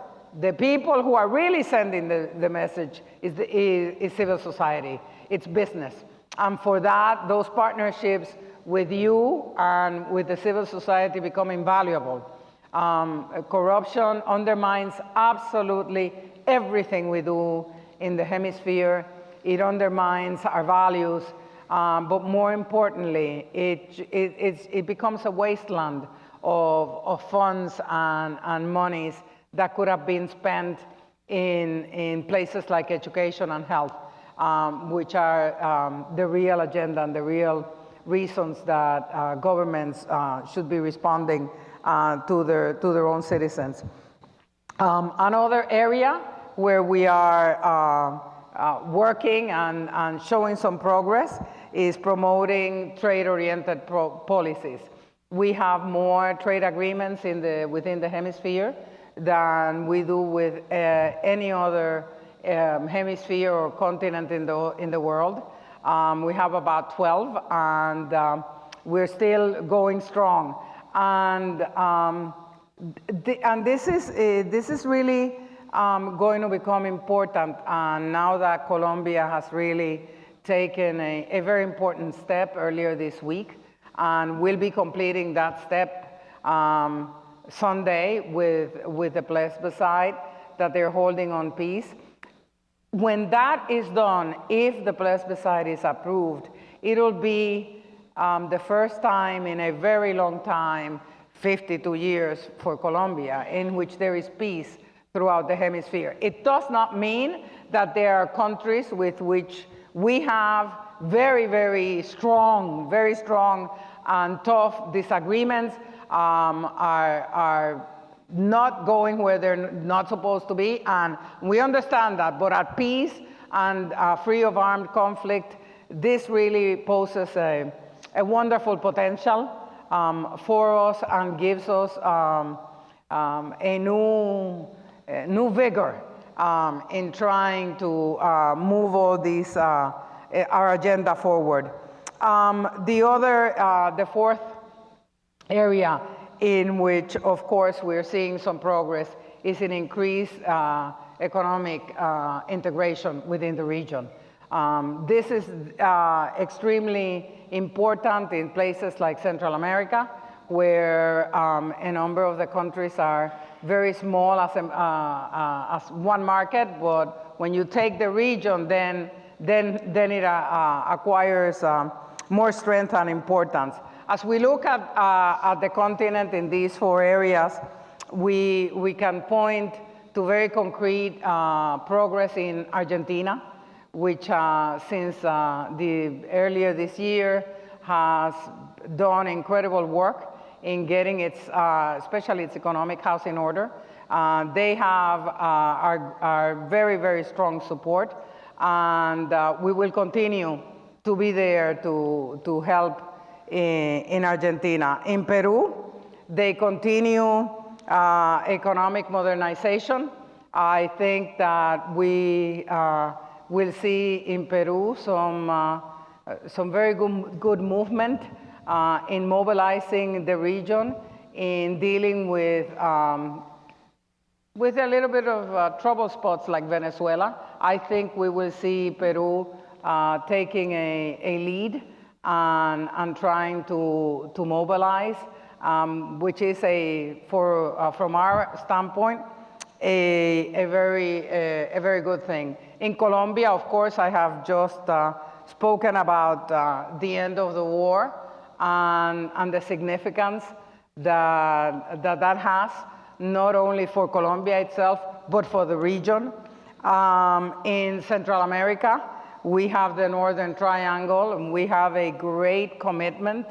the people who are really sending the message is civil society, it's business. And for that, those partnerships with you and with the civil society become invaluable. Corruption undermines absolutely everything we do in the hemisphere. It undermines our values, but more importantly, it becomes a wasteland of funds and monies that could have been spent in places like education and health, which are the real agenda and the real reasons that governments should be responding to their own citizens. Another area where we are working and showing some progress is promoting trade-oriented policies. We have more trade agreements within the hemisphere than we do with any other hemisphere or continent in the world. We have about 12, and we're still going strong. And this is really going to become important now that Colombia has really taken a very important step earlier this week, and we'll be completing that step Sunday with the plebiscite that they're holding on peace. When that is done, if the plebiscite is approved, it'll be the first time in a very long time, 52 years for Colombia, in which there is peace throughout the hemisphere. It does not mean that there are countries with which we have very, very strong and tough disagreements, are not going where they're not supposed to be, and we understand that, but at peace and free of armed conflict, this really poses a wonderful potential for us and gives us a new vigor in trying to move all these, our agenda forward. The fourth area in which, of course, we're seeing some progress is in increased economic integration within the region. This is extremely important in places like Central America, where a number of the countries are very small as one market, but when you take the region, then it acquires more strength and importance. As we look at the continent in these four areas, we can point to very concrete progress in Argentina, which since earlier this year has done incredible work in getting especially its economic house in order. They have our very, very strong support, and we will continue to be there to help in Argentina. In Peru, they continue economic modernization. I think that we will see in Peru some very good movement in mobilizing the region, in dealing with a little bit of trouble spots like Venezuela. I think we will see Peru taking a lead and trying to mobilize, which is from our standpoint, a very good thing. In Colombia, of course, I have just spoken about the end of the war and the significance that has, not only for Colombia itself, but for the region. In Central America, we have the Northern Triangle, and we have a great commitment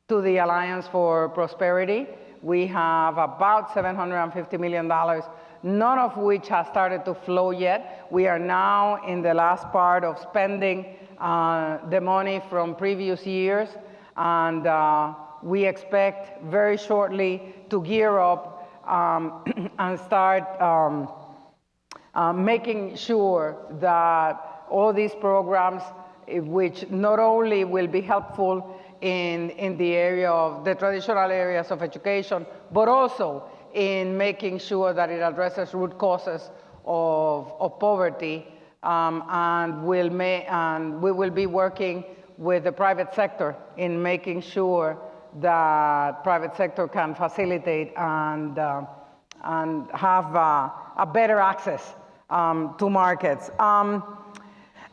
to the Alliance for Prosperity. We have about $750 million, none of which has started to flow yet. We are now in the last part of spending the money from previous years, and we expect very shortly to gear up and start making sure that all these programs, which not only will be helpful in the area of the traditional areas of education, but also in making sure that it addresses root causes of poverty, and we will be working with the private sector in making sure that private sector can facilitate and have a better access to markets.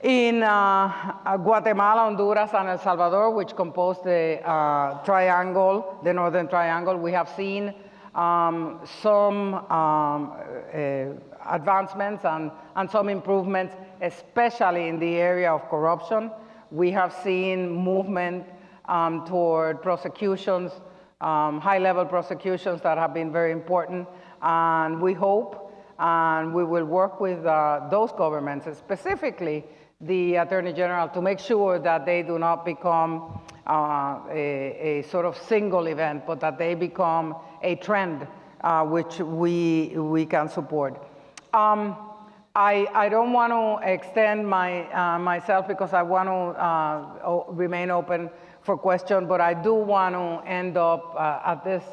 In Guatemala, Honduras, and El Salvador, which compose the triangle, the Northern Triangle, we have seen some advancements and some improvements, especially in the area of corruption. We have seen movement toward prosecutions, high-level prosecutions that have been very important, and we hope and we will work with those governments, specifically the Attorney General, to make sure that they do not become a sort of single event, but that they become a trend which we can support. I don't want to extend myself because I want to remain open for questions, but I do want to end up at this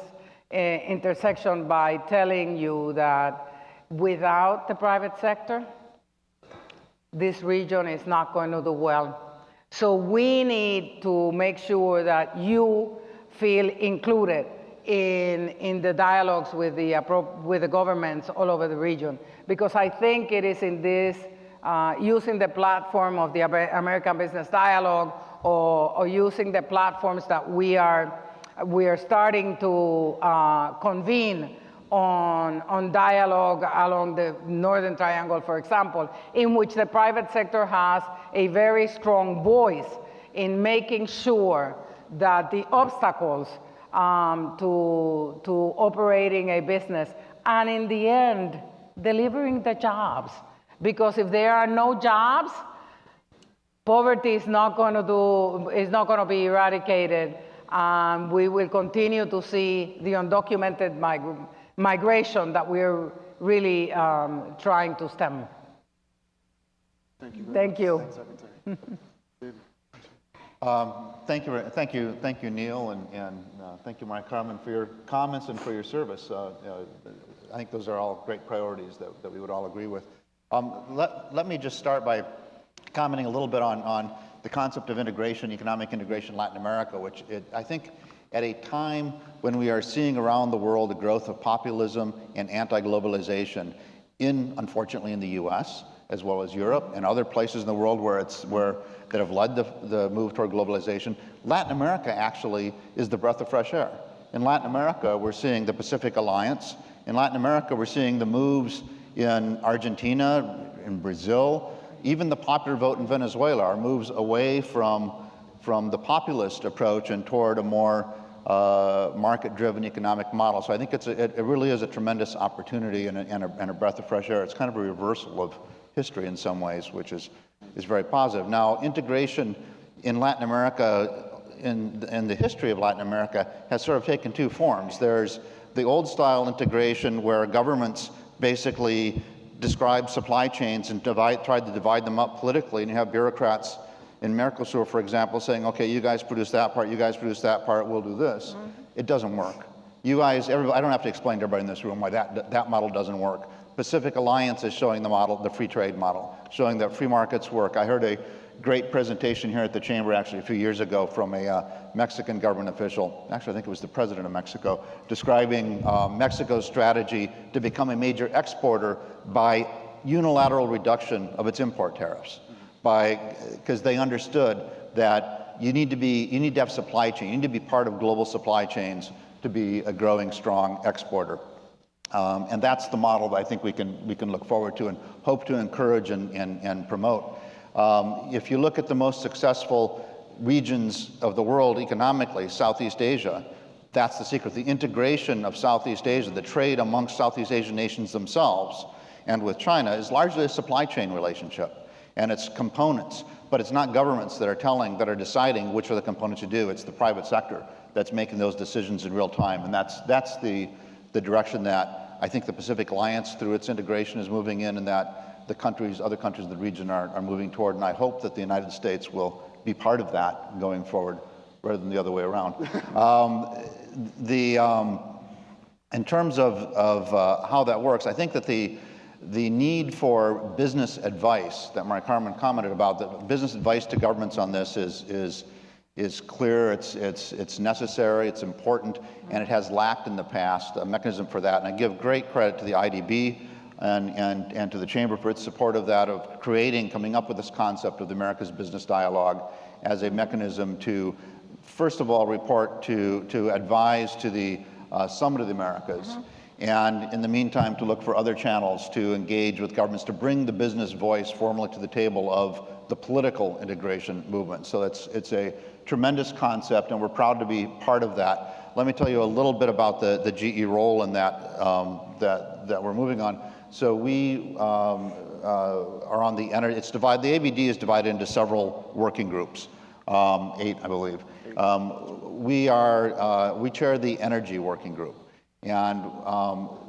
intersection by telling you that without the private sector, this region is not going to do well. So we need to make sure that you feel included in the dialogues with the governments all over the region, because I think it is in this using the platform of the American Business Dialogue or using the platforms that we are starting to convene on dialogue along the Northern Triangle, for example, in which the private sector has a very strong voice in making sure that the obstacles to operating a business and in the end delivering the jobs, because if there are no jobs, poverty is not going to be eradicated, and we will continue to see the undocumented migration that we're really trying to stem. Thank you. Thank you. Thank you, Neil, and thank you, Mike Carmen, for your comments and for your service. I think those are all great priorities that we would all agree with. Let me just start by commenting a little bit on the concept of integration, economic integration in Latin America, which I think at a time when we are seeing around the world the growth of populism and anti-globalization, unfortunately in the U.S., as well as Europe and other places in the world that have led the move toward globalization, Latin America actually is the breath of fresh air. In Latin America, we're seeing the Pacific Alliance. In Latin America, we're seeing the moves in Argentina, in Brazil, even the popular vote in Venezuela are moves away from the populist approach and toward a more market-driven economic model. So I think it really is a tremendous opportunity and a breath of fresh air. It's kind of a reversal of history in some ways, which is very positive. Now, integration in Latin America, in the history of Latin America, has sort of taken two forms. There's the old-style integration where governments basically describe supply chains and tried to divide them up politically, and you have bureaucrats in Mercosur, for example, saying, okay, you guys produce that part, you guys produce that part, we'll do this. Mm-hmm. It doesn't work. You guys, I don't have to explain to everybody in this room why that model doesn't work. Pacific Alliance is showing the model, the free trade model, showing that free markets work. I heard a great presentation here at the Chamber actually a few years ago from a Mexican government official, actually I think it was the president of Mexico, describing Mexico's strategy to become a major exporter by unilateral reduction of its import tariffs, because they understood that you need to have supply chain, you need to be part of global supply chains to be a growing, strong exporter. And that's the model that I think we can look forward to and hope to encourage and promote. If you look at the most successful regions of the world economically, Southeast Asia, that's the secret. The integration of Southeast Asia, the trade amongst Southeast Asian nations themselves and with China is largely a supply chain relationship, and it's components. But it's not governments that are deciding which are the components to do. It's the private sector that's making those decisions in real time, and that's the direction that I think the Pacific Alliance, through its integration, is moving in, and that the other countries in the region are moving toward. And I hope that the United States will be part of that going forward, rather than the other way around. In terms of how that works, I think that the need for business advice that Mary Carmen commented about, the business advice to governments on this is clear, it's necessary, it's important, and it has lacked in the past a mechanism for that. And I give great credit to the IDB and to the Chamber for its support of that, of coming up with this concept of the America's Business Dialogue as a mechanism to, first of all, report to advise to the Summit of the Americas, and in the meantime to look for other channels to engage with governments, to bring the business voice formally to the table of the political integration movement. So it's a tremendous concept, and we're proud to be part of that. Let me tell you a little bit about the GE role in that that we're moving on. So we are on the energy. The ABD is divided into several working groups, 8, I believe. We chair the energy working group. And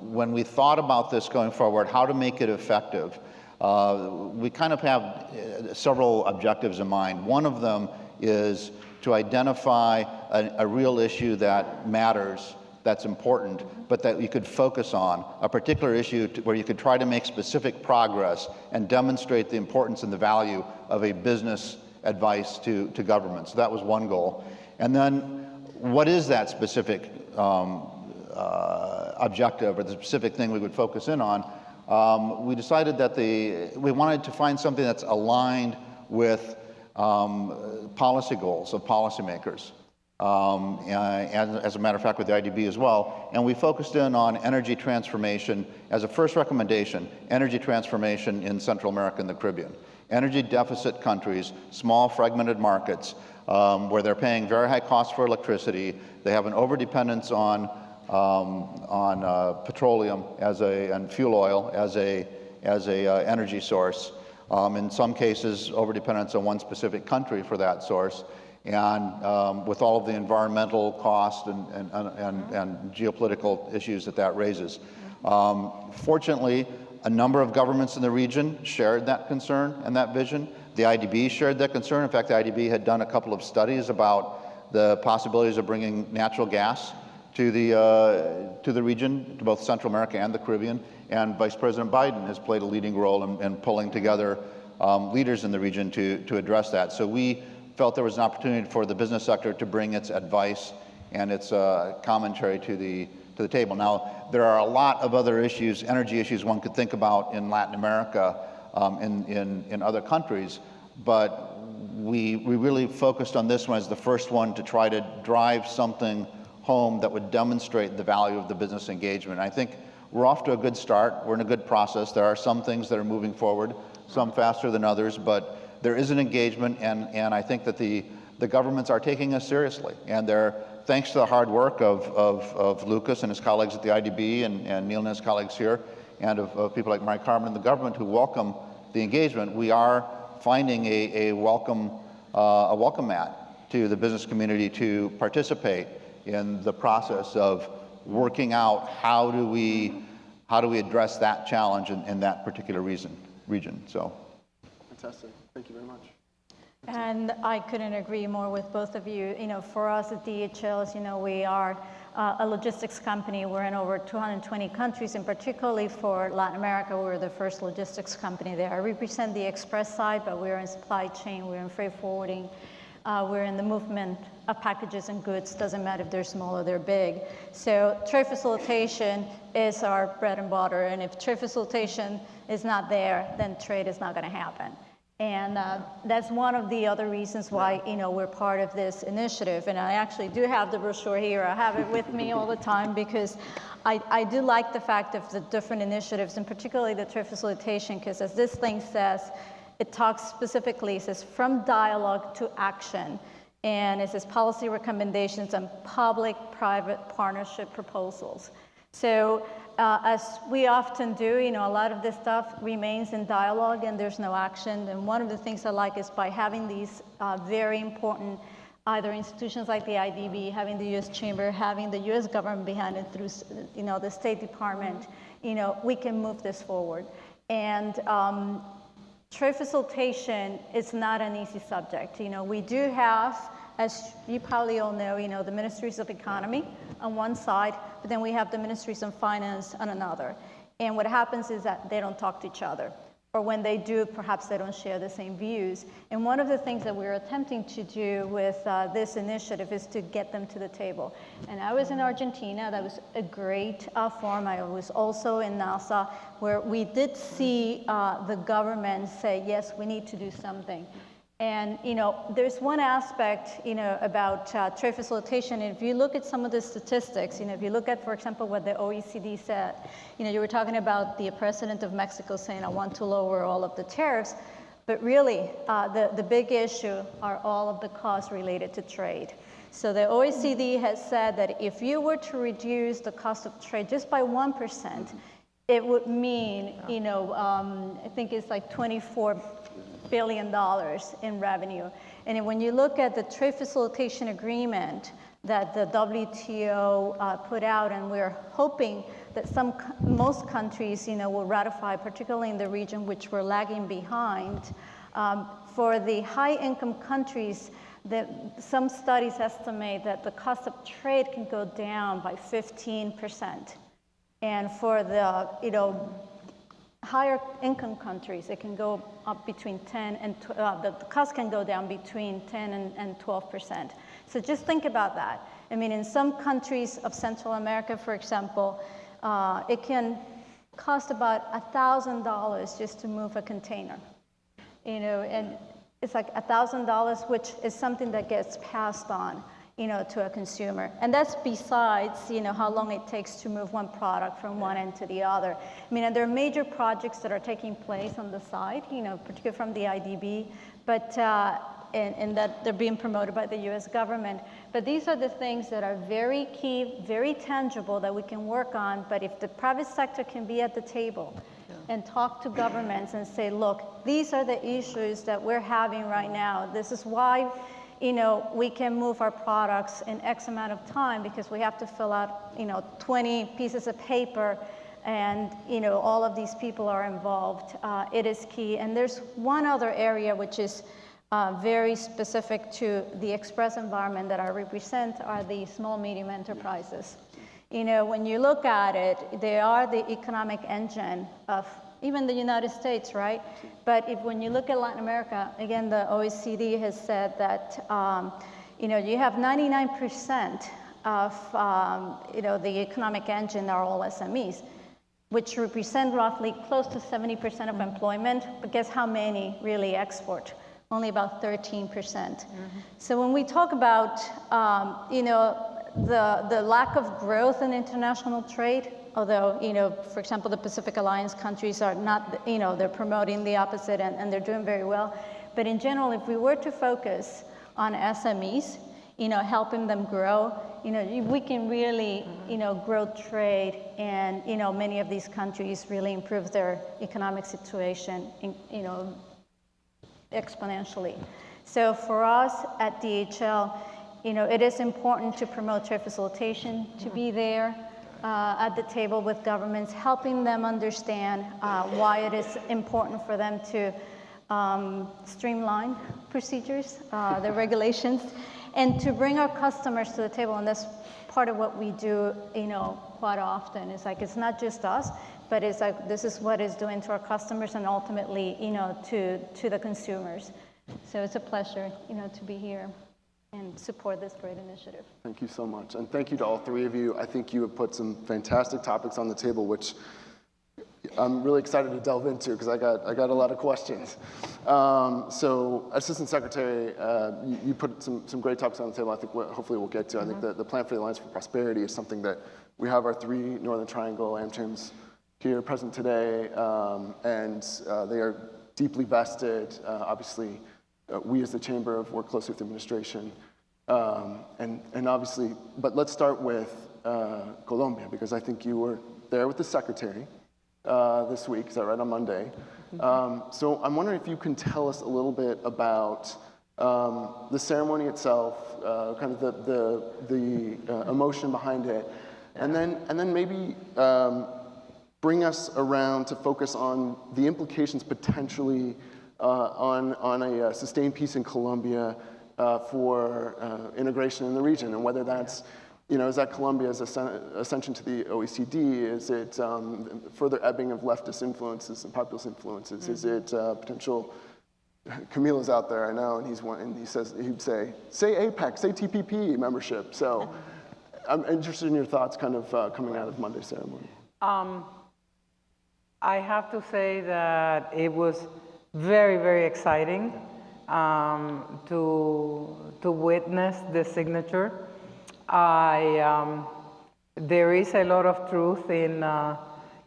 when we thought about this going forward, how to make it effective, we kind of have several objectives in mind. One of them is to identify a real issue that matters, that's important, but that you could focus on, a particular issue where you could try to make specific progress and demonstrate the importance and the value of a business advice to government. So that was one goal. And then what is that specific objective or the specific thing we would focus in on? We decided that we wanted to find something that's aligned with policy goals of policymakers, and as a matter of fact with the IDB as well. And we focused in on energy transformation as a first recommendation, energy transformation in Central America and the Caribbean. Energy deficit countries, small fragmented markets, where they're paying very high costs for electricity. They have an overdependence on petroleum and fuel oil as a energy source. In some cases, overdependence on one specific country for that source, and with all of the environmental costs and geopolitical issues that raises. Fortunately, a number of governments in the region shared that concern and that vision. The IDB shared that concern. In fact, the IDB had done a couple of studies about the possibilities of bringing natural gas to the region, to both Central America and the Caribbean, and Vice President Biden has played a leading role in pulling together leaders in the region to address that. So we felt there was an opportunity for the business sector to bring its advice and its commentary to the table. Now, there are a lot of other issues, energy issues one could think about in Latin America, in other countries, but we really focused on this one as the first one to try to drive something home that would demonstrate the value of the business engagement. I think we're off to a good start. We're in a good process. There are some things that are moving forward, some faster than others, but there is an engagement, and I think that the governments are taking us seriously. And they're, thanks to the hard work of Lucas and his colleagues at the IDB and Neil and his colleagues here, and of people like Mary Carmen and the government who welcome the engagement, we are finding a welcome mat to the business community to participate in the process of working out how do we address that challenge in that particular region. So, fantastic. Thank you very much. And I couldn't agree more with both of you. You know, for us at DHL, as you know, we are a logistics company. We're in over 220 countries, and particularly for Latin America, we're the first logistics company there. I represent the express side, but we're in supply chain, we're in freight forwarding, we're in the movement of packages and goods, doesn't matter if they're small or they're big. So trade facilitation is our bread and butter, and if trade facilitation is not there, then trade is not going to happen. And that's one of the other reasons why, you know, we're part of this initiative. And I actually do have the brochure here. I have it with me all the time because I do like the fact of the different initiatives, and particularly the trade facilitation, because as this thing says, it talks specifically, it says from dialogue to action. And it says policy recommendations and public-private partnership proposals. So as we often do, a lot of this stuff remains in dialogue and there's no action. And one of the things I like is by having these very important either institutions like the IDB, having the U.S. Chamber, having the U.S. government behind it through, the State Department, we can move this forward. And trade facilitation is not an easy subject. We do have, as you probably all know, the Ministries of Economy on one side, but then we have the Ministries of Finance on another. And what happens is that they don't talk to each other. Or when they do, perhaps they don't share the same views. And one of the things that we're attempting to do with this initiative is to get them to the table. And I was in Argentina. That was a great forum. I was also in NASA, where we did see the government say, yes, we need to do something. And there's one aspect about trade facilitation. If you look at some of the statistics, if you look at, for example, what the OECD said, you were talking about the president of Mexico saying, I want to lower all of the tariffs, but really the big issue are all of the costs related to trade. So the OECD has said that if you were to reduce the cost of trade just by 1%, it would mean, I think it's like $24 billion in revenue. And when you look at the trade facilitation agreement that the WTO put out, and we're hoping that most countries, will ratify, particularly in the region which we're lagging behind. For the high-income countries, some studies estimate that the cost of trade can go down by 15%. And for the, higher income countries, it can go up between 10 and, the cost can go down between 10 and 12%. So just think about that. I mean, in some countries of Central America, for example, it can cost about $1,000 just to move a container. And it's like $1,000, which is something that gets passed on, to a consumer. And that's besides, how long it takes to move one product from one end to the other. I mean, and there are major projects that are taking place on the side, particularly from the IDB, but, and that they're being promoted by the US government. But these are the things that are very key, very tangible that we can work on. But if the private sector can be at the table and talk to governments and say, look, these are the issues that we're having right now. This is why we can move our products in X amount of time because we have to fill out, 20 pieces of paper and, all of these people are involved. It is key. And there's one other area which is very specific to the express environment that I represent are the small, medium enterprises. When you look at it, they are the economic engine of even the United States, right? But when you look at Latin America, again, the OECD has said that, you have 99% of, the economic engine are all SMEs, which represent roughly close to 70% of employment. But guess how many really export? Only about 13%. So when we talk about, the lack of growth in international trade, although, for example, the Pacific Alliance countries are not, they're promoting the opposite and they're doing very well. But in general, if we were to focus on SMEs, helping them grow, we can really, grow trade and, many of these countries really improve their economic situation, exponentially. So for us at DHL, it is important to promote trade facilitation, to be there at the table with governments, helping them understand why it is important for them to streamline procedures, the regulations, and to bring our customers to the table. And that's part of what we do, quite often. It's like, it's not just us, but it's like, this is what it's doing to our customers and ultimately, to the consumers. So it's a pleasure, to be here and support this great initiative. Thank you so much. And thank you to all three of you. I think you have put some fantastic topics on the table, which I'm really excited to delve into because I got a lot of questions. So Assistant Secretary, you put some great topics on the table I think hopefully we'll get to. I think the Plan for the Alliance for Prosperity is something that we have our 3 Northern Triangle AmChams here present today, and they are deeply vested. Obviously, we as the Chamber have worked closely with the administration. And obviously, but let's start with Colombia, because I think you were there with the Secretary this week, is that right, on Monday? So I'm wondering if you can tell us a little bit about the ceremony itself, kind of the emotion behind it, and then maybe bring us around to focus on the implications potentially on a sustained peace in Colombia for integration in the region, and whether that's, is that Colombia's ascension to the OECD? Is it further ebbing of leftist influences and populist influences? Is it potential? Camila's out there, I know, and he'd say APEC, say TPP membership. So I'm interested in your thoughts, kind of coming out of Monday's ceremony. I have to say that it was very, very exciting to witness the signature. There is a lot of truth in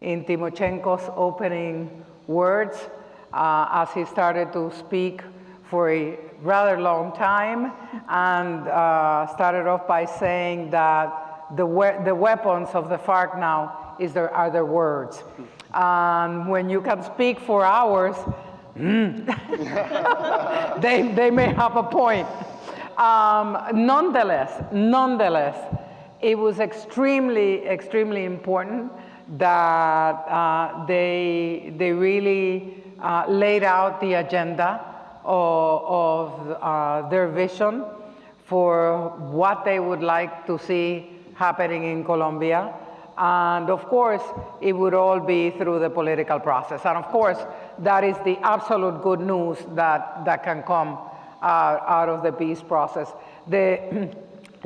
Timoshenko's opening words as he started to speak for a rather long time, and started off by saying that the weapons of the FARC now are their words. And when you can speak for hours, they may have a point. Nonetheless, it was extremely, extremely important that they really laid out the agenda of their vision for what they would like to see happening in Colombia. And of course, it would all be through the political process. And of course, that is the absolute good news that can come out of the peace process. The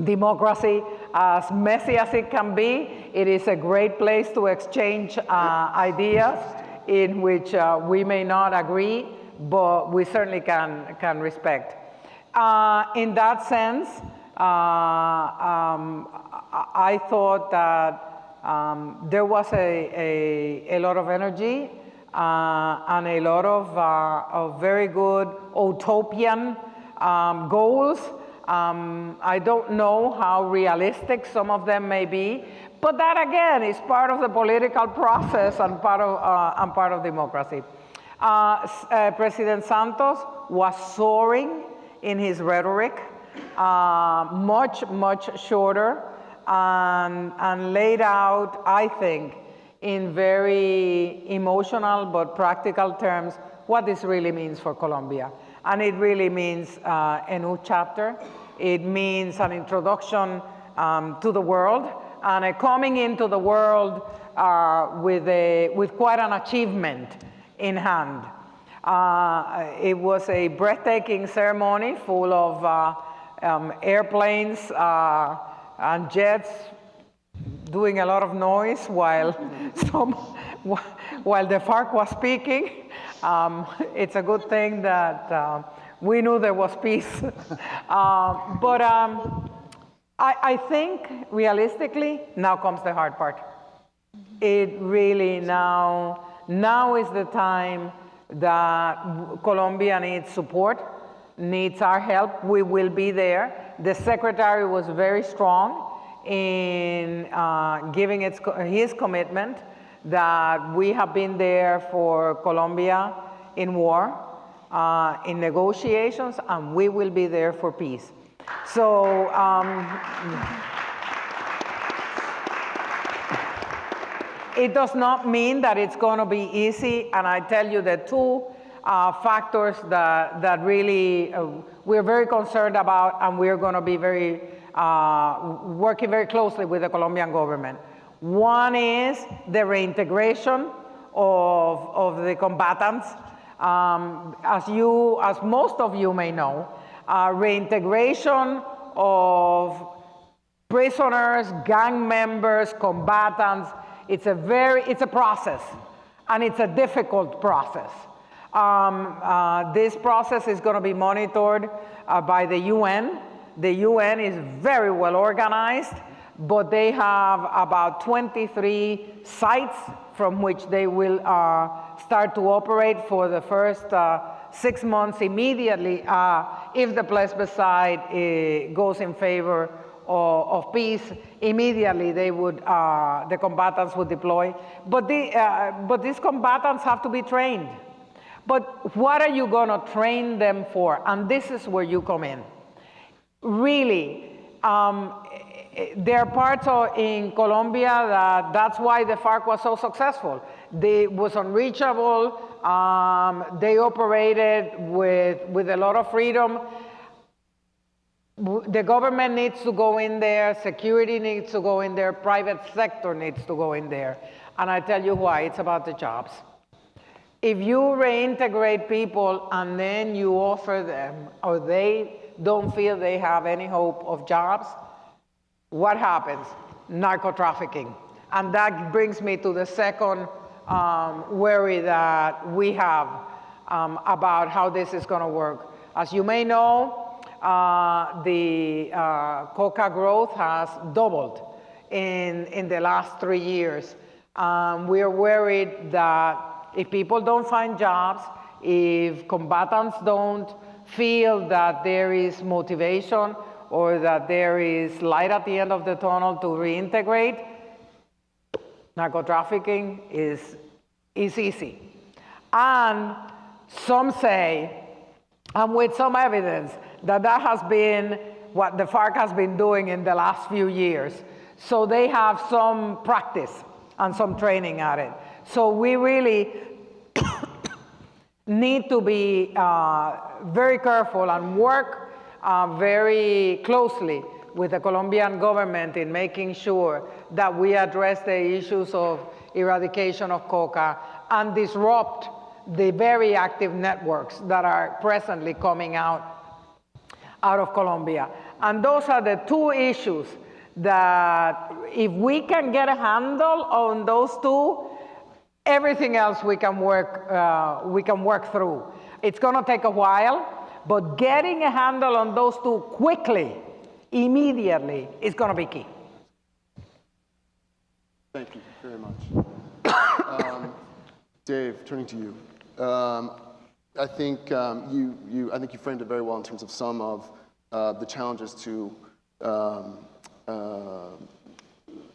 democracy, as messy as it can be, it is a great place to exchange ideas in which we may not agree, but we certainly can respect. In that sense, I thought that there was a lot of energy and a lot of very good utopian goals. I don't know how realistic some of them may be, but that again is part of the political process and part of democracy. President Santos was soaring in his rhetoric, much shorter, and laid out, I think, in very emotional but practical terms, what this really means for Colombia. And it really means a new chapter. It means an introduction to the world, and a coming into the world with quite an achievement in hand. It was a breathtaking ceremony full of airplanes and jets doing a lot of noise while the FARC was speaking. It's a good thing that we knew there was peace. But I think realistically, now comes the hard part. It really now is the time that Colombia needs support, needs our help. We will be there. The Secretary was very strong in giving his commitment that we have been there for Colombia in war, in negotiations, and we will be there for peace. So it does not mean that it's going to be easy, and I tell you the two factors that really we're very concerned about, and we're going to be working very closely with the Colombian government. One is the reintegration of the combatants. As most of you may know, reintegration of prisoners, gang members, combatants, it's a process, and it's a difficult process. This process is going to be monitored by the UN. The UN is very well organized, but they have about 23 sites from which they will start to operate for the first 6 months immediately if the plebiscite goes in favor of peace. Immediately they would, the combatants would deploy. But these combatants have to be trained. But what are you going to train them for? And this is where you come in. Really, there are parts in Colombia that's why the FARC was so successful. They was unreachable. They operated with a lot of freedom. The government needs to go in there, security needs to go in there, private sector needs to go in there. And I tell you why, it's about the jobs. If you reintegrate people and then you offer them, or they don't feel they have any hope of jobs, what happens? Narco-trafficking. And that brings me to the second worry that we have about how this is going to work. As you may know, the coca growth has doubled in the last 3 years. We are worried that if people don't find jobs, if combatants don't feel that there is motivation or that there is light at the end of the tunnel to reintegrate, narco-trafficking is easy. And some say, and with some evidence, that has been what the FARC has been doing in the last few years. So they have some practice and some training at it. So we really need to be very careful and work very closely with the Colombian government in making sure that we address the issues of eradication of coca and disrupt the very active networks that are presently coming out of Colombia. And those are the two issues that if we can get a handle on those two, everything else we can work through. It's going to take a while, but getting a handle on those two quickly, immediately, is going to be key. Thank you very much. Dave, turning to you. I think you framed it very well in terms of some of the challenges to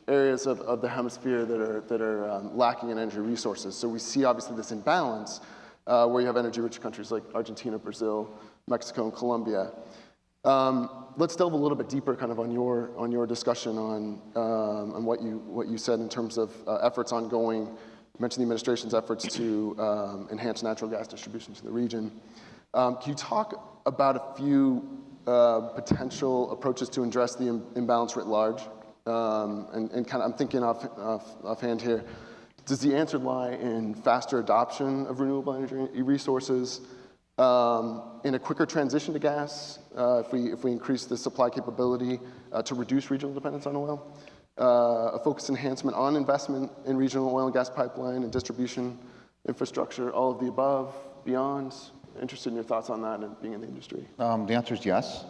areas of the hemisphere that are lacking in energy resources. So we see obviously this imbalance where you have energy-rich countries like Argentina, Brazil, Mexico, and Colombia. Let's delve a little bit deeper, kind of on your discussion on what you said in terms of efforts ongoing. You mentioned the administration's efforts to enhance natural gas distribution to the region. Can you talk about a few potential approaches to address the imbalance writ large? And kind of, I'm thinking offhand here, does the answer lie in faster adoption of renewable energy resources, in a quicker transition to gas, if we increase the supply capability to reduce regional dependence on oil, a focused enhancement on investment in regional oil and gas pipeline and distribution infrastructure, all of the above, beyond? Interested in your thoughts on that and being in the industry. The answer is yes.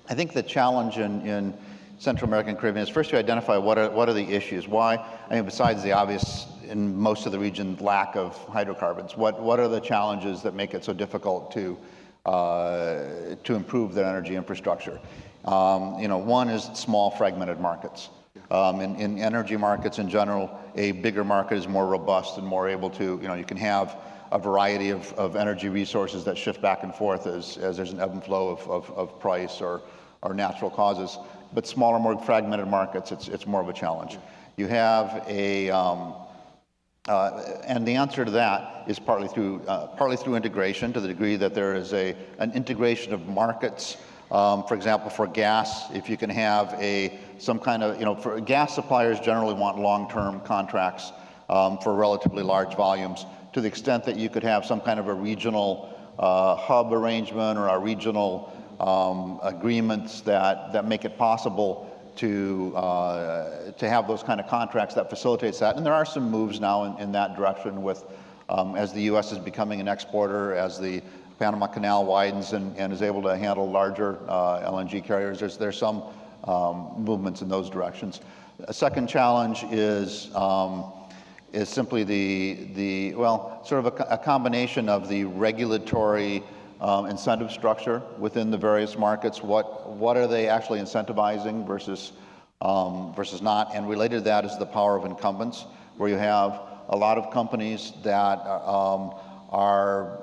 I think the challenge in Central America and Caribbean is first to identify what are the issues. Why? I mean, besides the obvious, in most of the region, lack of hydrocarbons, what are the challenges that make it so difficult to improve their energy infrastructure? One is small fragmented markets. In energy markets in general, a bigger market is more robust and more able to, you can have a variety of energy resources that shift back and forth as there's an ebb and flow of price or natural causes. But smaller, more fragmented markets, it's more of a challenge. You have and the answer to that is partly through integration, to the degree that there is an integration of markets. For example, for gas, if you can have some kind of, for gas suppliers generally want long-term contracts for relatively large volumes. To the extent that you could have some kind of a regional hub arrangement or a regional agreements that make it possible to have those kind of contracts that facilitates that. And there are some moves now in that direction with, as the U.S. is becoming an exporter, as the Panama Canal widens and is able to handle larger LNG carriers, there's some movements in those directions. A second challenge is simply sort of a combination of the regulatory incentive structure within the various markets. What are they actually incentivizing versus not? And related to that is the power of incumbents, where you have a lot of companies that are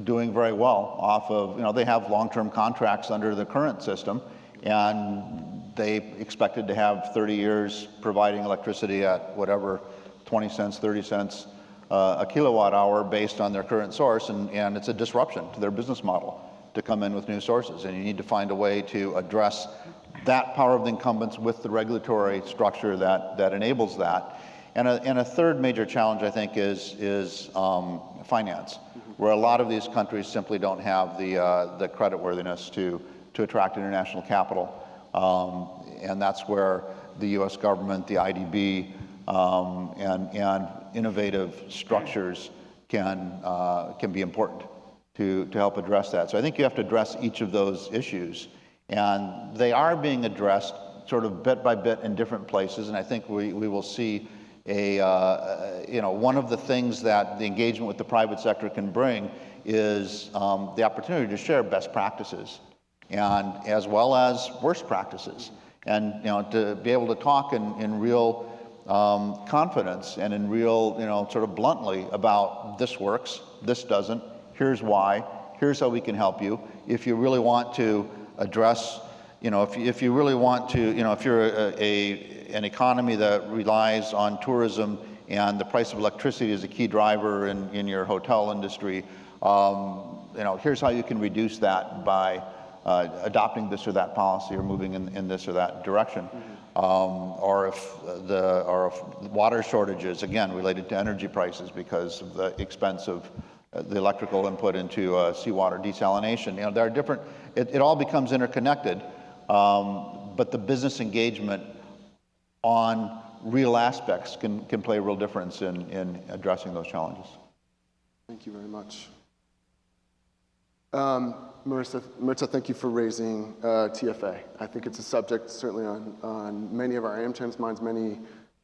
doing very well off of, they have long-term contracts under the current system, and they expected to have 30 years providing electricity at whatever, 20 cents, 30 cents a kilowatt hour based on their current source, and it's a disruption to their business model to come in with new sources. And you need to find a way to address that power of the incumbents with the regulatory structure that enables that. And a third major challenge, I think, is finance, where a lot of these countries simply don't have the creditworthiness to attract international capital. And that's where the U.S. government, the IDB, and innovative structures can be important to help address that. So I think you have to address each of those issues. And they are being addressed sort of bit by bit in different places. And I think we will see one of the things that the engagement with the private sector can bring is the opportunity to share best practices, and as well as worst practices. And to be able to talk in real confidence and in real, sort of bluntly about this works, this doesn't, here's why, here's how we can help you. If you really want to address, if you really want to, if you're an economy that relies on tourism and the price of electricity is a key driver in your hotel industry, here's how you can reduce that by adopting this or that policy or moving in this or that direction. Or if water shortages, again, related to energy prices because of the expense of the electrical input into seawater desalination. There are different, it all becomes interconnected, but the business engagement on real aspects can play a real difference in addressing those challenges. Thank you very much. Maritza, thank you for raising TFA. I think it's a subject certainly on many of our AmCham's minds, many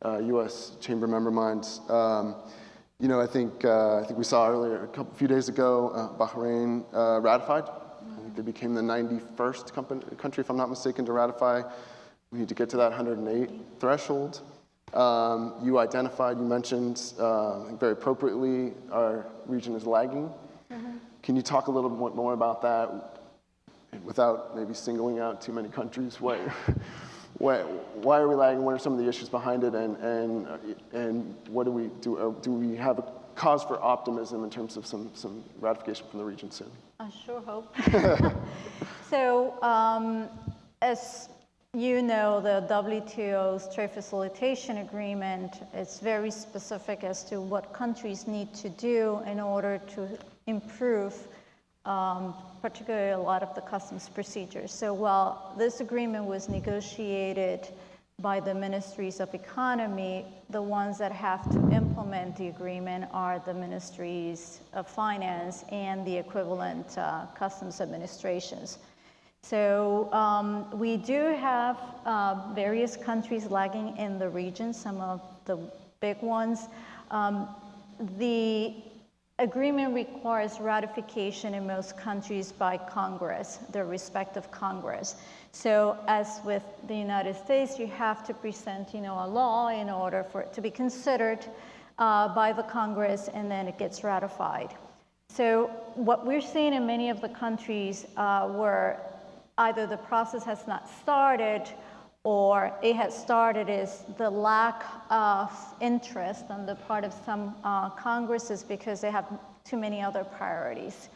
U.S. Chamber member minds. I think we saw earlier, a few days ago, Bahrain ratified. I think they became the 91st country, if I'm not mistaken, to ratify. We need to get to that 108 threshold. You mentioned very appropriately, our region is lagging. Can you talk a little bit more about that without maybe singling out too many countries? Why are we lagging? What are some of the issues behind it? And what do we do? Do we have a cause for optimism in terms of some ratification from the region soon? I sure hope. So, as you know, the WTO's trade facilitation agreement is very specific as to what countries need to do in order to improve, particularly a lot of the customs procedures. So while this agreement was negotiated by the ministries of economy, the ones that have to implement the agreement are the ministries of finance and the equivalent customs administrations. So we do have various countries lagging in the region, some of the big ones. The agreement requires ratification in most countries by Congress, their respective Congress. So as with the United States, you have to present, a law in order for it to be considered by the Congress, and then it gets ratified. So what we're seeing in many of the countries where either the process has not started or it has started is the lack of interest on the part of some Congresses because they have too many other priorities.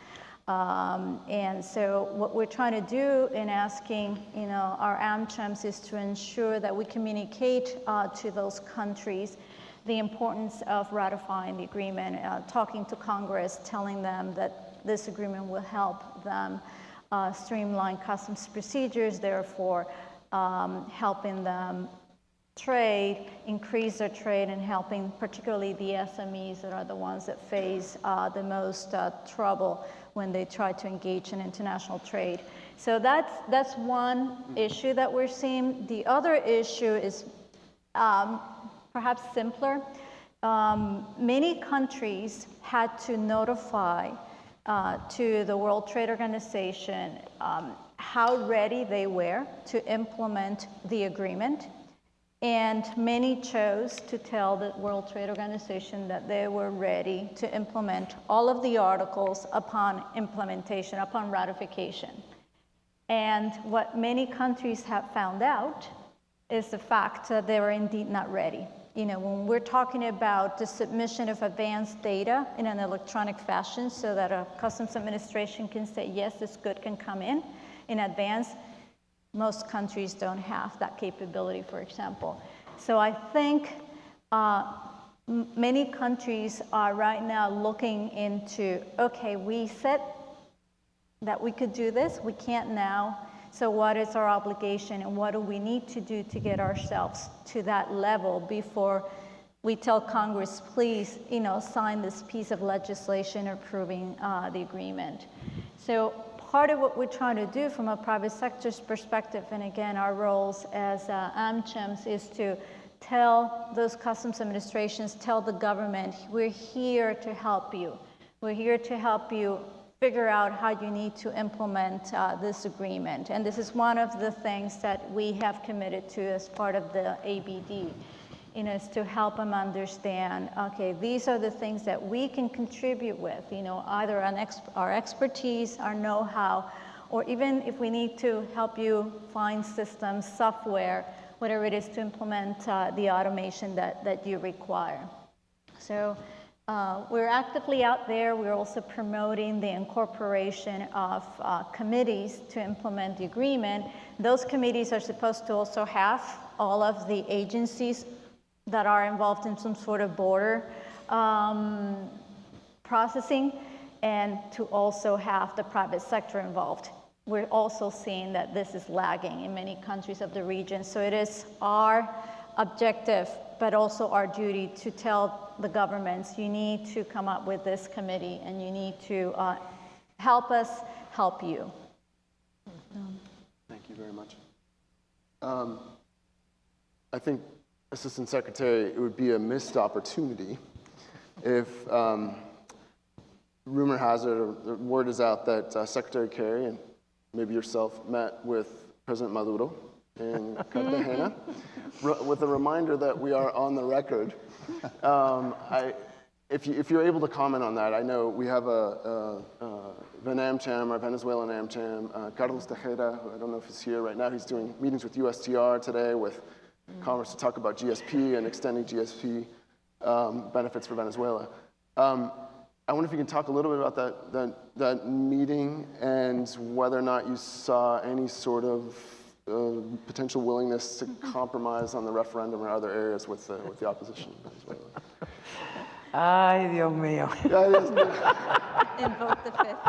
And so what we're trying to do in asking, our AmChams is to ensure that we communicate to those countries the importance of ratifying the agreement, talking to Congress, telling them that this agreement will help them streamline customs procedures, therefore helping them trade, increase their trade, and helping particularly the SMEs that are the ones that face the most trouble when they try to engage in international trade. So that's one issue that we're seeing. The other issue is perhaps simpler. Many countries had to notify to the World Trade Organization how ready they were to implement the agreement. And many chose to tell the World Trade Organization that they were ready to implement all of the articles upon implementation, upon ratification. And what many countries have found out is the fact that they were indeed not ready. You know, when we're talking about the submission of advanced data in an electronic fashion so that a customs administration can say, yes, this good can come in advance, most countries don't have that capability, for example. So I think many countries are right now looking into, okay, we said that we could do this, we can't now, so what is our obligation and what do we need to do to get ourselves to that level before we tell Congress, please, you know, sign this piece of legislation approving the agreement. So part of what we're trying to do from a private sector's perspective, and again, our roles as AmChams, is to tell those customs administrations, tell the government, we're here to help you. We're here to help you figure out how you need to implement this agreement. And this is one of the things that we have committed to as part of the ABD, you know, is to help them understand, okay, these are the things that we can contribute with, you know, either our expertise, our know-how, or even if we need to help you find systems, software, whatever it is to implement the automation that you require. So we're actively out there. We're also promoting the incorporation of committees to implement the agreement. Those committees are supposed to also have all of the agencies that are involved in some sort of border processing, and to also have the private sector involved. We're also seeing that this is lagging in many countries of the region. So it is our objective, but also our duty to tell the governments, you need to come up with this committee and you need to help us help you. Thank you very much. I think, Assistant Secretary, it would be a missed opportunity if rumor has it, or the word is out that Secretary Kerry and maybe yourself met with President Maduro in Cartagena, with a reminder that we are on the record. If you're able to comment on that, I know we have an AmCham, our Venezuelan AmCham, Carlos Tejeda, who I don't know if he's here right now. He's doing meetings with USTR today with Congress to talk about GSP and extending GSP benefits for Venezuela. I wonder if you can talk a little bit about that meeting and whether or not you saw any sort of potential willingness to compromise on the referendum or other areas with the opposition in Venezuela. Ay, Dios mío. Invoke the fifth.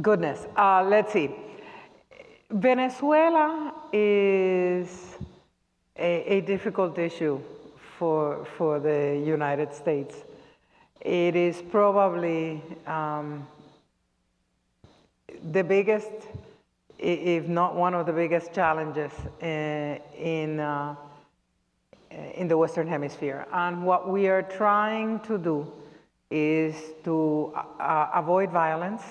Goodness. Let's see. Venezuela is a difficult issue for the United States. It is probably the biggest, if not one of the biggest challenges in the Western Hemisphere. And what we are trying to do is to avoid violence,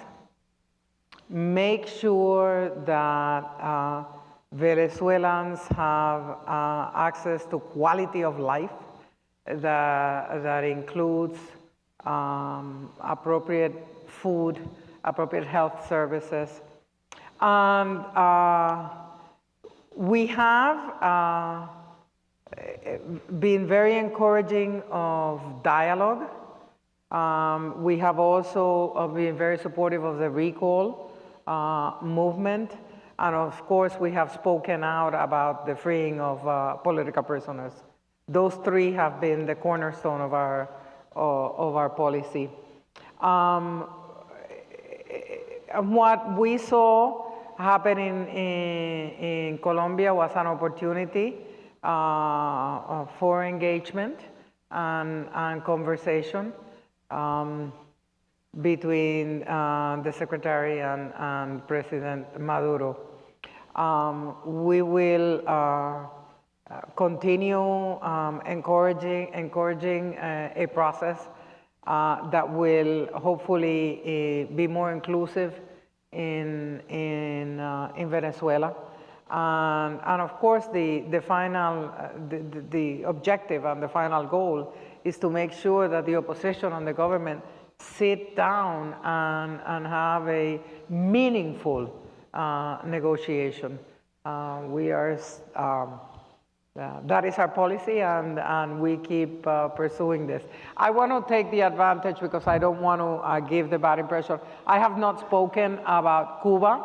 make sure that Venezuelans have access to quality of life that includes appropriate food, appropriate health services. And we have been very encouraging of dialogue. We have also been very supportive of the recall movement. And of course, we have spoken out about the freeing of political prisoners. Those three have been the cornerstone of our policy. What we saw happening in Colombia was an opportunity for engagement and conversation between the Secretary and President Maduro. We will continue encouraging a process that will hopefully be more inclusive in Venezuela. And of course, the final, the objective and the final goal is to make sure that the opposition and the government sit down and have a meaningful negotiation. That is our policy, and we keep pursuing this. I want to take the advantage, because I don't want to give the bad impression. I have not spoken about Cuba,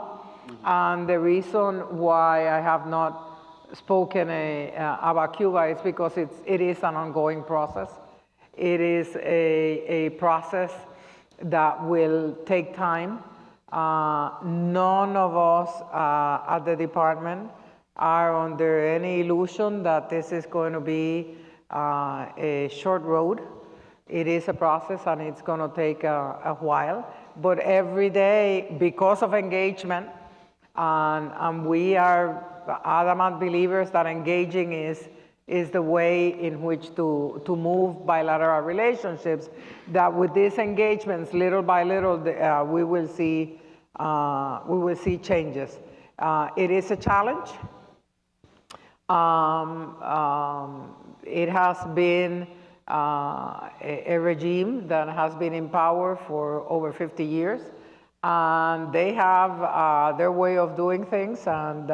and the reason why I have not spoken about Cuba is because it is an ongoing process. It is a process that will take time. None of us at the department are under any illusion that this is going to be a short road. It is a process, and it's going to take a while. But every day, because of engagement, and we are adamant believers that engaging is the way in which to move bilateral relationships, that with these engagements, little by little, we will see changes. It is a challenge. It has been a regime that has been in power for over 50 years, and they have their way of doing things, and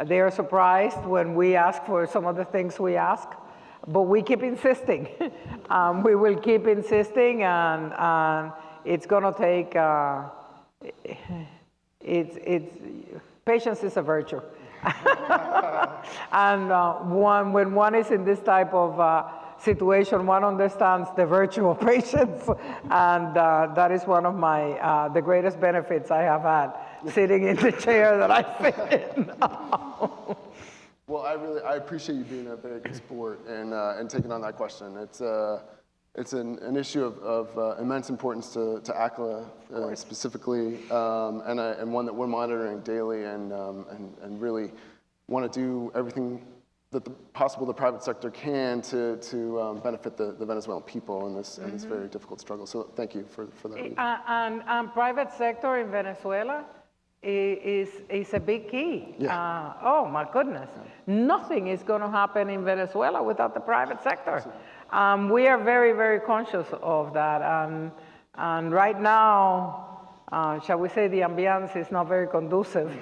they are surprised when we ask for some of the things we ask, but we keep insisting. We will keep insisting, and it's going to take, patience is a virtue. And when one is in this type of situation, one understands the virtue of patience, and that is one of my the greatest benefits I have had sitting in the chair that I sit in now. Well, I appreciate you being a very good sport and taking on that question. It's an issue of immense importance to AACCLA specifically, and one that we're monitoring daily, and really want to do everything that possible the private sector can to benefit the Venezuelan people in this very difficult struggle. So thank you for that. And private sector in Venezuela is a big key. Yeah. Oh my goodness. Nothing is going to happen in Venezuela without the private sector. We are very, very conscious of that. And right now, shall we say, the ambiance is not very conducive,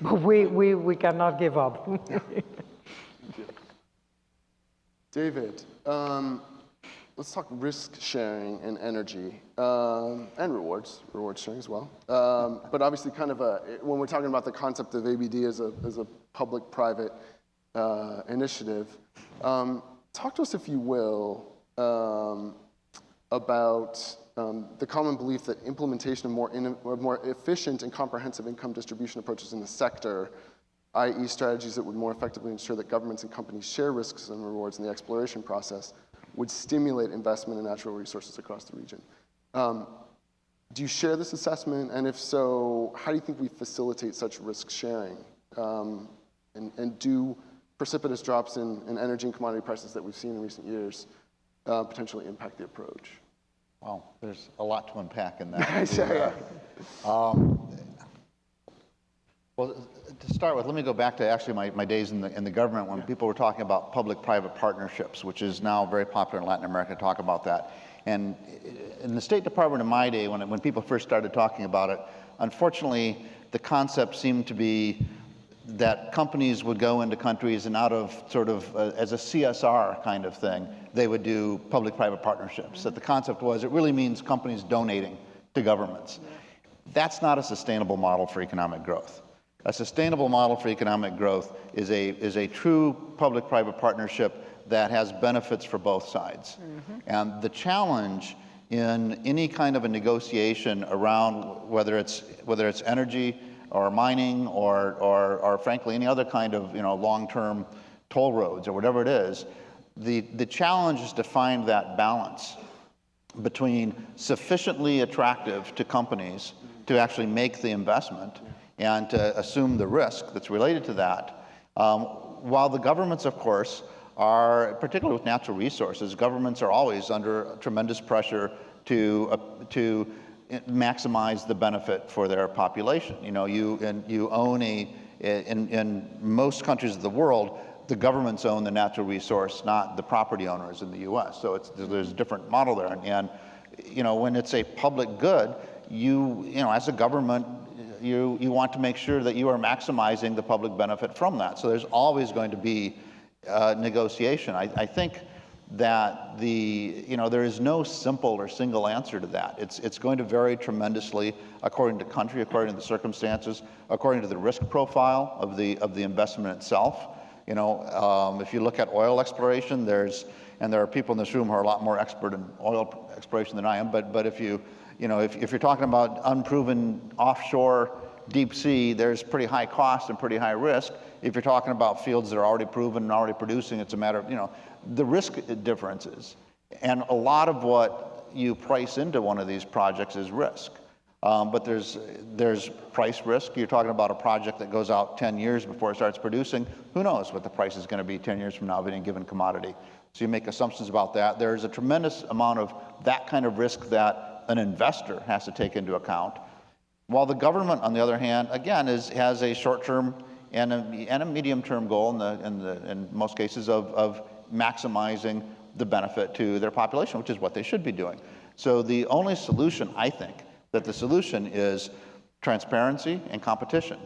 but we cannot give up. David, let's talk risk sharing and energy, and reward sharing as well. But obviously, kind of when we're talking about the concept of ABD as a public-private initiative, talk to us, if you will, about the common belief that implementation of more efficient and comprehensive income distribution approaches in the sector, i.e. strategies that would more effectively ensure that governments and companies share risks and rewards in the exploration process, would stimulate investment in natural resources across the region. Do you share this assessment? And if so, how do you think we facilitate such risk sharing? And do precipitous drops in energy and commodity prices that we've seen in recent years potentially impact the approach? Well, there's a lot to unpack in that. Well, to start with, let me go back to actually my days in the government when people were talking about public-private partnerships, which is now very popular in Latin America to talk about that. And in the State Department in my day, when people first started talking about it, unfortunately, the concept seemed to be that companies would go into countries and out of sort of as a CSR kind of thing, they would do public-private partnerships. That the concept was, it really means companies donating to governments. That's not a sustainable model for economic growth. A sustainable model for economic growth is a true public-private partnership that has benefits for both sides. And the challenge in any kind of a negotiation around whether it's energy or mining or frankly any other kind of long-term toll roads or whatever it is, the challenge is to find that balance between sufficiently attractive to companies to actually make the investment and to assume the risk that's related to that. While the governments, of course, are, particularly with natural resources, governments are always under tremendous pressure to maximize the benefit for their population. You know, you own in most countries of the world, the governments own the natural resource, not the property owners in the U.S. So there's a different model there. And you know, when it's a public good, you know, as a government, you want to make sure that you are maximizing the public benefit from that. So there's always going to be negotiation. I think that you know, there is no simple or single answer to that. It's going to vary tremendously according to country, according to the circumstances, according to the risk profile of the investment itself. You know, if you look at oil exploration, and there are people in this room who are a lot more expert in oil exploration than I am, but if you're talking about unproven offshore deep sea, there's pretty high cost and pretty high risk. If you're talking about fields that are already proven and already producing, it's a matter of, you know, the risk differences. And a lot of what you price into one of these projects is risk. But there's price risk. You're talking about a project that goes out 10 years before it starts producing. Who knows what the price is going to be 10 years from now of any given commodity. So you make assumptions about that. There's a tremendous amount of that kind of risk that an investor has to take into account. While the government, on the other hand, again, has a short-term and a medium-term goal in most cases of maximizing the benefit to their population, which is what they should be doing. So the only solution, I think, that the solution is transparency and competition.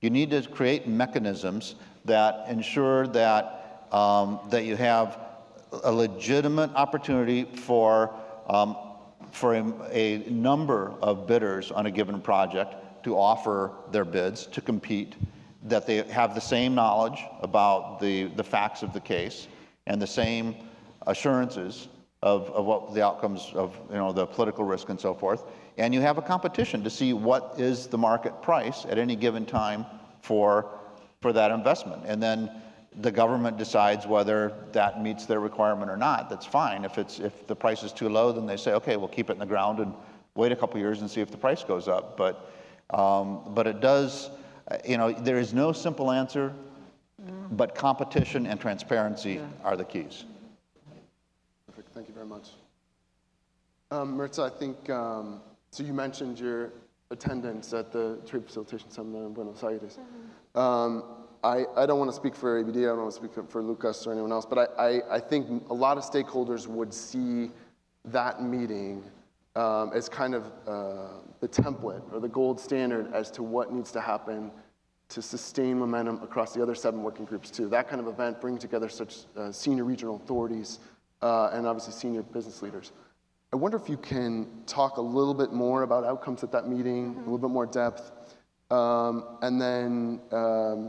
You need to create mechanisms that ensure that you have a legitimate opportunity for a number of bidders on a given project to offer their bids, to compete, that they have the same knowledge about the facts of the case and the same assurances of what the outcomes of, you know, the political risk and so forth. And you have a competition to see what is the market price at any given time for that investment. And then the government decides whether that meets their requirement or not. That's fine. If the price is too low, then they say, okay, we'll keep it in the ground and wait a couple years and see if the price goes up. But it does, you know, there is no simple answer, but competition and transparency are the keys. Perfect. Thank you very much. Maritza, I think, so you mentioned your attendance at the Trade Facilitation Seminar in Buenos Aires. I don't want to speak for ABD, I don't want to speak for Lucas or anyone else, but I think a lot of stakeholders would see that meeting as kind of the template or the gold standard as to what needs to happen to sustain momentum across the other 7 working groups too. That kind of event, bringing together such senior regional authorities and obviously senior business leaders. I wonder if you can talk a little bit more about outcomes at that meeting, a little bit more depth, and then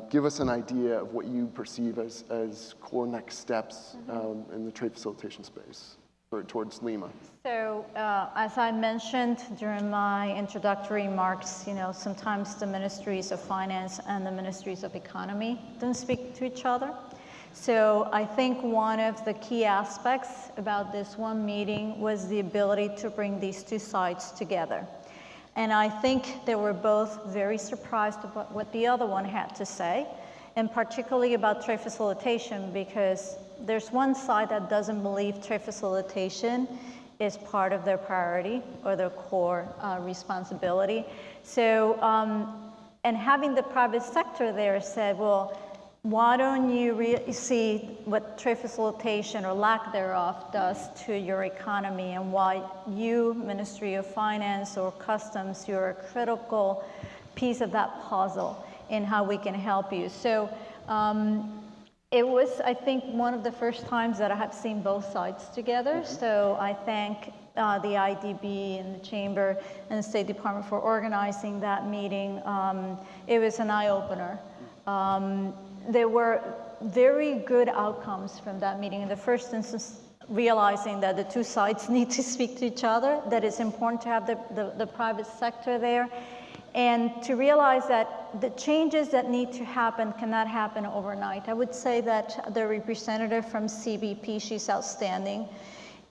give us an idea of what you perceive as core next steps in the trade facilitation space towards Lima. So, as I mentioned during my introductory remarks, you know, sometimes the ministries of finance and the ministries of economy don't speak to each other. So I think one of the key aspects about this one meeting was the ability to bring these two sides together. And I think they were both very surprised about what the other one had to say, and particularly about trade facilitation, because there's one side that doesn't believe trade facilitation is part of their priority or their core responsibility. So, and having the private sector there said, well, why don't you see what trade facilitation or lack thereof does to your economy, and why you, Ministry of Finance or Customs, you're a critical piece of that puzzle in how we can help you. So it was, I think, one of the first times that I have seen both sides together. So I thank the IDB and the Chamber and the State Department for organizing that meeting. It was an eye-opener. There were very good outcomes from that meeting. In the first instance, realizing that the two sides need to speak to each other, that it's important to have the private sector there, and to realize that the changes that need to happen cannot happen overnight. I would say that the representative from CBP, she's outstanding.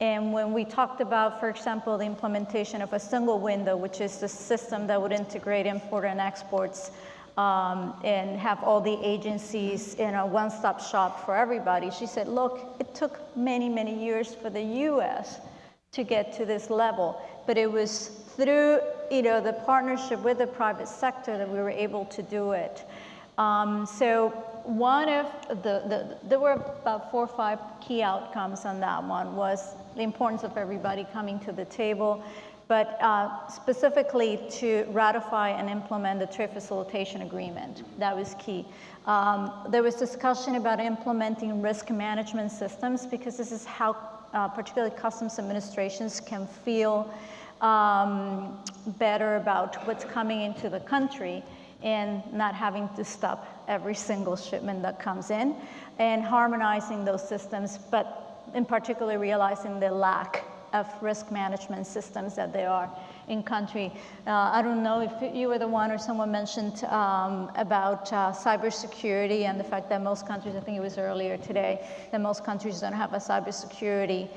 And when we talked about, for example, the implementation of a single window, which is the system that would integrate import and exports and have all the agencies in a one-stop shop for everybody. She said, look, it took many, many years for the US to get to this level, but it was through the partnership with the private sector that we were able to do it. So one of there were about 4 or 5 key outcomes on that one was the importance of everybody coming to the table, but specifically to ratify and implement the trade facilitation agreement. That was key. There was discussion about implementing risk management systems, because this is how particularly customs administrations can feel better about what's coming into the country and not having to stop every single shipment that comes in, and harmonizing those systems, but in particular realizing the lack of risk management systems that there are in country. I don't know if you were the one or someone mentioned about cybersecurity and the fact that most countries, I think it was earlier today, that most countries don't have a cybersecurity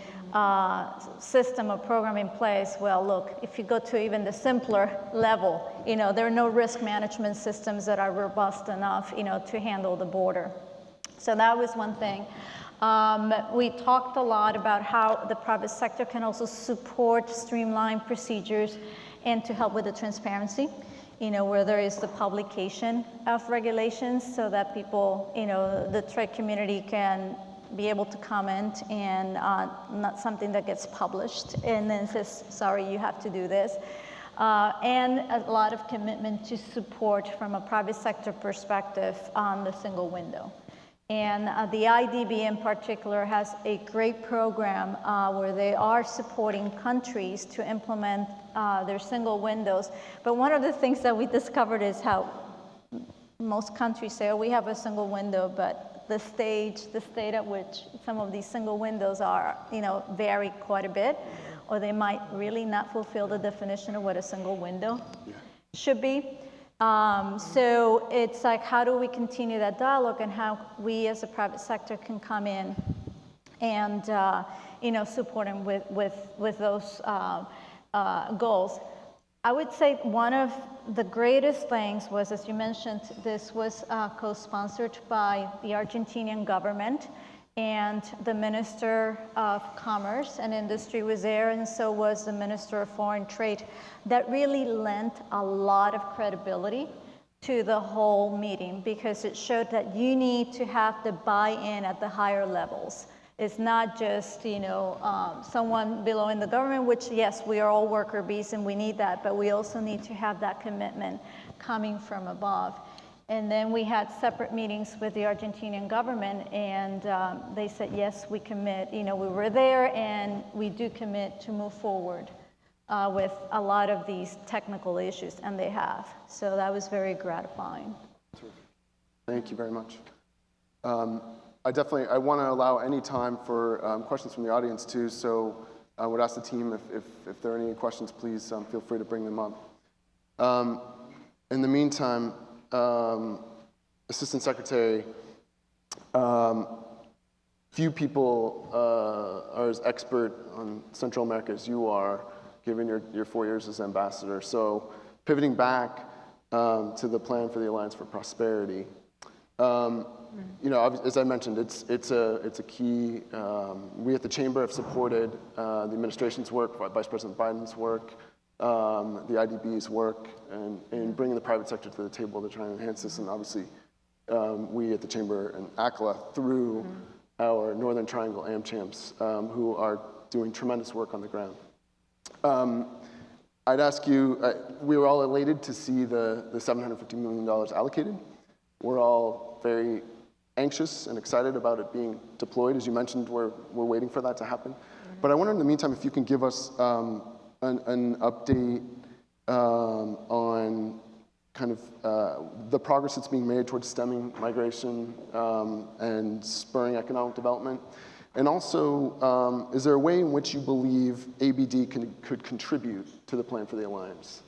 system or program in place. Well, look, if you go to even the simpler level, there are no risk management systems that are robust enough, to handle the border. So that was one thing. We talked a lot about how the private sector can also support streamlined procedures and to help with the transparency, where there is the publication of regulations so that people, the trade community can be able to comment, and not something that gets published and then says, sorry, you have to do this. And a lot of commitment to support from a private sector perspective on the single window. And the IDB in particular has a great program where they are supporting countries to implement their single windows. But one of the things that we discovered is how most countries say, oh, we have a single window, but the state at which some of these single windows are, vary quite a bit, or they might really not fulfill the definition of what a single window should be. So it's like, how do we continue that dialogue, and how we as a private sector can come in and support them with those goals. I would say one of the greatest things was, as you mentioned, this was co-sponsored by the Argentinian government, and the Minister of Commerce and Industry was there, and so was the Minister of Foreign Trade. That really lent a lot of credibility to the whole meeting, because it showed that you need to have the buy-in at the higher levels. It's not just, someone below in the government, which, yes, we are all worker bees and we need that, but we also need to have that commitment coming from above. And then we had separate meetings with the Argentinian government, and they said, yes, we commit. We were there, and we do commit to move forward with a lot of these technical issues, and they have. So that was very gratifying. Thank you very much. I want to allow any time for questions from the audience too, so I would ask the team if there are any questions, please feel free to bring them up. In the meantime, Assistant Secretary, few people are as expert on Central America as you are, given your 4 years as ambassador. So pivoting back to the plan for the Alliance for Prosperity, as I mentioned, it's a key. We at the Chamber have supported the administration's work, Vice President Biden's work, the IDB's work, and bringing the private sector to the table to try and enhance this. And obviously, we at the Chamber and AACCLA through our Northern Triangle AmChamps, who are doing tremendous work on the ground. I'd ask you, we were all elated to see the $750 million allocated. We're all very anxious and excited about it being deployed. As you mentioned, we're waiting for that to happen. But I wonder in the meantime if you can give us an update on kind of the progress that's being made towards stemming migration and spurring economic development. And also, is there a way in which you believe ABD could contribute to the plan for the Alliance?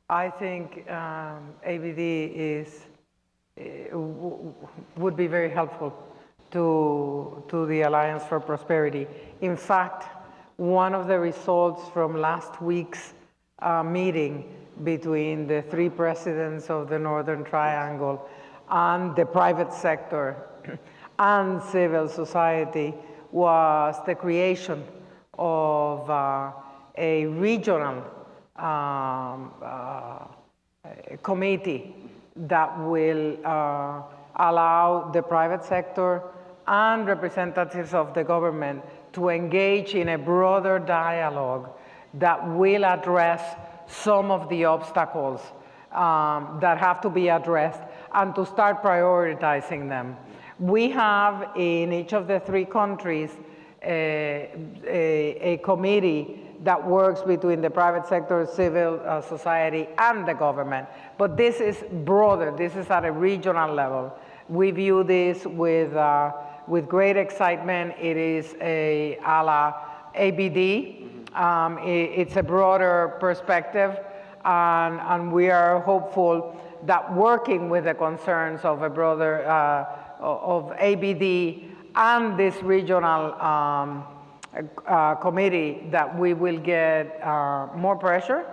I think ABD would be very helpful to the Alliance for Prosperity. In fact, one of the results from last week's meeting between the three presidents of the Northern Triangle and the private sector and civil society was the creation of a regional committee that will allow the private sector and representatives of the government to engage in a broader dialogue that will address some of the obstacles that have to be addressed and to start prioritizing them. We have in each of the three countries a committee that works between the private sector, civil society, and the government. But this is broader. This is at a regional level. We view this with great excitement. It is a la ABD. It's a broader perspective, and we are hopeful that working with the concerns of a broader of ABD and this regional committee, that we will get more pressure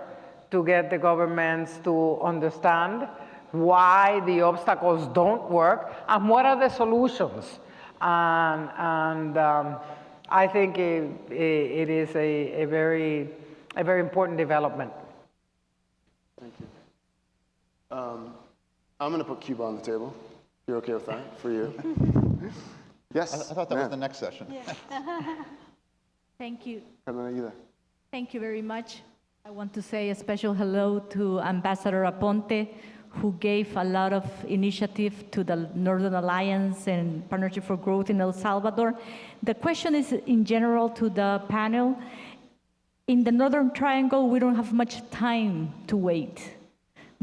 to get the governments to understand why the obstacles don't work and what are the solutions. And I think it is a very important development. Thank you. I'm going to put Cuba on the table. You're okay with that? For you? Yes. I thought that was the next session. Yeah. Thank you. Carolina. Thank you very much. I want to say a special hello to Ambassador Aponte, who gave a lot of initiative to the Northern Alliance and Partnership for Growth in El Salvador. The question is in general to the panel. In the Northern Triangle, we don't have much time to wait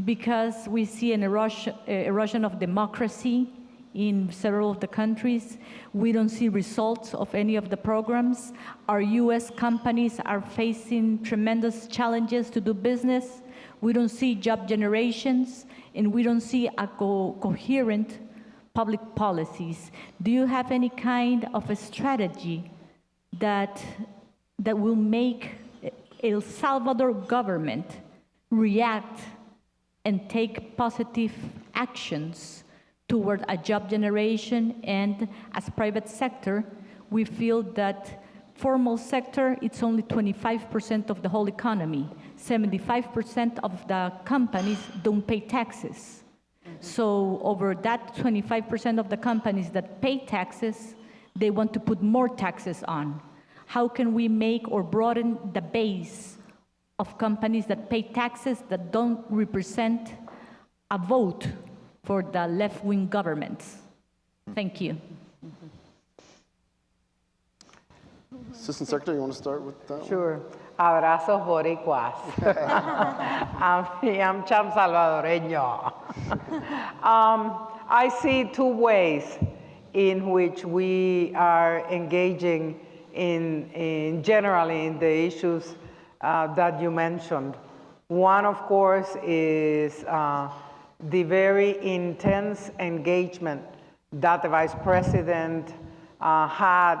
because we see an erosion of democracy in several of the countries. We don't see results of any of the programs. Our US companies are facing tremendous challenges to do business. We don't see job generations, and we don't see a coherent public policies. Do you have any kind of a strategy that will make El Salvador government react and take positive actions toward a job generation? And as private sector, we feel that formal sector, it's only 25% of the whole economy. 75% of the companies don't pay taxes. So over that 25% of the companies that pay taxes, they want to put more taxes on. How can we make or broaden the base of companies that pay taxes that don't represent a vote for the left-wing governments? Thank you. Assistant Secretary, you want to start with that? Sure. Abrazos boricuas. I'm cham salvadoreño. I see two ways in which we are engaging in generally in the issues that you mentioned. One, of course, is the very intense engagement that the Vice President had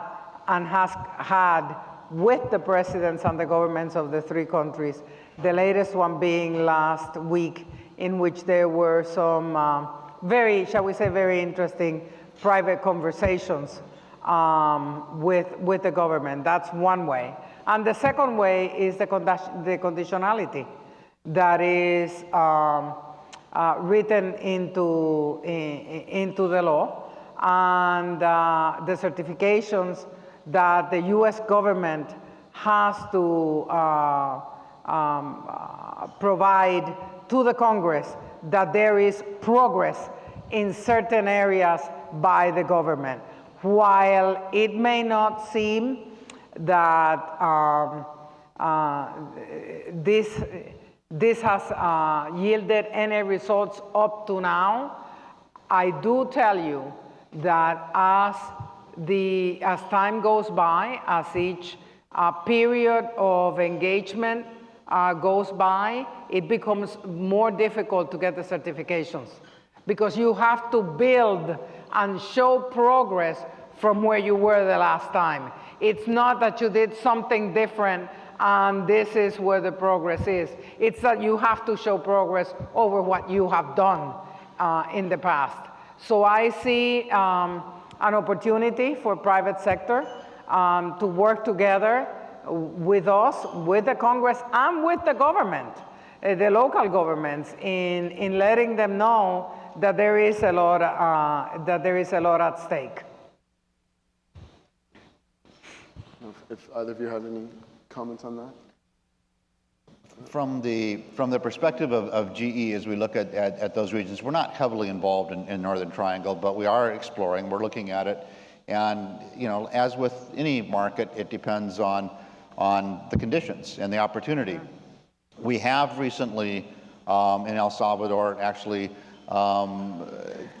and has had with the presidents and the governments of the three countries, the latest one being last week, in which there were some very, shall we say, very interesting private conversations with the government. That's one way. And the second way is the conditionality that is written into the law, and the certifications that the US government has to provide to the Congress that there is progress in certain areas by the government. While it may not seem that this has yielded any results up to now, I do tell you that as time goes by, as each period of engagement goes by, it becomes more difficult to get the certifications, because you have to build and show progress from where you were the last time. It's not that you did something different and this is where the progress is. It's that you have to show progress over what you have done in the past. So I see an opportunity for private sector to work together with us, with the Congress, and with the government, the local governments, in letting them know that there is a lot at stake. If either of you have any comments on that? From the perspective of GE, as we look at those regions, we're not heavily involved in Northern Triangle, but we are exploring, we're looking at it. And, you know, as with any market, it depends on the conditions and the opportunity. We have recently, in El Salvador, actually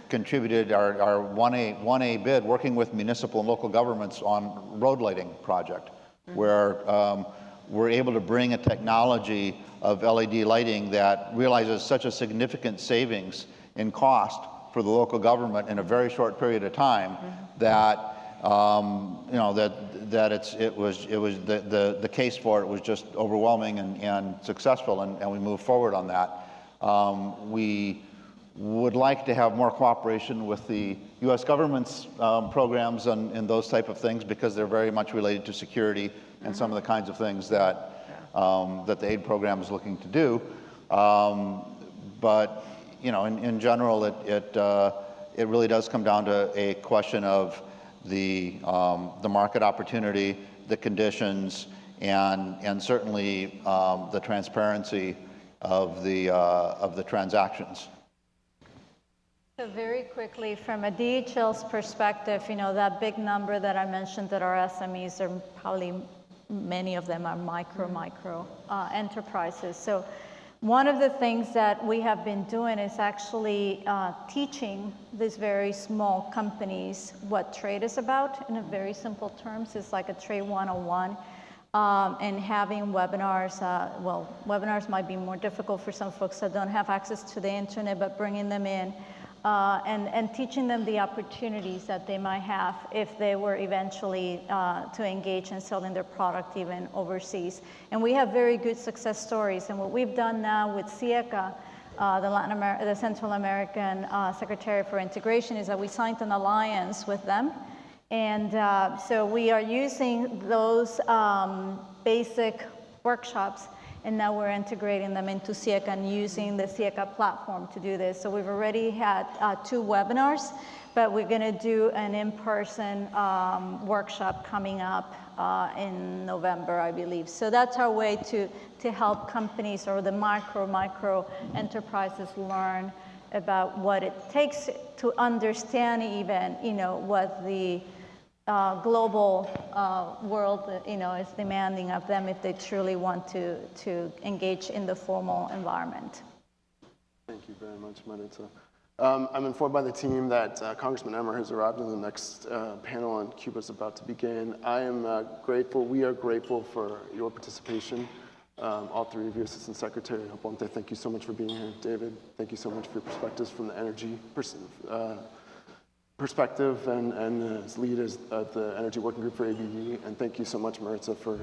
contributed our 1A bid, working with municipal and local governments on road lighting project, where we're able to bring a technology of LED lighting that realizes such a significant savings in cost for the local government in a very short period of time that you know the case for it was just overwhelming and successful, and we moved forward on that. We would like to have more cooperation with the U.S. government's programs and those type of things, because they're very much related to security and some of the kinds of things that that the aid program is looking to do. But you know, in general, it really does come down to a question of the market opportunity, the conditions, and certainly the transparency of the transactions. So very quickly, from a DHL's perspective, you know, that big number that I mentioned that our SMEs are probably, many of them are micro enterprises. So one of the things that we have been doing is actually teaching these very small companies what trade is about in a very simple terms. It's like a trade 101. And having webinars, well, webinars might be more difficult for some folks that don't have access to the internet, but bringing them in and teaching them the opportunities that they might have if they were eventually to engage in selling their product even overseas. And we have very good success stories. And what we've done now with AACCLA, the Central American Secretary for Integration, is that we signed an alliance with them. And so we are using those basic workshops, and now we're integrating them into AACCLA and using the AACCLA platform to do this. So we've already had 2 webinars, but we're going to do an in-person workshop coming up in November, I believe. So that's our way to help companies or the micro enterprises learn about what it takes to understand even, you know, what the global world, you know, is demanding of them if they truly want to engage in the formal environment. Thank you very much, Maritza. I'm informed by the team that Congressman Emmer has arrived, and the next panel on Cuba is about to begin. I am grateful, we are grateful for your participation. All 3 of you, Assistant Secretary Aponte, thank you so much for being here. David, thank you so much for your perspectives from the energy perspective and as lead as the Energy Working Group for ABB. And thank you so much, Maritza, for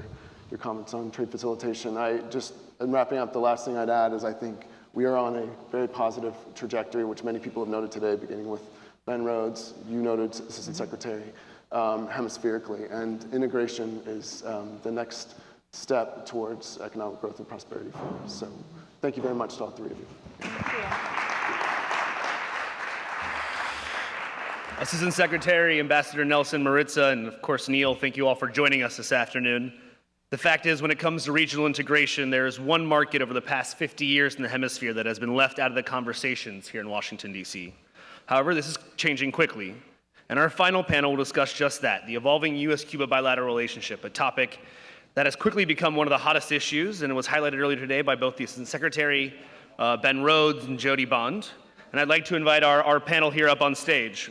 your comments on trade facilitation. In wrapping up, the last thing I'd add is I think we are on a very positive trajectory, which many people have noted today, beginning with Ben Rhodes, you noted, Assistant Secretary, hemispherically. And integration is the next step towards economic growth and prosperity for us. So thank you very much to all 3 of you. Thank you. Assistant Secretary, Ambassador Nelson, Maritza, and of course Neil, thank you all for joining us this afternoon. The fact is, when it comes to regional integration, there is one market over the past 50 years in the hemisphere that has been left out of the conversations here in Washington, D.C. However, this is changing quickly. And our final panel will discuss just that, the evolving U.S.-Cuba bilateral relationship, a topic that has quickly become one of the hottest issues, and it was highlighted earlier today by both the Assistant Secretary, Ben Rhodes, and Jody Bond. And I'd like to invite our panel here up on stage.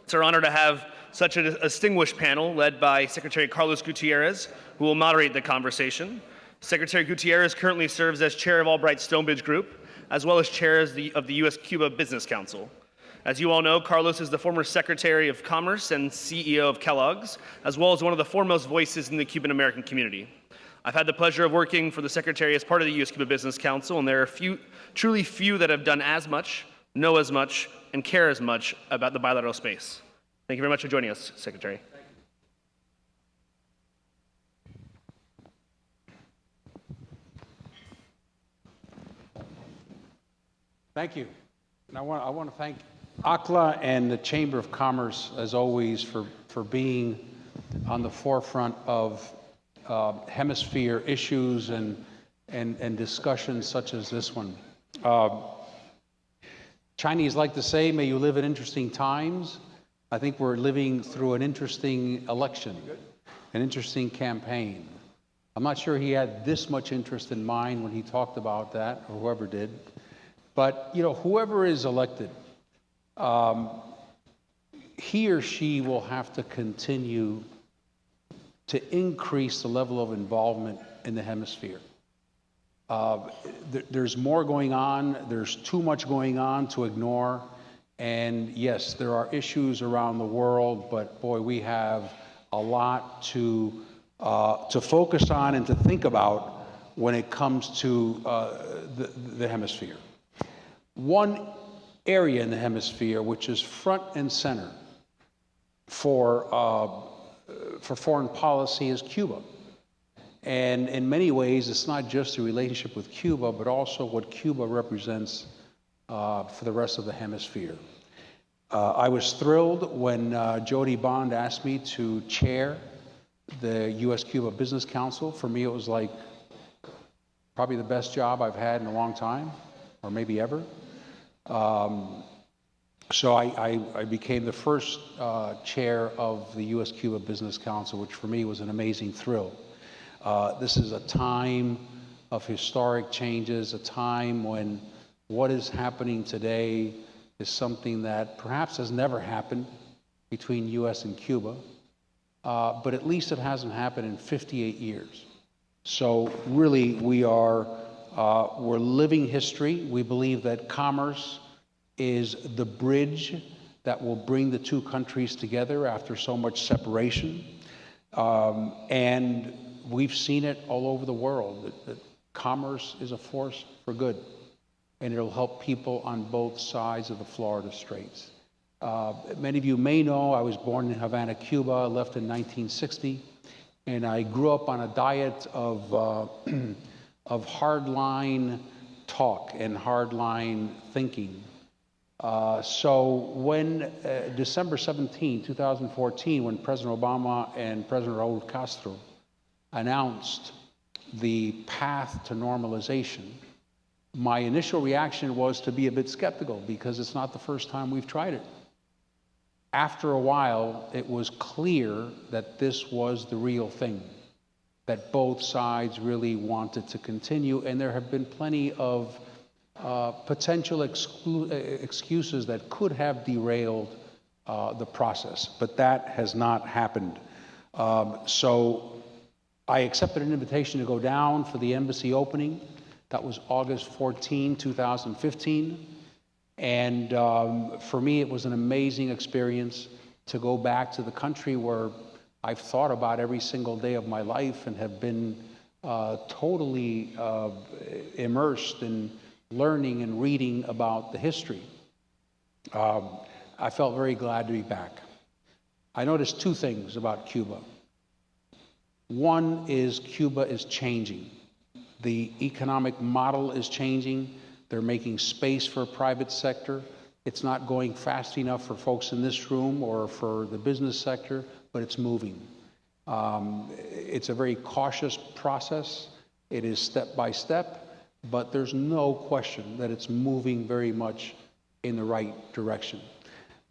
It's our honor to have such a distinguished panel led by Secretary Carlos Gutierrez, who will moderate the conversation. Secretary Gutierrez currently serves as chair of Albright Stonebridge Group, as well as chair of the U.S.-Cuba Business Council. As you all know, Carlos is the former Secretary of Commerce and CEO of Kellogg's, as well as one of the foremost voices in the Cuban American community. I've had the pleasure of working for the Secretary as part of the U.S.-Cuba Business Council, and there are truly few that have done as much, know as much, and care as much about the bilateral space. Thank you very much for joining us, Secretary. Thank you. And I want to thank AACCLA and the Chamber of Commerce, as always, for being on the forefront of hemisphere issues and discussions such as this one. Chinese like to say, may you live in interesting times. I think we're living through an interesting election, an interesting campaign. I'm not sure he had this much interest in mind when he talked about that, or whoever did. But, you know, whoever is elected, he or she will have to continue to increase the level of involvement in the hemisphere. There's more going on. There's too much going on to ignore. And yes, there are issues around the world, but boy, we have a lot to focus on and to think about when it comes to the hemisphere. One area in the hemisphere which is front and center for foreign policy is Cuba. And in many ways, it's not just the relationship with Cuba, but also what Cuba represents for the rest of the hemisphere. I was thrilled when Jody Bond asked me to chair the U.S.-Cuba Business Council. For me, it was like probably the best job I've had in a long time, or maybe ever. So I became the first chair of the U.S.-Cuba Business Council, which for me was an amazing thrill. This is a time of historic changes, a time when what is happening today is something that perhaps has never happened between U.S. and Cuba, but at least it hasn't happened in 58 years. So really, we're living history. We believe that commerce is the bridge that will bring the two countries together after so much separation. And we've seen it all over the world, that commerce is a force for good, and it'll help people on both sides of the Florida Straits. Many of you may know I was born in Havana, Cuba, left in 1960, and I grew up on a diet of hardline talk and hardline thinking. So when December 17, 2014, when President Obama and President Raul Castro announced the path to normalization, my initial reaction was to be a bit skeptical because it's not the first time we've tried it. After a while, it was clear that this was the real thing, that both sides really wanted to continue, and there have been plenty of potential excuses that could have derailed the process, but that has not happened. So I accepted an invitation to go down for the embassy opening. That was August 14, 2015. And for me, it was an amazing experience to go back to the country where I've thought about every single day of my life and have been totally immersed in learning and reading about the history. I felt very glad to be back. I noticed two things about Cuba. One is Cuba is changing. The economic model is changing. They're making space for private sector. It's not going fast enough for folks in this room or for the business sector, but it's moving. It's a very cautious process. It is step by step, but there's no question that it's moving very much in the right direction.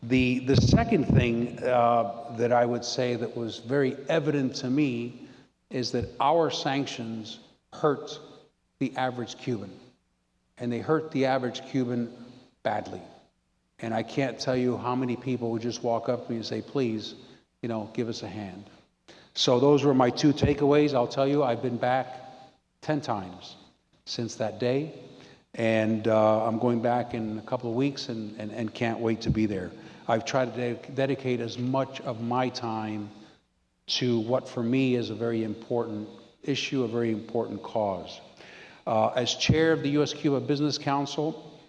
The second thing that I would say that was very evident to me is that our sanctions hurt the average Cuban, and they hurt the average Cuban badly. And I can't tell you how many people would just walk up to me and say, please, you know, give us a hand. So those were my two takeaways. I'll tell you, I've been back 10 times since that day, and I'm going back in a couple of weeks and can't wait to be there. I've tried to dedicate as much of my time to what for me is a very important issue, a very important cause. As chair of the U.S.-Cuba Business Council,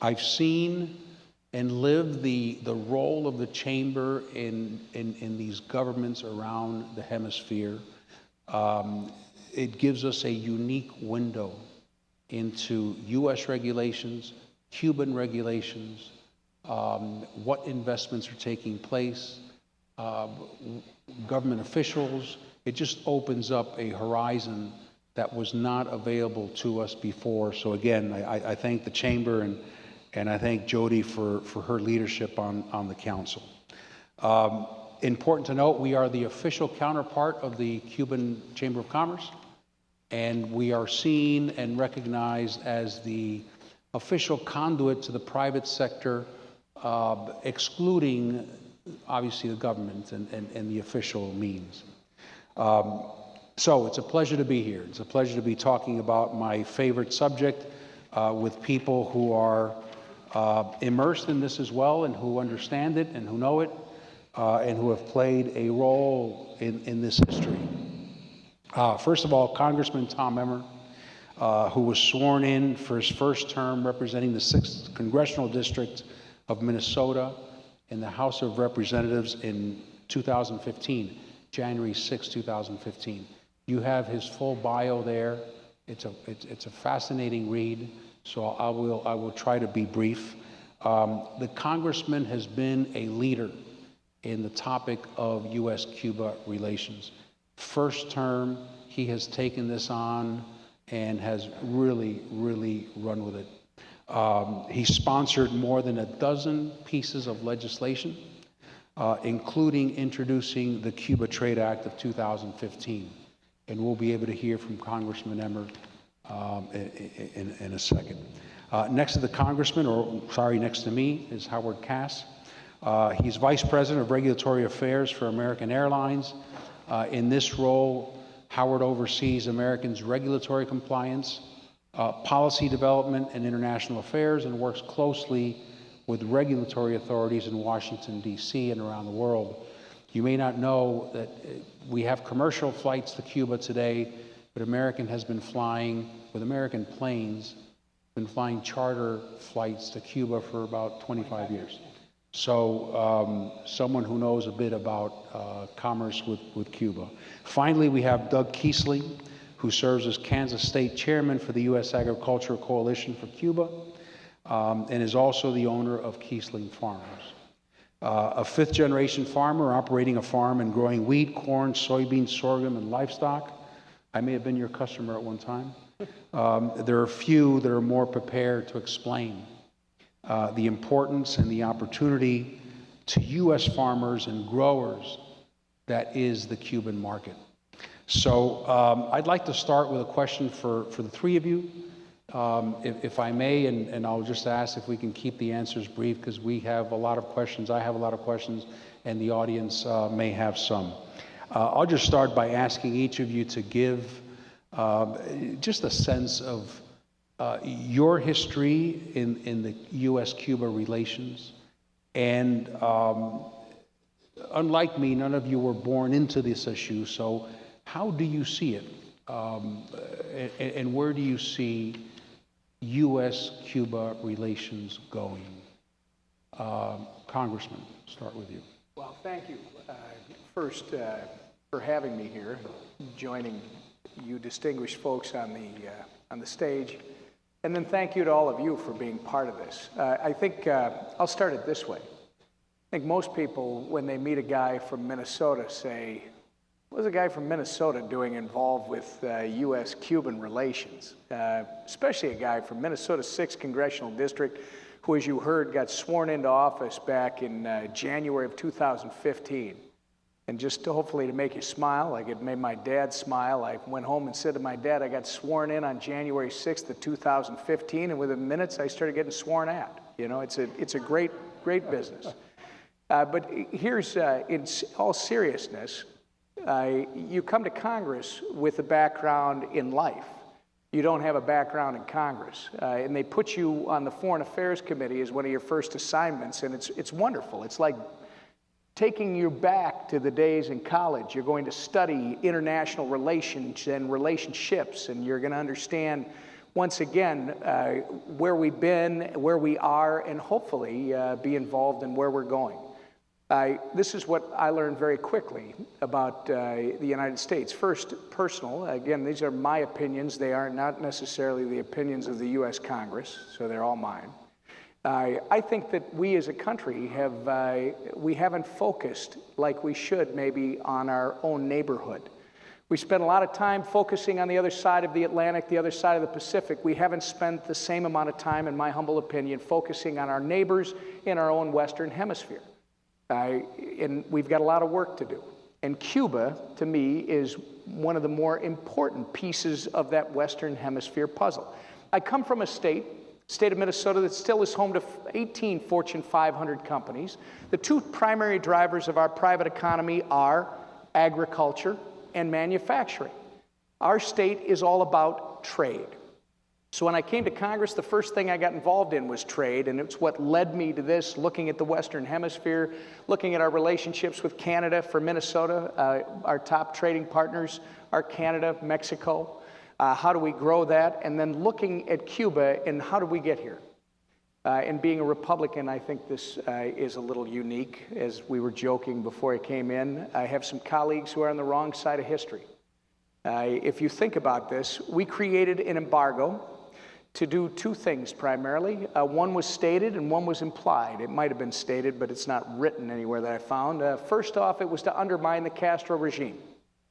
I've seen and lived the role of the chamber in these governments around the hemisphere. It gives us a unique window into U.S. regulations, Cuban regulations, what investments are taking place, government officials. It just opens up a horizon that was not available to us before. So again, I thank the chamber and I thank Jody for her leadership on the council. Important to note, we are the official counterpart of the Cuban Chamber of Commerce, and we are seen and recognized as the official conduit to the private sector, excluding obviously the government and the official means. So it's a pleasure to be here. It's a pleasure to be talking about my favorite subject with people who are immersed in this as well and who understand it and who know it and who have played a role in this history. First of all, Congressman Tom Emmer, who was sworn in for his first term representing the 6th Congressional District of Minnesota in the House of Representatives in 2015, January 6, 2015. You have his full bio there. It's a fascinating read, so I will try to be brief. The congressman has been a leader in the topic of U.S.-Cuba relations. First term, he has taken this on and has really, really run with it. He sponsored more than a dozen pieces of legislation, including introducing the Cuba Trade Act of 2015. And we'll be able to hear from Congressman Emmer in a second. Next to the congressman, or sorry, next to me, is Howard Cass. He's Vice President of Regulatory Affairs for American Airlines. In this role, Howard oversees Americans' regulatory compliance, policy development, and international affairs, and works closely with regulatory authorities in Washington, D.C. and around the world. You may not know that we have commercial flights to Cuba today, but American has been flying, with American planes, been flying charter flights to Cuba for about 25 years. So someone who knows a bit about commerce with Cuba. Finally, we have Doug Kiesling, who serves as Kansas State Chairman for the U.S. Agricultural Coalition for Cuba, and is also the owner of Kiesling Farmers. A fifth-generation farmer operating a farm and growing wheat, corn, soybeans, sorghum, and livestock. I may have been your customer at one time. There are few that are more prepared to explain the importance and the opportunity to U.S. farmers and growers that is the Cuban market. So I'd like to start with a question for the three of you, if I may, and I'll just ask if we can keep the answers brief because we have a lot of questions, I have a lot of questions, and the audience may have some. I'll just start by asking each of you to give just a sense of your history in the U.S.-Cuba relations. And unlike me, none of you were born into this issue, so how do you see it? And where do you see U.S.-Cuba relations going? Congressman, start with you. Well, thank you. First, for having me here, joining you distinguished folks on the stage. And then thank you to all of you for being part of this. I think I'll start it this way. I think most people, when they meet a guy from Minnesota, say, what is a guy from Minnesota doing involved with U.S.-Cuban relations? Especially a guy from Minnesota's 6th Congressional District, who, as you heard, got sworn into office back in January of 2015. And just to hopefully to make you smile, like it made my dad smile, I went home and said to my dad, I got sworn in on January 6th of 2015, and within minutes I started getting sworn at. You know, it's a great business. But here's, in all seriousness, you come to Congress with a background in life. You don't have a background in Congress. And they put you on the Foreign Affairs Committee as one of your first assignments, and it's wonderful. It's like taking you back to the days in college. You're going to study international relations and relationships, and you're going to understand, once again, where we've been, where we are, and hopefully be involved in where we're going. This is what I learned very quickly about the United States. First, personal. Again, these are my opinions. They are not necessarily the opinions of the U.S. Congress, so they're all mine. I think that we as a country we haven't focused like we should maybe on our own neighborhood. We spend a lot of time focusing on the other side of the Atlantic, the other side of the Pacific. We haven't spent the same amount of time, in my humble opinion, focusing on our neighbors in our own Western Hemisphere. And we've got a lot of work to do. And Cuba, to me, is one of the more important pieces of that Western Hemisphere puzzle. I come from a state of Minnesota that still is home to 18 Fortune 500 companies. The two primary drivers of our private economy are agriculture and manufacturing. Our state is all about trade. So when I came to Congress, the first thing I got involved in was trade, and it's what led me to this, looking at the Western Hemisphere, looking at our relationships with Canada for Minnesota. Our top trading partners are Canada, Mexico. How do we grow that? And then looking at Cuba and how do we get here? And being a Republican, I think this is a little unique. As we were joking before I came in, I have some colleagues who are on the wrong side of history. If you think about this, we created an embargo to do two things primarily. One was stated and one was implied. It might have been stated, but it's not written anywhere that I found. First off, it was to undermine the Castro regime.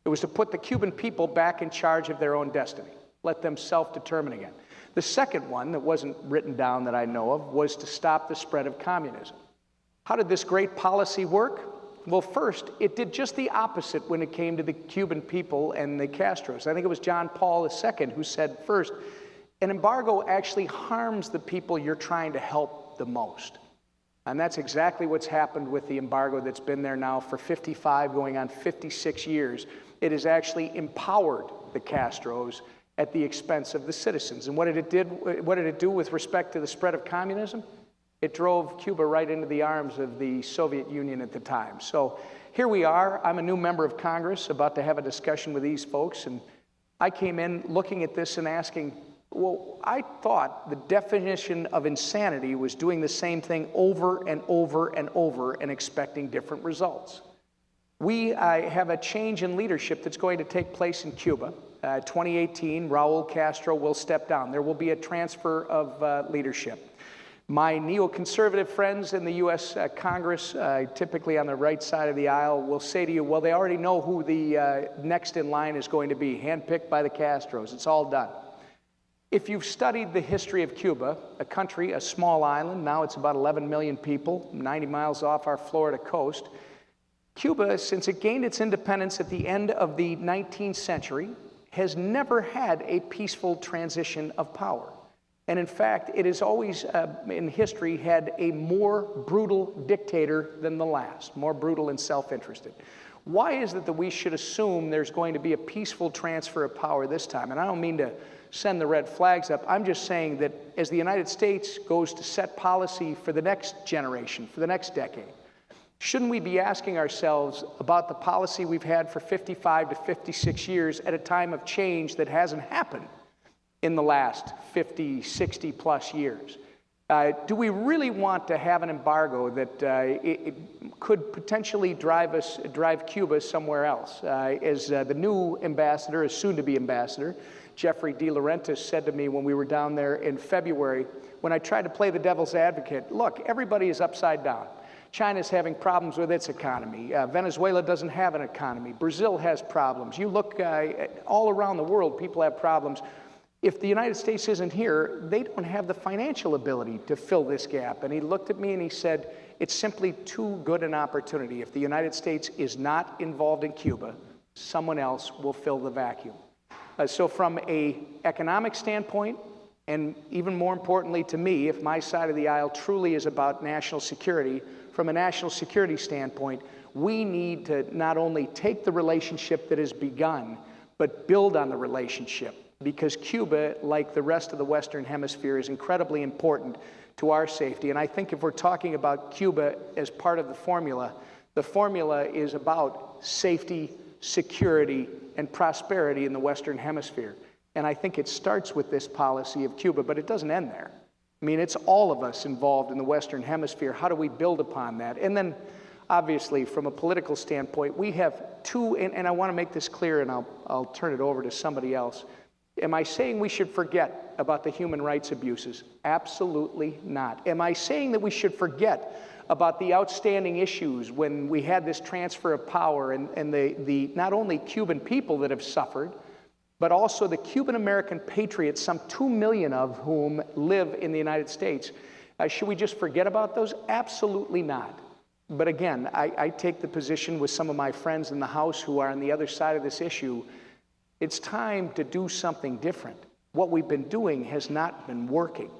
It was to put the Cuban people back in charge of their own destiny, let them self-determine again. The second one that wasn't written down that I know of was to stop the spread of communism. How did this great policy work? Well, first, it did just the opposite when it came to the Cuban people and the Castros. I think it was John Paul II who said first, an embargo actually harms the people you're trying to help the most. And that's exactly what's happened with the embargo that's been there now for 55, going on 56 years. It has actually empowered the Castros at the expense of the citizens. And what did it do with respect to the spread of communism? It drove Cuba right into the arms of the Soviet Union at the time. So here we are. I'm a new member of Congress, about to have a discussion with these folks, and I came in looking at this and asking, well, I thought the definition of insanity was doing the same thing over and over and over and expecting different results. We have a change in leadership that's going to take place in Cuba. 2018, Raul Castro will step down. There will be a transfer of leadership. My neoconservative friends in the U.S. Congress, typically on the right side of the aisle, will say to you, well, they already know who the next in line is going to be, handpicked by the Castros. It's all done. If you've studied the history of Cuba, a country, a small island, now it's about 11 million people, 90 miles off our Florida coast. Cuba, since it gained its independence at the end of the 19th century, has never had a peaceful transition of power. And in fact, it has always, in history, had a more brutal dictator than the last, more brutal and self-interested. Why is it that we should assume there's going to be a peaceful transfer of power this time? And I don't mean to send the red flags up. I'm just saying that as the United States goes to set policy for the next generation, for the next decade, shouldn't we be asking ourselves about the policy we've had for 55 to 56 years at a time of change that hasn't happened in the last 50, 60 plus years? Do we really want to have an embargo that it could potentially drive Cuba somewhere else? As the new ambassador, as soon-to-be ambassador, Jeffrey De Laurentiis said to me when we were down there in February, when I tried to play the devil's advocate, look, everybody is upside down. China's having problems with its economy. Venezuela doesn't have an economy. Brazil has problems. You look all around the world, people have problems. If the United States isn't here, they don't have the financial ability to fill this gap. And he looked at me and he said, it's simply too good an opportunity. If the United States is not involved in Cuba, someone else will fill the vacuum. So from an economic standpoint, and even more importantly to me, if my side of the aisle truly is about national security, from a national security standpoint, we need to not only take the relationship that has begun, but build on the relationship. Because Cuba, like the rest of the Western Hemisphere, is incredibly important to our safety. And I think if we're talking about Cuba as part of the formula, The formula is about safety, security, and prosperity in the Western Hemisphere. And I think it starts with this policy of Cuba, but it doesn't end there. I mean, it's all of us involved in the Western Hemisphere. How do we build upon that? And then, obviously, from a political standpoint, we have two, and I want to make this clear, and I'll turn it over to somebody else. Am I saying we should forget about the human rights abuses? Absolutely not. Am I saying that we should forget about the outstanding issues when we had this transfer of power and the not only Cuban people that have suffered, but also the Cuban-American patriots, some 2 million of whom live in the United States? Should we just forget about those? Absolutely not. But again, I take the position with some of my friends in the House who are on the other side of this issue. It's time to do something different. What we've been doing has not been working.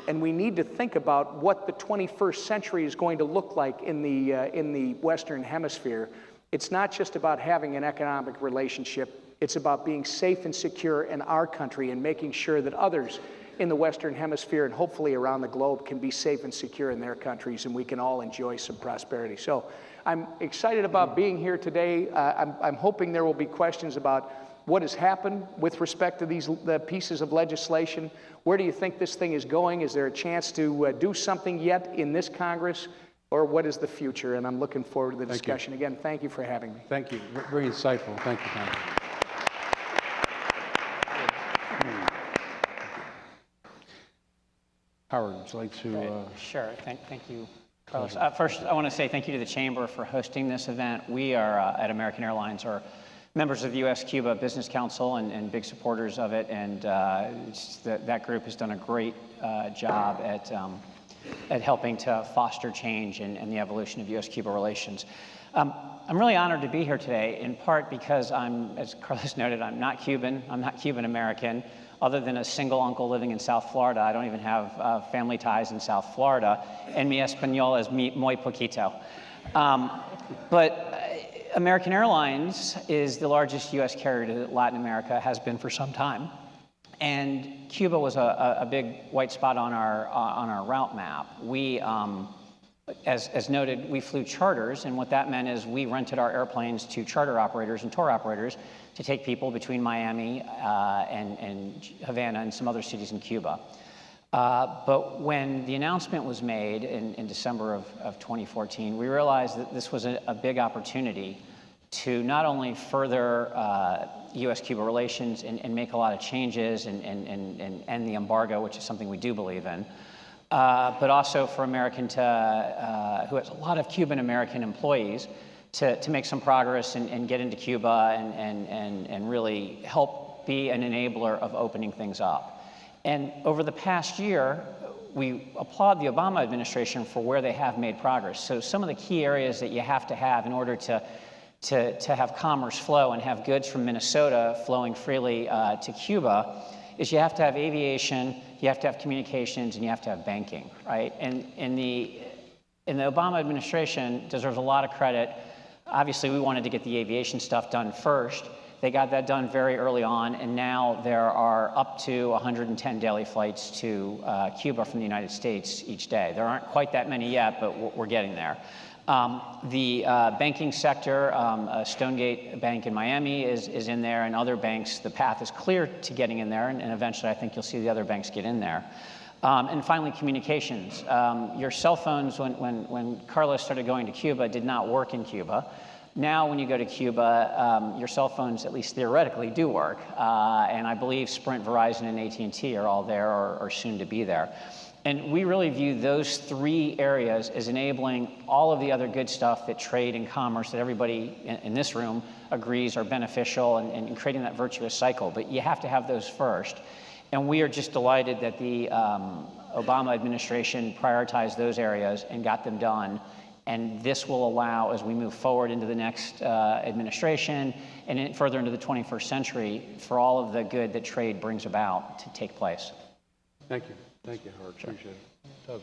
And we need to think about what the 21st century is going to look like in the Western Hemisphere. It's not just about having an economic relationship. It's about being safe and secure in our country and making sure that others in the Western Hemisphere and hopefully around the globe can be safe and secure in their countries, and we can all enjoy some prosperity. So I'm excited about being here today. I'm hoping there will be questions about what has happened with respect to the pieces of legislation. Where do you think this thing is going? Is there a chance to do something yet in this Congress? Or what is the future? And I'm looking forward to the discussion. Again, thank you for having me. Thank you. Very insightful. Thank you, Congressman. Howard, would you like to? Sure. Thank you, Carlos. First, I want to say thank you to the Chamber for hosting this event. We are at American Airlines are members of the U.S.-Cuba Business Council and big supporters of it, and that group has done a great job at helping to foster change and the evolution of U.S.-Cuba relations. I'm really honored to be here today, in part because as Carlos noted, I'm not Cuban. I'm not Cuban-American. Other than a single uncle living in South Florida, I don't even have family ties in South Florida. En mi español es muy poquito. But American Airlines is the largest U.S. carrier to Latin America, has been for some time. And Cuba was a big white spot on our route map. We, as noted, we flew charters, and what that meant is we rented our airplanes to charter operators and tour operators to take people between Miami and Havana and some other cities in Cuba. But when the announcement was made in December of 2014, we realized that this was a big opportunity to not only further U.S.-Cuba relations and make a lot of changes and end the embargo, which is something we do believe in, but also for American who has a lot of Cuban-American employees to make some progress and get into Cuba and really help be an enabler of opening things up. And over the past year, we applaud the Obama administration for where they have made progress. So some of the key areas that you have to have in order to have commerce flow and have goods from Minnesota flowing freely to Cuba is you have to have aviation, you have to have communications, and you have to have banking, right? And in the Obama administration deserves a lot of credit. Obviously, we wanted to get the aviation stuff done first. They got that done very early on, and now there are up to 110 daily flights to Cuba from the United States each day. There aren't quite that many yet, but we're getting there. The banking sector, Stonegate Bank in Miami is in there, and other banks, the path is clear to getting in there, and eventually I think you'll see the other banks get in there. And finally, communications. Your cell phones, when Carlos started going to Cuba, did not work in Cuba. Now, when you go to Cuba, your cell phones, at least theoretically, do work. And I believe Sprint, Verizon, and AT&T are all there or soon to be there. And we really view those three areas as enabling all of the other good stuff that trade and commerce that everybody in this room agrees are beneficial and creating that virtuous cycle. But you have to have those first. And we are just delighted that the Obama administration prioritized those areas and got them done. And this will allow, as we move forward into the next administration and further into the 21st century, for all of the good that trade brings about to take place. Thank you. Thank you, Howard. Appreciate it. Doug.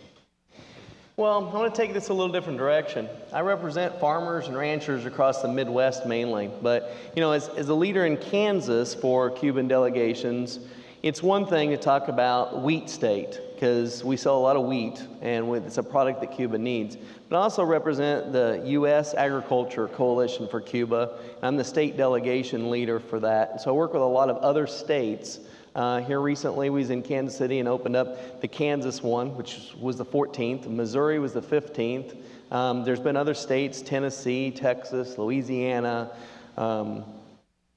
Well, I want to take this a little different direction. I represent farmers and ranchers across the Midwest mainly. But, you know, as a leader in Kansas for Cuban delegations, it's one thing to talk about wheat state, because we sell a lot of wheat, and it's a product that Cuba needs. But I also represent the U.S. Agriculture Coalition for Cuba. I'm the state delegation leader for that. So I work with a lot of other states. Here recently, we was in Kansas City and opened up the Kansas one, which was the 14th. Missouri was the 15th. There's been other states, Tennessee, Texas, Louisiana,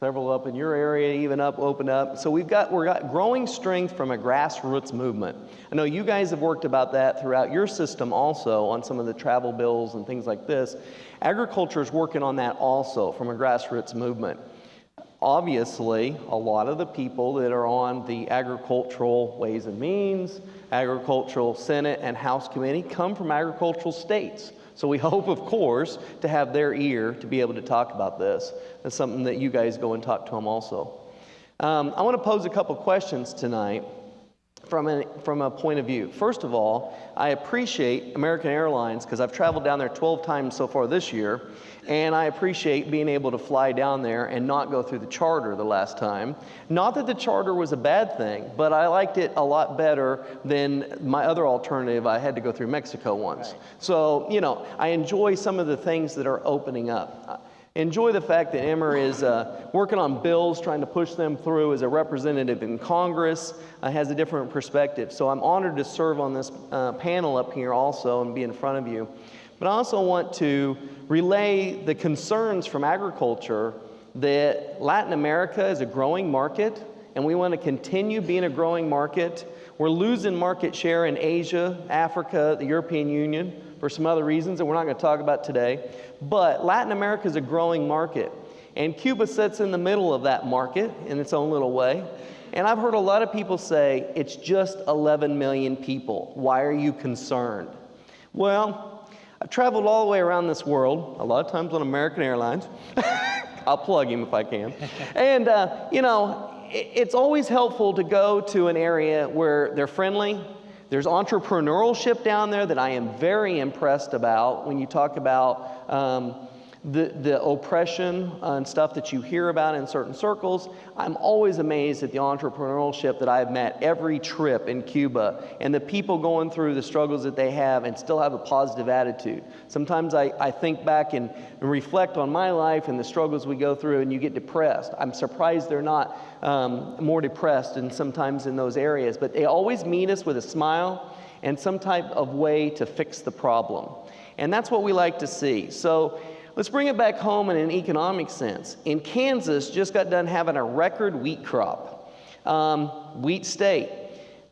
several up in your area, even opened up. So we've got growing strength from a grassroots movement. I know you guys have worked about that throughout your system also on some of the travel bills and things like this. Agriculture is working on that also from a grassroots movement. Obviously, a lot of the people that are on the Agricultural Ways and Means, Agricultural Senate and House Committee come from agricultural states. So we hope, of course, to have their ear to be able to talk about this. That's something that you guys go and talk to them also. I want to pose a couple questions tonight from a point of view. First of all, I appreciate American Airlines because I've traveled down there 12 times so far this year, and I appreciate being able to fly down there and not go through the charter the last time. Not that the charter was a bad thing, but I liked it a lot better than my other alternative. I had to go through Mexico once. Right. So, you know, I enjoy some of the things that are opening up. Enjoy the fact that Emmer is working on bills, trying to push them through as a representative in Congress, has a different perspective. So I'm honored to serve on this panel up here also and be in front of you. But I also want to relay the concerns from agriculture that Latin America is a growing market, and we want to continue being a growing market. We're losing market share in Asia, Africa, the European Union, for some other reasons that we're not going to talk about today. But Latin America is a growing market, and Cuba sits in the middle of that market in its own little way. And I've heard a lot of people say, it's just 11 million people. Why are you concerned? Well, I've traveled all the way around this world, a lot of times on American Airlines. I'll plug him if I can. And, you know, it's always helpful to go to an area where they're friendly. There's entrepreneurship down there that I am very impressed about when you talk about the oppression and stuff that you hear about in certain circles. I'm always amazed at the entrepreneurship that I've met every trip in Cuba and the people going through the struggles that they have and still have a positive attitude. Sometimes I think back and reflect on my life and the struggles we go through, and you get depressed. I'm surprised they're not more depressed and sometimes in those areas, but they always meet us with a smile and some type of way to fix the problem. And that's what we like to see. So let's bring it back home in an economic sense. In Kansas, just got done having a record wheat crop. Wheat state.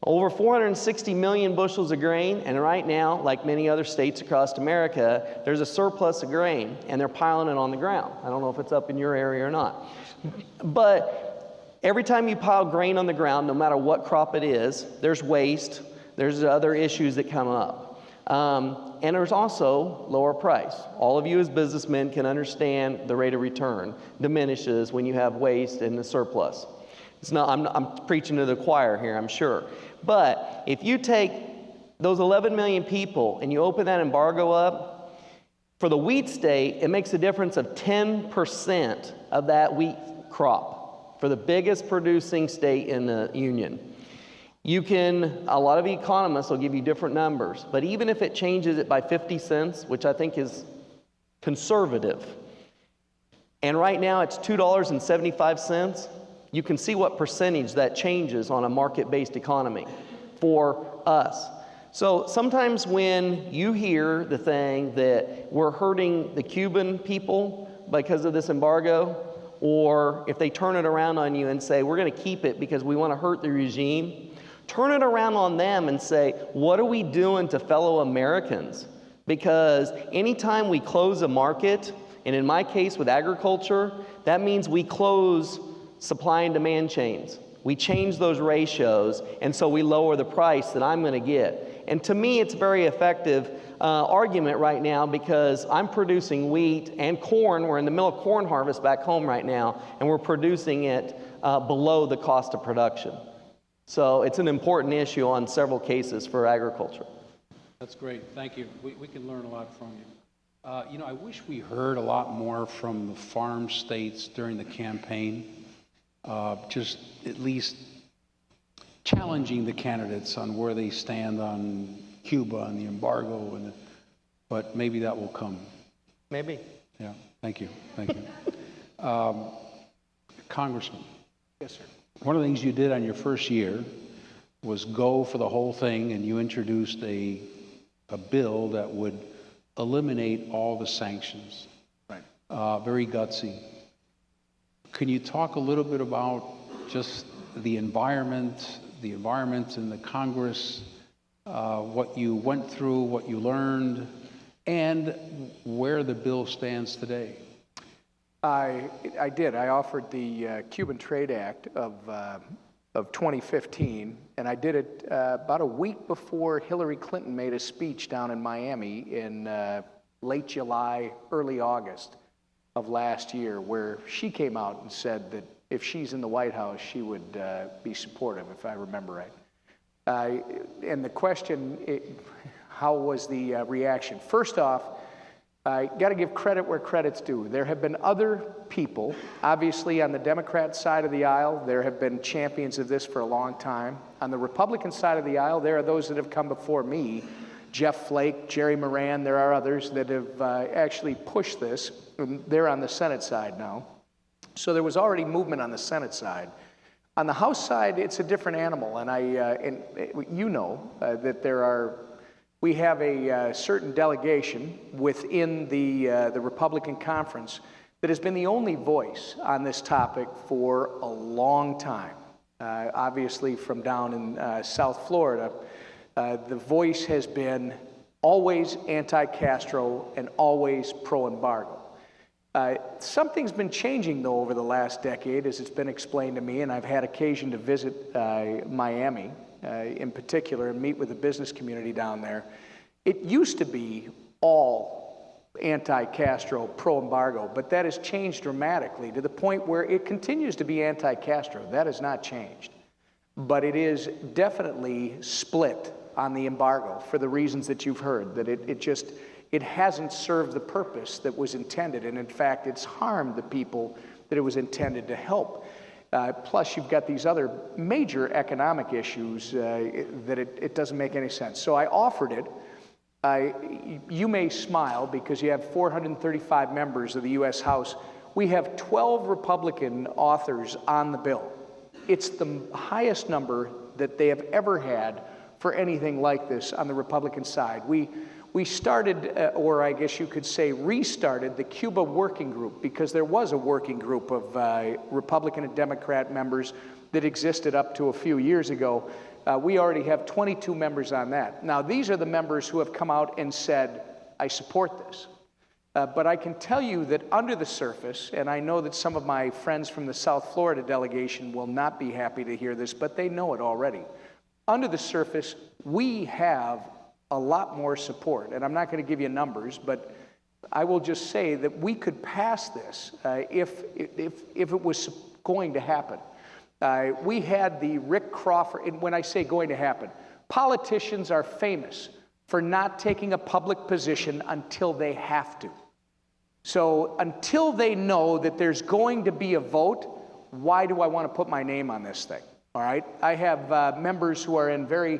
Over 460 million bushels of grain, and right now, like many other states across America, there's a surplus of grain, and they're piling it on the ground. I don't know if it's up in your area or not. But every time you pile grain on the ground, no matter what crop it is, there's waste, there's other issues that come up. And there's also lower price. All of you as businessmen can understand the rate of return diminishes when you have waste and the surplus. It's not, I'm preaching to the choir here, I'm sure. But if you take those 11 million people and you open that embargo up, for the wheat state, it makes a difference of 10% of that wheat crop for the biggest producing state in the union. A lot of economists will give you different numbers, but even if it changes it by 50 cents, which I think is conservative, and right now it's $2.75, you can see what percentage that changes on a market-based economy for us. So sometimes when you hear the thing that we're hurting the Cuban people because of this embargo, or if they turn it around on you and say, we're going to keep it because we want to hurt the regime, turn it around on them and say, what are we doing to fellow Americans? Because anytime we close a market, and in my case with agriculture, that means we close supply and demand chains. We change those ratios, and so we lower the price that I'm going to get. And to me, it's a very effective argument right now because I'm producing wheat and corn. We're in the middle of corn harvest back home right now, and we're producing it below the cost of production. So it's an important issue on several cases for agriculture. That's great. Thank you. We can learn a lot from you. You know, I wish we heard a lot more from the farm states during the campaign. Just at least challenging the candidates on where they stand on Cuba and the embargo, but maybe that will come. Maybe. Yeah, thank you, thank you. Congressman. Yes, sir. One of the things you did on your first year was go for the whole thing, and you introduced a bill that would eliminate all the sanctions. Right. Very gutsy. Can you talk a little bit about just the environment in the Congress, what you went through, what you learned, and where the bill stands today? I did. I offered the Cuban Trade Act of 2015, and I did it about a week before Hillary Clinton made a speech down in Miami in late July, early August of last year, where she came out and said that if she's in the White House, she would be supportive, if I remember right. And the question, how was the reaction? First off, I got to give credit where credit's due. There have been other people, obviously on the Democrat side of the aisle, there have been champions of this for a long time. On the Republican side of the aisle, there are those that have come before me, Jeff Flake, Jerry Moran, there are others that have actually pushed this. They're on the Senate side now. So there was already movement on the Senate side. On the House side, it's a different animal, and you know that we have a certain delegation within the Republican conference that has been the only voice on this topic for a long time. Obviously, from down in South Florida, the voice has been always anti-Castro and always pro-embargo. Something's been changing, though, over the last decade, as it's been explained to me, and I've had occasion to visit Miami in particular and meet with the business community down there. It used to be all anti-Castro, pro-embargo, but that has changed dramatically to the point where it continues to be anti-Castro. That has not changed. But it is definitely split on the embargo for the reasons that you've heard, that it hasn't served the purpose that was intended, and in fact, it's harmed the people that it was intended to help. Plus, you've got these other major economic issues that it doesn't make any sense. So I offered it. You may smile because you have 435 members of the U.S. House. We have 12 Republican authors on the bill. It's the highest number that they have ever had for anything like this on the Republican side. We started, or I guess you could say restarted, the Cuba Working Group, because there was a working group of Republican and Democrat members that existed up to a few years ago. We already have 22 members on that. Now, these are the members who have come out and said, I support this. But I can tell you that under the surface, and I know that some of my friends from the South Florida delegation will not be happy to hear this, but they know it already. Under the surface, we have a lot more support. And I'm not going to give you numbers, but I will just say that we could pass this if it was going to happen. We had the Rick Crawford, and when I say going to happen, politicians are famous for not taking a public position until they have to. So until they know that there's going to be a vote, why do I want to put my name on this thing? All right? I have members who are in very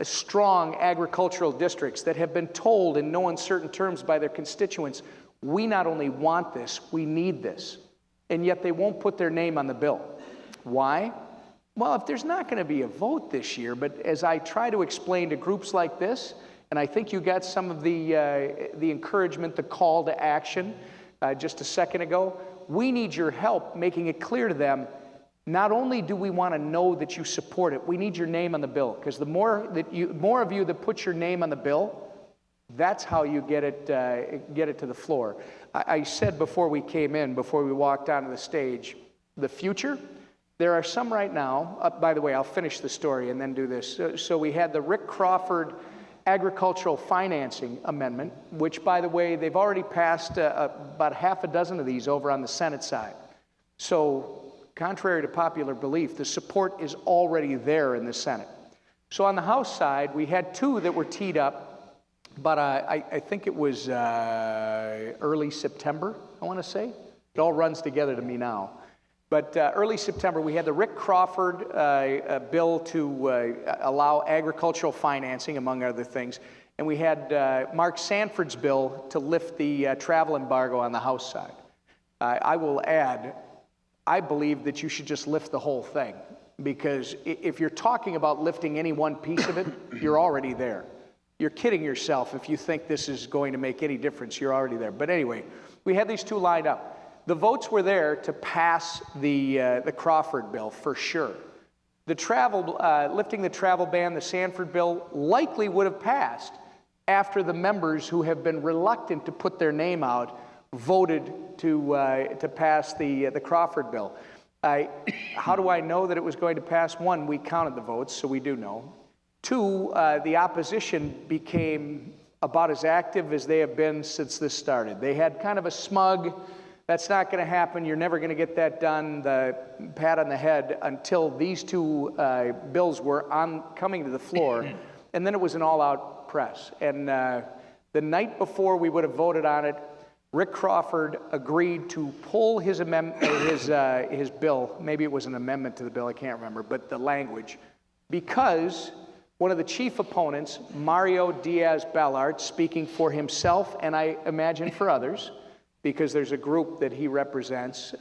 strong agricultural districts that have been told in no uncertain terms by their constituents, we not only want this, we need this. And yet they won't put their name on the bill. Why? Well, if there's not going to be a vote this year, but as I try to explain to groups like this, and I think you got some of the encouragement, the call to action just a second ago, we need your help making it clear to them, not only do we want to know that you support it, we need your name on the bill, because the more of you that put your name on the bill, that's how you get it to the floor. I said before we came in, before we walked onto the stage, the future. There are some right now. By the way, I'll finish the story and then do this. So we had the Rick Crawford Agricultural Financing Amendment, which, by the way, they've already passed about half a dozen of these over on the Senate side. So, contrary to popular belief, the support is already there in the Senate. So on the House side, we had two that were teed up, but I think it was early September, I want to say. It all runs together to me now. But early September, we had the Rick Crawford bill to allow agricultural financing, among other things. And we had Mark Sanford's bill to lift the travel embargo on the House side. I will add, I believe that you should just lift the whole thing, because if you're talking about lifting any one piece of it, you're already there. You're kidding yourself if you think this is going to make any difference. You're already there. But anyway, we had these two lined up. The votes were there to pass the Crawford bill for sure. The travel, lifting the travel ban, the Sanford bill, likely would have passed after the members who have been reluctant to put their name out voted to pass the Crawford bill. How do I know that it was going to pass? One, we counted the votes, so we do know. Two, the opposition became about as active as they have been since this started. They had kind of a smug, that's not going to happen, you're never going to get that done, the pat on the head, until these two bills were coming to the floor, and then it was an all-out press. And the night before we would have voted on it, Rick Crawford agreed to pull his bill, maybe it was an amendment to the bill, I can't remember, but the language, because one of the chief opponents, Mario Diaz-Balart, speaking for himself and I imagine for others, because there's a group that he represents,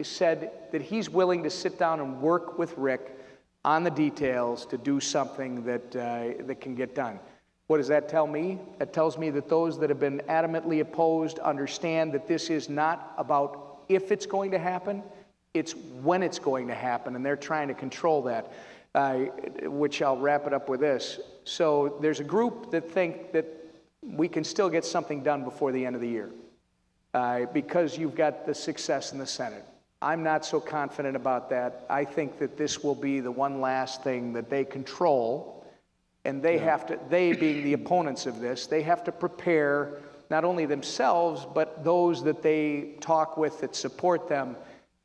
said that he's willing to sit down and work with Rick on the details to do something that can get done. What does that tell me? It tells me that those that have been adamantly opposed understand that this is not about if it's going to happen, it's when it's going to happen, and they're trying to control that, which I'll wrap it up with this. So there's a group that think that we can still get something done before the end of the year because you've got the success in the Senate. I'm not so confident about that. I think that this will be the one last thing that they control. And they have to, they being the opponents of this, they have to prepare not only themselves, but those that they talk with that support them,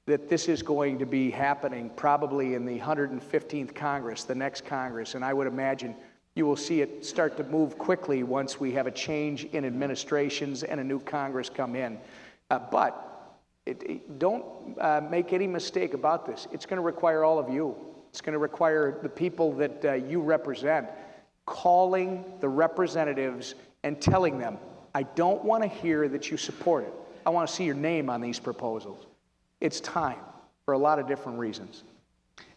that this is going to be happening probably in the 115th Congress, the next Congress. And I would imagine you will see it start to move quickly once we have a change in administrations and a new Congress come in. Don't make any mistake about this. It's going to require all of you. It's going to require the people that you represent calling the representatives and telling them, I don't want to hear that you support it. I want to see your name on these proposals. It's time for a lot of different reasons.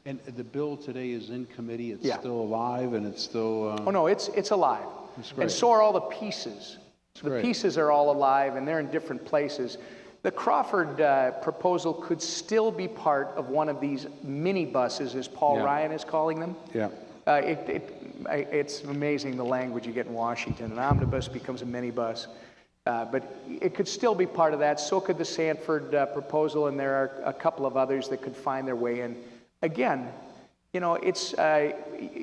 And the bill today is in committee. It's still alive, and it's still... Oh, no, it's alive. That's great. And so are all the pieces. The pieces are all alive, and they're in different places. The Crawford proposal could still be part of one of these mini buses, as Paul Ryan is calling them. Yeah. It's amazing the language you get in Washington. An omnibus becomes a minibus. But it could still be part of that. So could the Sanford proposal, and there are a couple of others that could find their way in. Again, you know, it's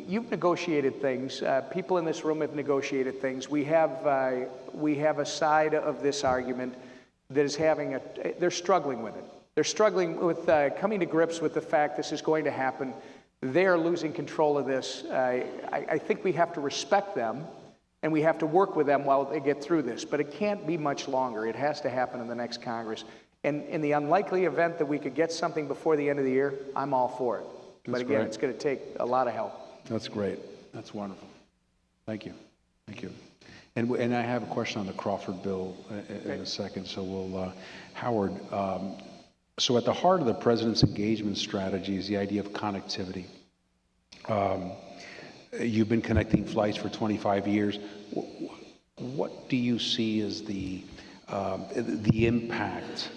you've negotiated things. People in this room have negotiated things. We have a side of this argument that is they're struggling with it. They're struggling with coming to grips with the fact this is going to happen. They are losing control of this. I think we have to respect them, and we have to work with them while they get through this. But it can't be much longer. It has to happen in the next Congress. And in the unlikely event that we could get something before the end of the year, I'm all for it. But again, it's going to take a lot of help. That's great. That's wonderful. Thank you. Thank you. And I have a question on the Crawford bill in a second. So we'll, Howard, so at the heart of the president's engagement strategy is the idea of connectivity. You've been connecting flights for 25 years. What do you see as the impact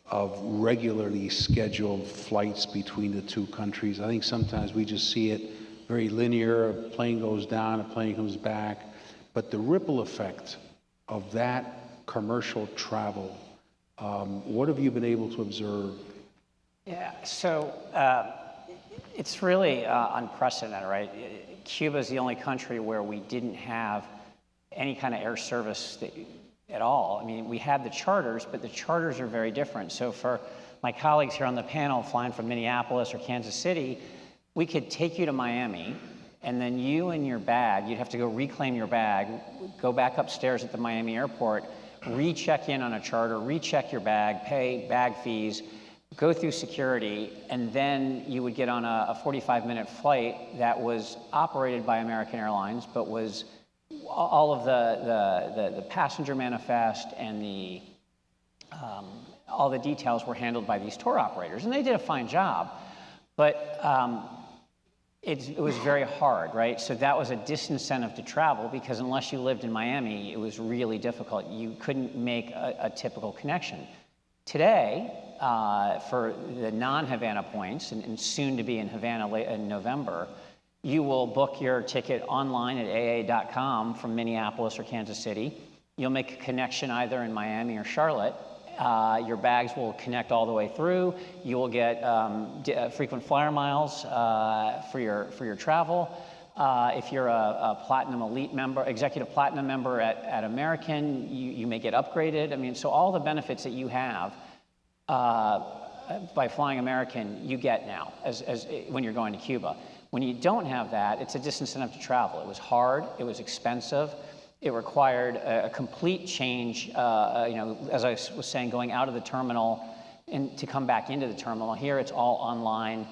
of regularly scheduled flights between the two countries? I think sometimes we just see it very linear. A plane goes down, a plane comes back. But the ripple effect of that commercial travel, what have you been able to observe? Yeah, so it's really unprecedented, right? Cuba is the only country where we didn't have any kind of air service at all. I mean, we had the charters, but the charters are very different. So for my colleagues here on the panel flying from Minneapolis or Kansas City, we could take you to Miami, and then you and your bag, you'd have to go reclaim your bag, go back upstairs at the Miami airport, recheck in on a charter, recheck your bag, pay bag fees, go through security, and then you would get on a 45-minute flight that was operated by American Airlines, but was all of the passenger manifest and all the details were handled by these tour operators, and they did a fine job, but it was very hard, right? So that was a disincentive to travel, because unless you lived in Miami, it was really difficult. You couldn't make a typical connection. Today, for the non-Havana points, and soon to be in Havana in November, you will book your ticket online at AA.com from Minneapolis or Kansas City. You'll make a connection either in Miami or Charlotte. Your bags will connect all the way through. You will get frequent flyer miles for your travel. If you're a Platinum Elite member, Executive Platinum member at American, you may get upgraded. I mean, so all the benefits that you have by flying American, you get now as when you're going to Cuba. When you don't have that, it's a disincentive to travel. It was hard, it was expensive, it required a complete change, as I was saying, going out of the terminal and to come back into the terminal. Here it's all online,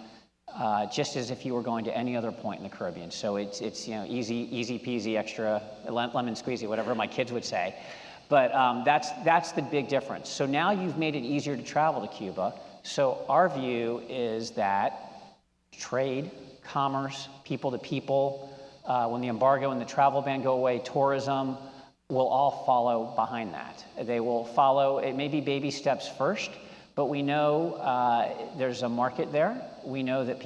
just as if you were going to any other point in the Caribbean. So it's easy peasy, extra lemon squeezy, whatever my kids would say. But that's the big difference. So now you've made it easier to travel to Cuba. So our view is that trade, commerce, people to people, when the embargo and the travel ban go away, tourism will all follow behind that. They will follow, it may be baby steps first, but we know there's a market there. We know that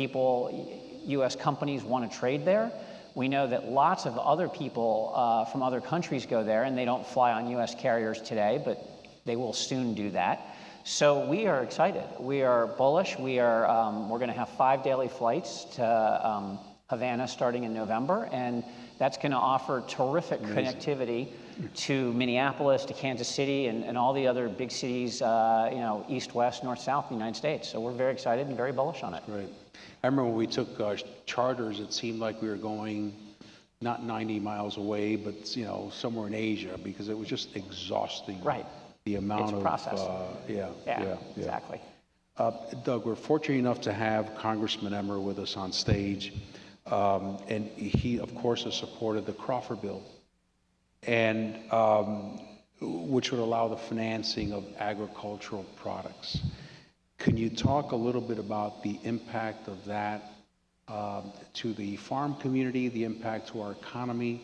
U.S. companies want to trade there. We know that lots of other people from other countries go there, and they don't fly on U.S. carriers today, but they will soon do that. So we are excited. We are bullish. We're going to have 5 daily flights to Havana starting in November, and that's going to offer terrific connectivity to Minneapolis, to Kansas City, and all the other big cities, east, west, north, south in the United States. So we're very excited and very bullish on it. Right. I remember when we took charters, it seemed like we were going not 90 miles away, but somewhere in Asia, because it was just exhausting. Right. The amount it's of processing. Yeah, exactly. Doug, we're fortunate enough to have Congressman Emmer with us on stage, and he, of course, has supported the Crawford bill, and which would allow the financing of agricultural products. Can you talk a little bit about the impact of that to the farm community, the impact to our economy,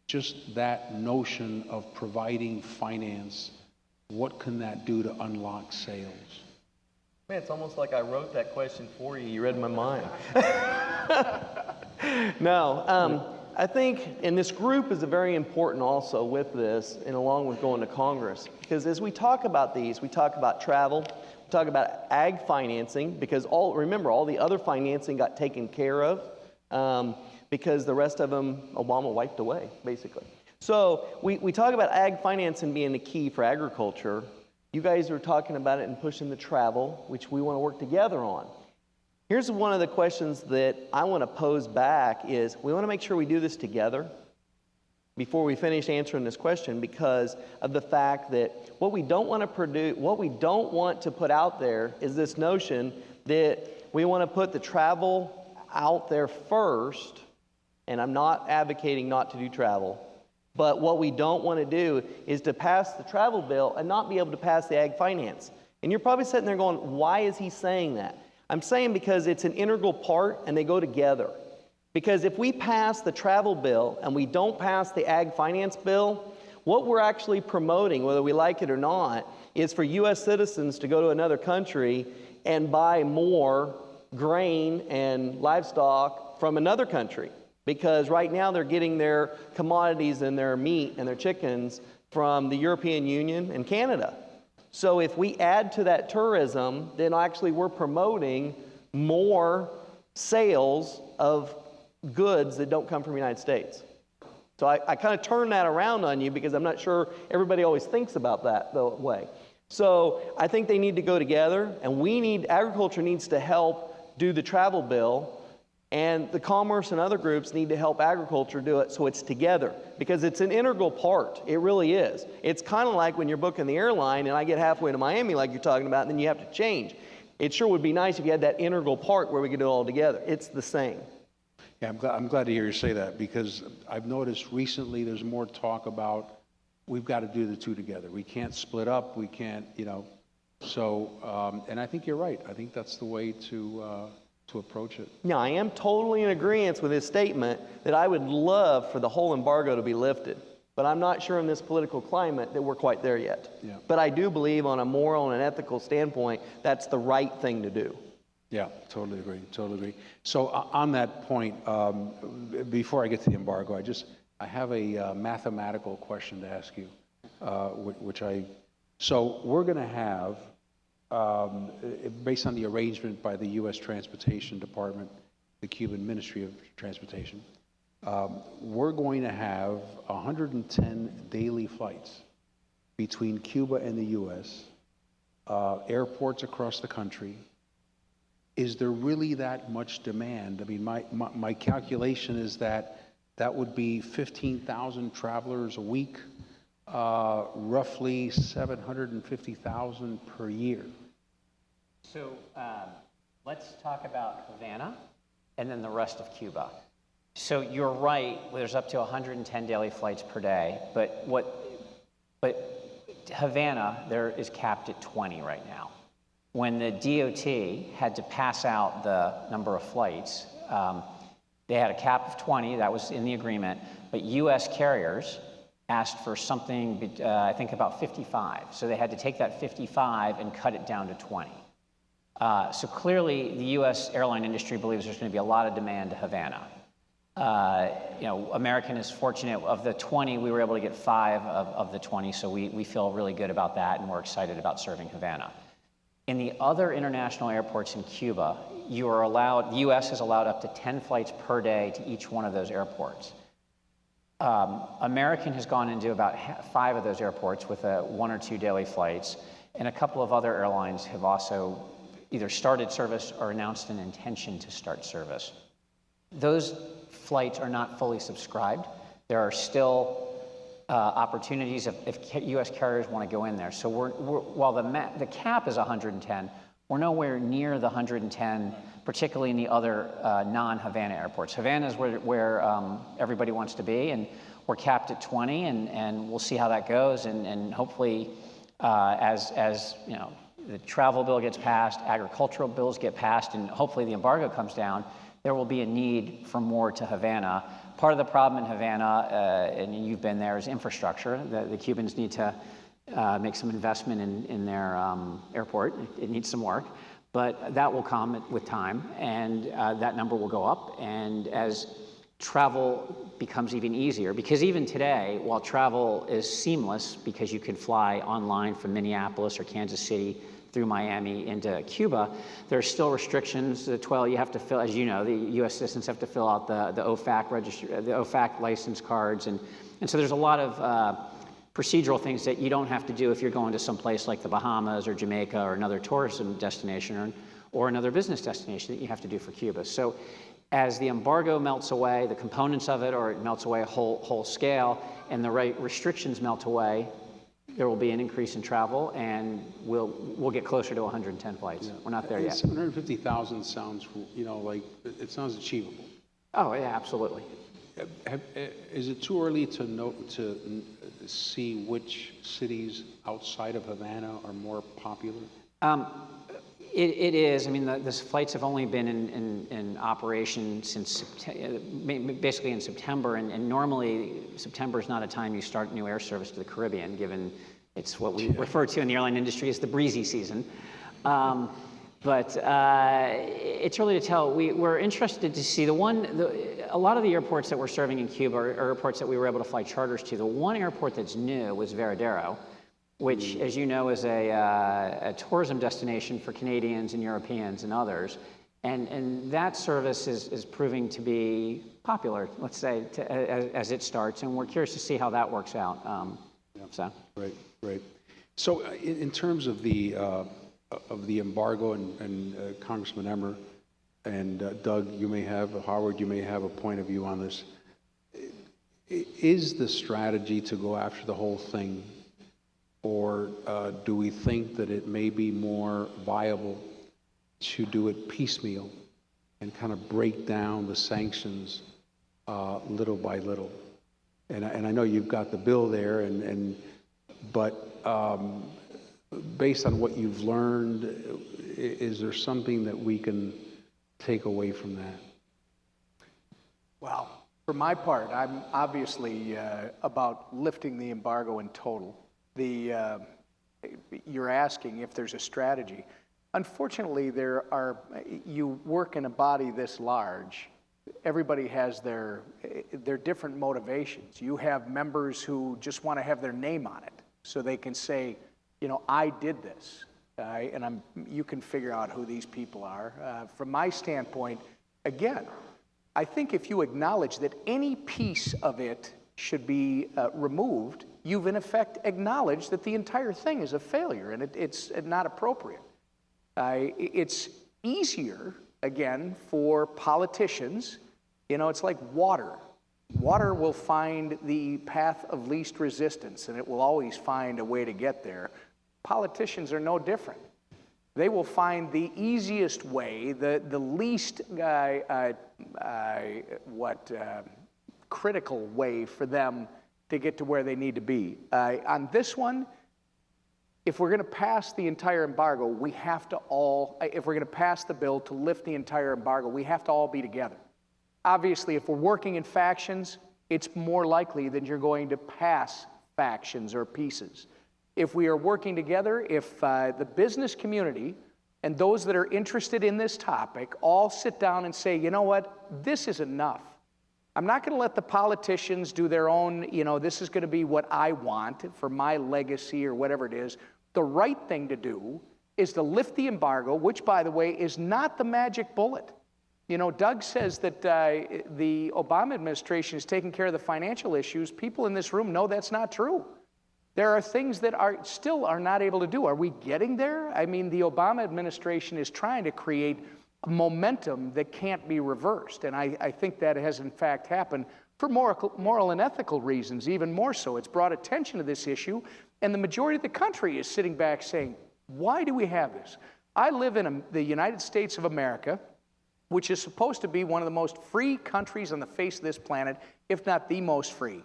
just that notion of providing finance? What can that do to unlock sales? Man, it's almost like I wrote that question for you. You read my mind. No, I think, and this group is very important also with this, and along with going to Congress, because as we talk about these, we talk about travel, we talk about ag financing, because remember, all the other financing got taken care of because the rest of them Obama wiped away, basically. So we talk about ag financing being the key for agriculture. You guys are talking about it and pushing the travel, which we want to work together on. Here's one of the questions that I want to pose back is, we want to make sure we do this together before we finish answering this question, because of the fact that what we don't want to put out there is this notion that we want to put the travel out there first, and I'm not advocating not to do travel. But what we don't want to do is to pass the travel bill and not be able to pass the ag finance. And you're probably sitting there going, why is he saying that? I'm saying because it's an integral part and they go together. Because if we pass the travel bill and we don't pass the ag finance bill, what we're actually promoting, whether we like it or not, is for U.S. citizens to go to another country and buy more grain and livestock from another country. Because right now they're getting their commodities and their meat and their chickens from the European Union and Canada. So if we add to that tourism, then actually we're promoting more sales of goods that don't come from the United States. So I kind of turn that around on you because I'm not sure everybody always thinks about that the way. So I think they need to go together, and agriculture needs to help do the travel bill. And the commerce and other groups need to help agriculture do it so it's together, because it's an integral part. It really is. It's kind of like when you're booking the airline and I get halfway to Miami like you're talking about, and then you have to change. It sure would be nice if you had that integral part where we could do it all together. It's the same. Yeah, I'm glad to hear you say that, because I've noticed recently there's more talk about we've got to do the two together. We can't split up. We can't, So, and I think you're right. I think that's the way to approach it. Now, I am totally in agreement with his statement that I would love for the whole embargo to be lifted. But I'm not sure in this political climate that we're quite there yet. Yeah. But I do believe on a moral and an ethical standpoint, that's the right thing to do. Yeah, totally agree. Totally agree. So on that point, before I get to the embargo, I have a mathematical question to ask you, so we're going to have, based on the arrangement by the U.S. Transportation Department, the Cuban Ministry of Transportation, we're going to have 110 daily flights between Cuba and the U.S., airports across the country. Is there really that much demand? I mean, my calculation is that would be 15,000 travelers a week, roughly 750,000 per year. So let's talk about Havana and then the rest of Cuba. So you're right, there's up to 110 daily flights per day, but Havana, there is capped at 20 right now. When the DOT had to pass out the number of flights, they had a cap of 20, that was in the agreement, but US carriers asked for something, I think about 55. So they had to take that 55 and cut it down to 20. So clearly the US airline industry believes there's going to be a lot of demand to Havana. American is fortunate, of the 20, we were able to get 5 of the 20, so we feel really good about that, and we're excited about serving Havana. In the other international airports in Cuba, the U.S. has allowed up to 10 flights per day to each one of those airports. American has gone into about 5 of those airports with 1 or 2 daily flights, and a couple of other airlines have also either started service or announced an intention to start service. Those flights are not fully subscribed. There are still opportunities if U.S. carriers want to go in there. So while the cap is 110, we're nowhere near the 110, particularly in the other non-Havana airports. Havana is where everybody wants to be, and we're capped at 20, and we'll see how that goes. And hopefully, as the travel bill gets passed, agricultural bills get passed, and hopefully the embargo comes down, there will be a need for more to Havana. Part of the problem in Havana, and you've been there, is infrastructure. The Cubans need to make some investment in their airport. It needs some work, but that will come with time, and that number will go up. And as travel becomes even easier, because even today, while travel is seamless because you can fly online from Minneapolis or Kansas City through Miami into Cuba, there are still restrictions. The 12, you have to fill, as you know, the U.S. citizens have to fill out the OFAC register, the OFAC license cards, and so there's a lot of procedural things that you don't have to do if you're going to some place like the Bahamas or Jamaica or another tourism destination or another business destination that you have to do for Cuba. So as the embargo melts away, the components of it, or it melts away whole scale, and the restrictions melt away, there will be an increase in travel, and we'll get closer to 110 flights. Yeah. We're not there yet. 750,000 sounds, like it sounds achievable. Oh yeah, absolutely. Is it too early to see which cities outside of Havana are more popular? It is. I mean, the flights have only been in operation since basically in September, and normally September is not a time you start new air service to the Caribbean, given it's what we refer to in the airline industry as the breezy season. But it's early to tell. We're interested to see a lot of the airports that we're serving in Cuba are airports that we were able to fly charters to. The one airport that's new was Veradero, which, as you know, is a tourism destination for Canadians and Europeans and others. And that service is proving to be popular, let's say, as it starts. And we're curious to see how that works out. Right. So in terms of the embargo, and Congressman Emmer and Doug, Howard, you may have a point of view on this. Is the strategy to go after the whole thing, or do we think that it may be more viable to do it piecemeal and kind of break down the sanctions little by little. And I know you've got the bill there, but based on what you've learned, is there something that we can take away from that? Well, for my part, I'm obviously about lifting the embargo in total. You're asking if there's a strategy. Unfortunately, you work in a body this large. Everybody has their different motivations. You have members who just want to have their name on it so they can say, you know, I did this. And you can figure out who these people are. From my standpoint, again, I think if you acknowledge that any piece of it should be removed, you've in effect acknowledged that the entire thing is a failure and it's not appropriate. It's easier, again, for politicians. You know, it's like water. Water will find the path of least resistance, and it will always find a way to get there. Politicians are no different. They will find the easiest way, the least critical way for them to get to where they need to be. On this one, if we're going to pass the entire embargo, we have to all, if we're going to pass the bill to lift the entire embargo, we have to all be together. Obviously, if we're working in factions, it's more likely that you're going to pass factions or pieces. If we are working together, if the business community and those that are interested in this topic all sit down and say, you know what, this is enough. I'm not going to let the politicians do their own, you know, this is going to be what I want for my legacy or whatever it is. The right thing to do is to lift the embargo, which, by the way, is not the magic bullet. You know, Doug says that the Obama administration is taking care of the financial issues. People in this room know that's not true. There are things that still are not able to do. Are we getting there? I mean, the Obama administration is trying to create momentum that can't be reversed. And I think that has, in fact, happened for moral and ethical reasons, even more so. It's brought attention to this issue, and the majority of the country is sitting back saying, why do we have this? I live in the United States of America, which is supposed to be one of the most free countries on the face of this planet, if not the most free.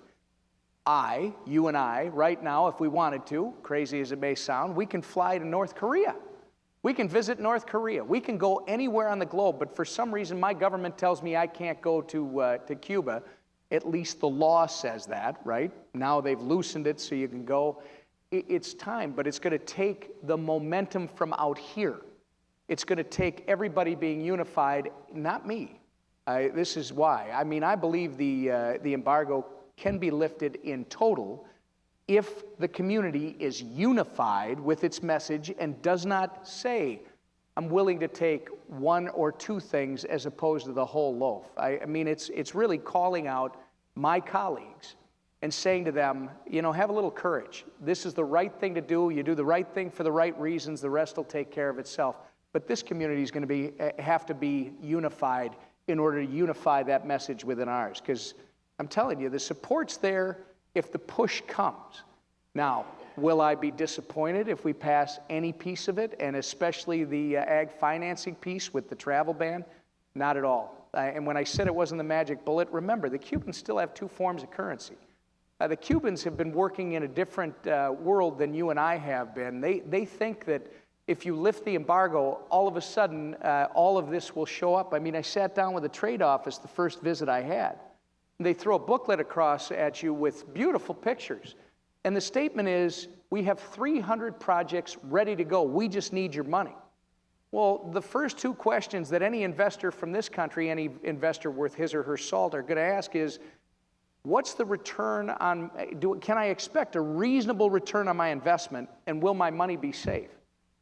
You and I, right now, if we wanted to, crazy as it may sound, we can fly to North Korea. We can visit North Korea. We can go anywhere on the globe, but for some reason my government tells me I can't go to Cuba. At least the law says that, right? Now they've loosened it so you can go. It's time, but it's going to take the momentum from out here. It's going to take everybody being unified, not me. This is why. I mean, I believe the embargo can be lifted in total if the community is unified with its message and does not say, I'm willing to take one or two things as opposed to the whole loaf. I mean, it's really calling out my colleagues and saying to them, you know, have a little courage. This is the right thing to do. You do the right thing for the right reasons. The rest will take care of itself. But this community is going to have to be unified in order to unify that message within ours. Because I'm telling you, the support's there if the push comes. Now, will I be disappointed if we pass any piece of it, and especially the ag financing piece with the travel ban? Not at all. And when I said it wasn't the magic bullet, remember, the Cubans still have two forms of currency. The Cubans have been working in a different world than you and I have been. They think that if you lift the embargo, all of a sudden, all of this will show up. I mean, I sat down with the trade office the first visit I had. They throw a booklet across at you with beautiful pictures. And the statement is, we have 300 projects ready to go. We just need your money. Well, the first two questions that any investor from this country, any investor worth his or her salt, are going to ask is, what's the return on, can I expect a reasonable return on my investment, and will my money be safe?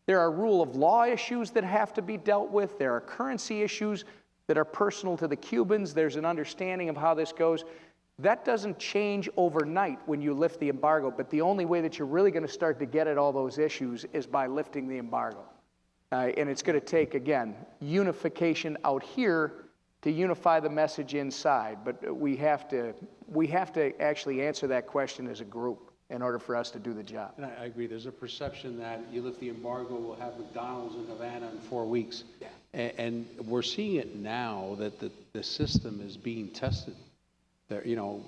There are rule of law issues that have to be dealt with. There are currency issues that are personal to the Cubans. There's an understanding of how this goes. That doesn't change overnight when you lift the embargo, but the only way that you're really going to start to get at all those issues is by lifting the embargo. And it's going to take, again, unification out here to unify the message inside. But we have to actually answer that question as a group. in order for us to do the job. And I agree. There's a perception that you lift the embargo, we'll have McDonald's in Havana in 4 weeks. Yeah. And we're seeing it now that the system is being tested. There, you know,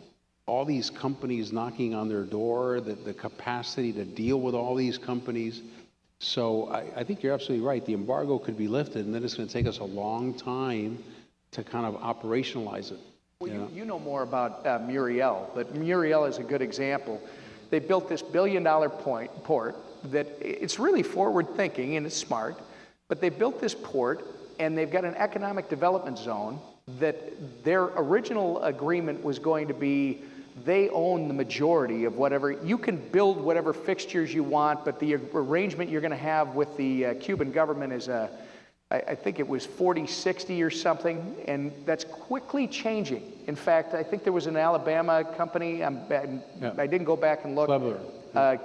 all these companies knocking on their door, the capacity to deal with all these companies. So I think you're absolutely right. The embargo could be lifted, and then it's going to take us a long time to kind of operationalize it. Well, you know more about Muriel, but Muriel is a good example. They built this billion-dollar port that it's really forward-thinking and it's smart, but they built this port and they've got an economic development zone that their original agreement was going to be they own the majority of whatever. You can build whatever fixtures you want, but the arrangement you're going to have with the Cuban government is I think it was 40-60 or something, and that's quickly changing. In fact, I think there was an Alabama company, I didn't go back and look,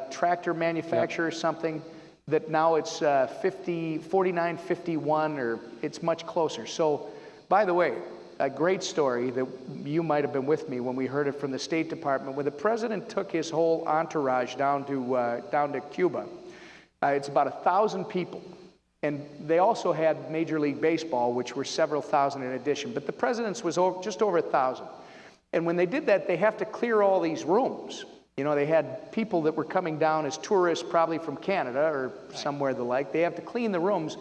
tractor manufacturer or something, that now it's 49-51, or it's much closer. So, by the way, a great story that you might have been with me when we heard it from the State Department, when the president took his whole entourage down to Cuba. It's about 1,000 people. And they also had Major League Baseball, which were several thousand in addition. But the president's was just over 1,000. And when they did that, they have to clear all these rooms. You know, they had people that were coming down as tourists, probably from Canada or somewhere the like. They have to clean the rooms,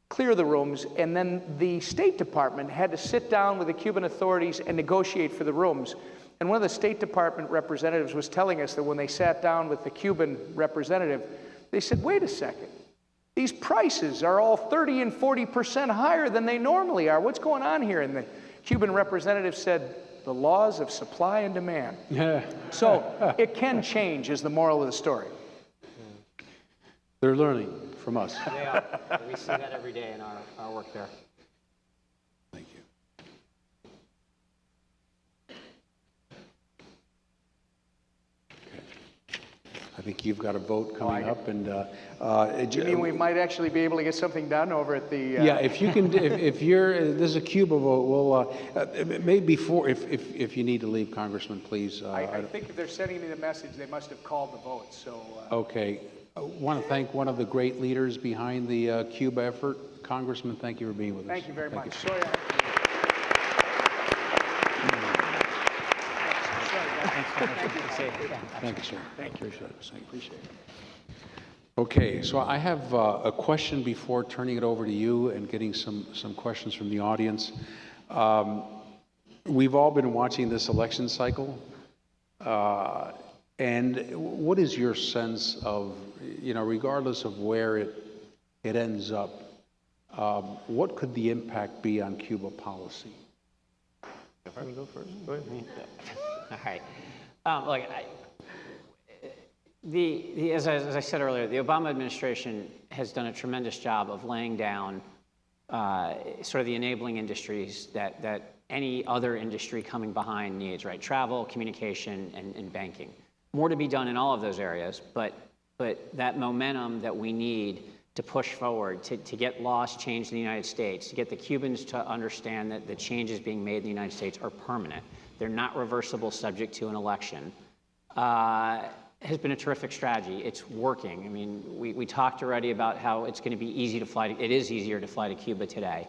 clear the rooms, and then the State Department had to sit down with the Cuban authorities and negotiate for the rooms. And one of the State Department representatives was telling us that when they sat down with the Cuban representative, they said, wait a second. These prices are all 30 and 40% higher than they normally are. What's going on here? And the Cuban representative said, the laws of supply and demand. So it can change is the moral of the story. They're learning from us. They are. We see that every day in our work there. Thank you. I think you've got a vote coming up, and you mean we might actually be able to get something done over at the? Yeah, if you can, if you're, there's a Cuba vote. We'll maybe before, if you need to leave, Congressman, please. I think if they're sending me the message, they must have called the vote. So. Okay, I want to thank one of the great leaders behind the Cuba effort, Congressman. Thank you for being with us. Thank you very much. Thank you, sir. Thank you. Appreciate it. Okay, so I have a question before turning it over to you and getting some questions from the audience. We've all been watching this election cycle, and what is your sense of, you know, regardless of where it ends up, what could the impact be on Cuba policy? If I can go first, go ahead. All right. Look, as I said earlier, the Obama administration has done a tremendous job of laying down sort of the enabling industries that any other industry coming behind needs, right? Travel, communication, and banking. More to be done in all of those areas, but that momentum that we need to push forward, to get laws changed in the United States, to get the Cubans to understand that the changes being made in the United States are permanent. They're not reversible subject to an election, has been a terrific strategy. It's working. I mean, we talked already about how it's going to be easy to fly. It is easier to fly to Cuba today.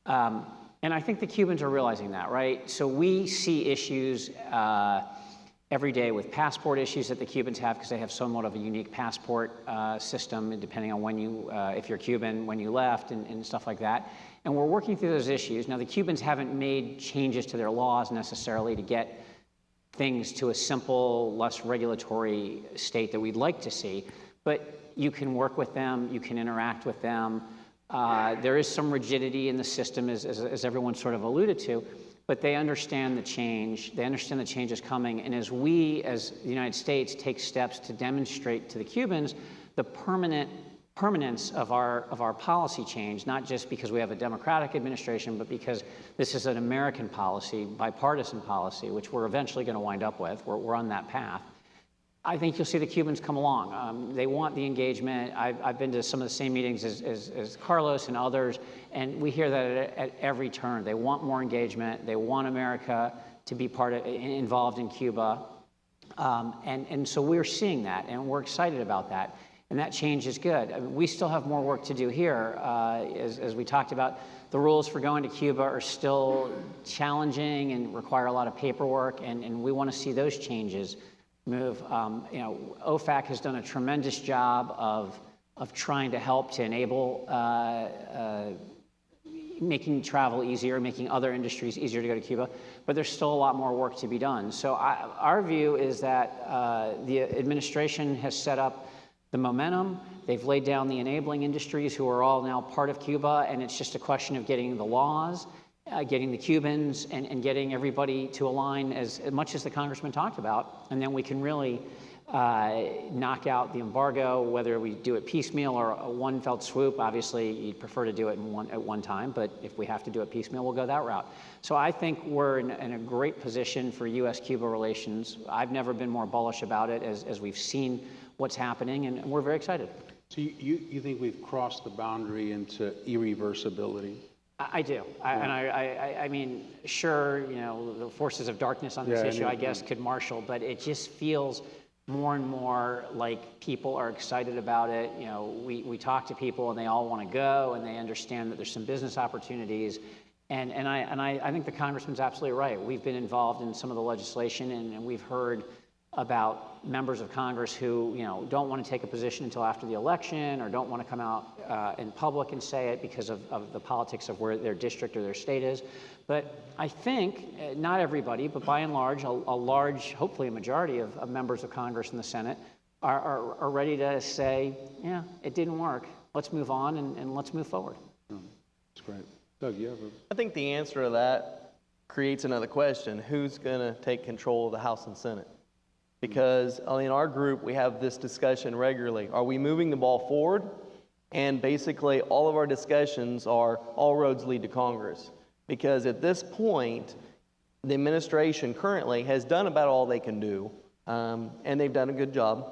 And I think the Cubans are realizing that, right? So we see issues every day with passport issues that the Cubans have because they have somewhat of a unique passport system, depending on when you, if you're Cuban, when you left, and stuff like that. And we're working through those issues. Now, the Cubans haven't made changes to their laws necessarily to get things to a simple, less regulatory state that we'd like to see, but you can work with them, you can interact with them. There is some rigidity in the system, as everyone sort of alluded to, but they understand the change. They understand the change is coming, and as we, as the United States, take steps to demonstrate to the Cubans the permanence of our policy change, not just because we have a Democratic administration, but because this is an American policy, bipartisan policy, which we're eventually going to wind up with. We're on that path. I think you'll see the Cubans come along. They want the engagement. I've been to some of the same meetings as Carlos and others, and we hear that at every turn. They want more engagement. They want America to be involved in Cuba. And so we're seeing that, and we're excited about that. And that change is good. I mean, we still have more work to do here. As we talked about, the rules for going to Cuba are still challenging and require a lot of paperwork, and we want to see those changes move. You know, OFAC has done a tremendous job of trying to help to enable making travel easier, making other industries easier to go to Cuba, but there's still a lot more work to be done. So our view is that the administration has set up the momentum. They've laid down the enabling industries who are all now part of Cuba, and it's just a question of getting the laws, getting the Cubans, and getting everybody to align as much as the congressman talked about, and then we can really knock out the embargo, whether we do it piecemeal or a one fell swoop. Obviously, you'd prefer to do it at one time, but if we have to do it piecemeal, we'll go that route. So I think we're in a great position for U.S.-Cuba relations. I've never been more bullish about it as we've seen what's happening, and we're very excited. So you think we've crossed the boundary into irreversibility? I do. I mean, sure, you know, the forces of darkness on this issue, I guess, could marshal, but it just feels more and more like people are excited about it. You know, we talk to people and they all want to go, and they understand that there's some business opportunities. And I think the congressman's absolutely right. We've been involved in some of the legislation, and we've heard about members of Congress who, you know, don't want to take a position until after the election, or don't want to come out in public and say it because of the politics of where their district or their state is. But I think, not everybody, but by and large, a large, hopefully a majority of members of Congress and the Senate are ready to say, yeah, it didn't work. Let's move on and let's move forward. That's great. Doug, you have a... I think the answer to that creates another question. Who's going to take control of the House and Senate? Because in our group, we have this discussion regularly. Are we moving the ball forward? And basically, all of our discussions are all roads lead to Congress. Because at this point, the administration currently has done about all they can do, and they've done a good job.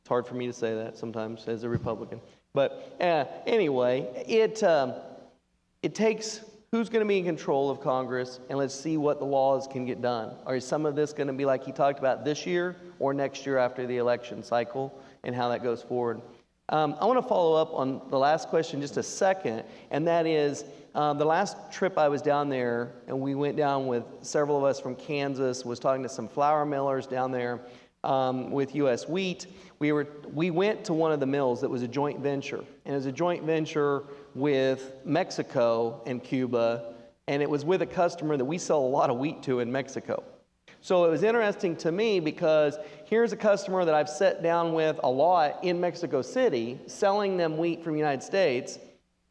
It's hard for me to say that sometimes as a Republican. But anyway, it takes who's going to be in control of Congress, and let's see what the laws can get done. Or is some of this going to be like he talked about this year or next year after the election cycle, and how that goes forward? I want to follow up on the last question just a second, and that is the last trip I was down there, and we went down with several of us from Kansas, was talking to some flour millers down there with U.S. Wheat. We went to one of the mills that was a joint venture, and it was a joint venture with Mexico and Cuba, and it was with a customer that we sell a lot of wheat to in Mexico. So it was interesting to me because here's a customer that I've sat down with a lot in Mexico City, selling them wheat from the United States,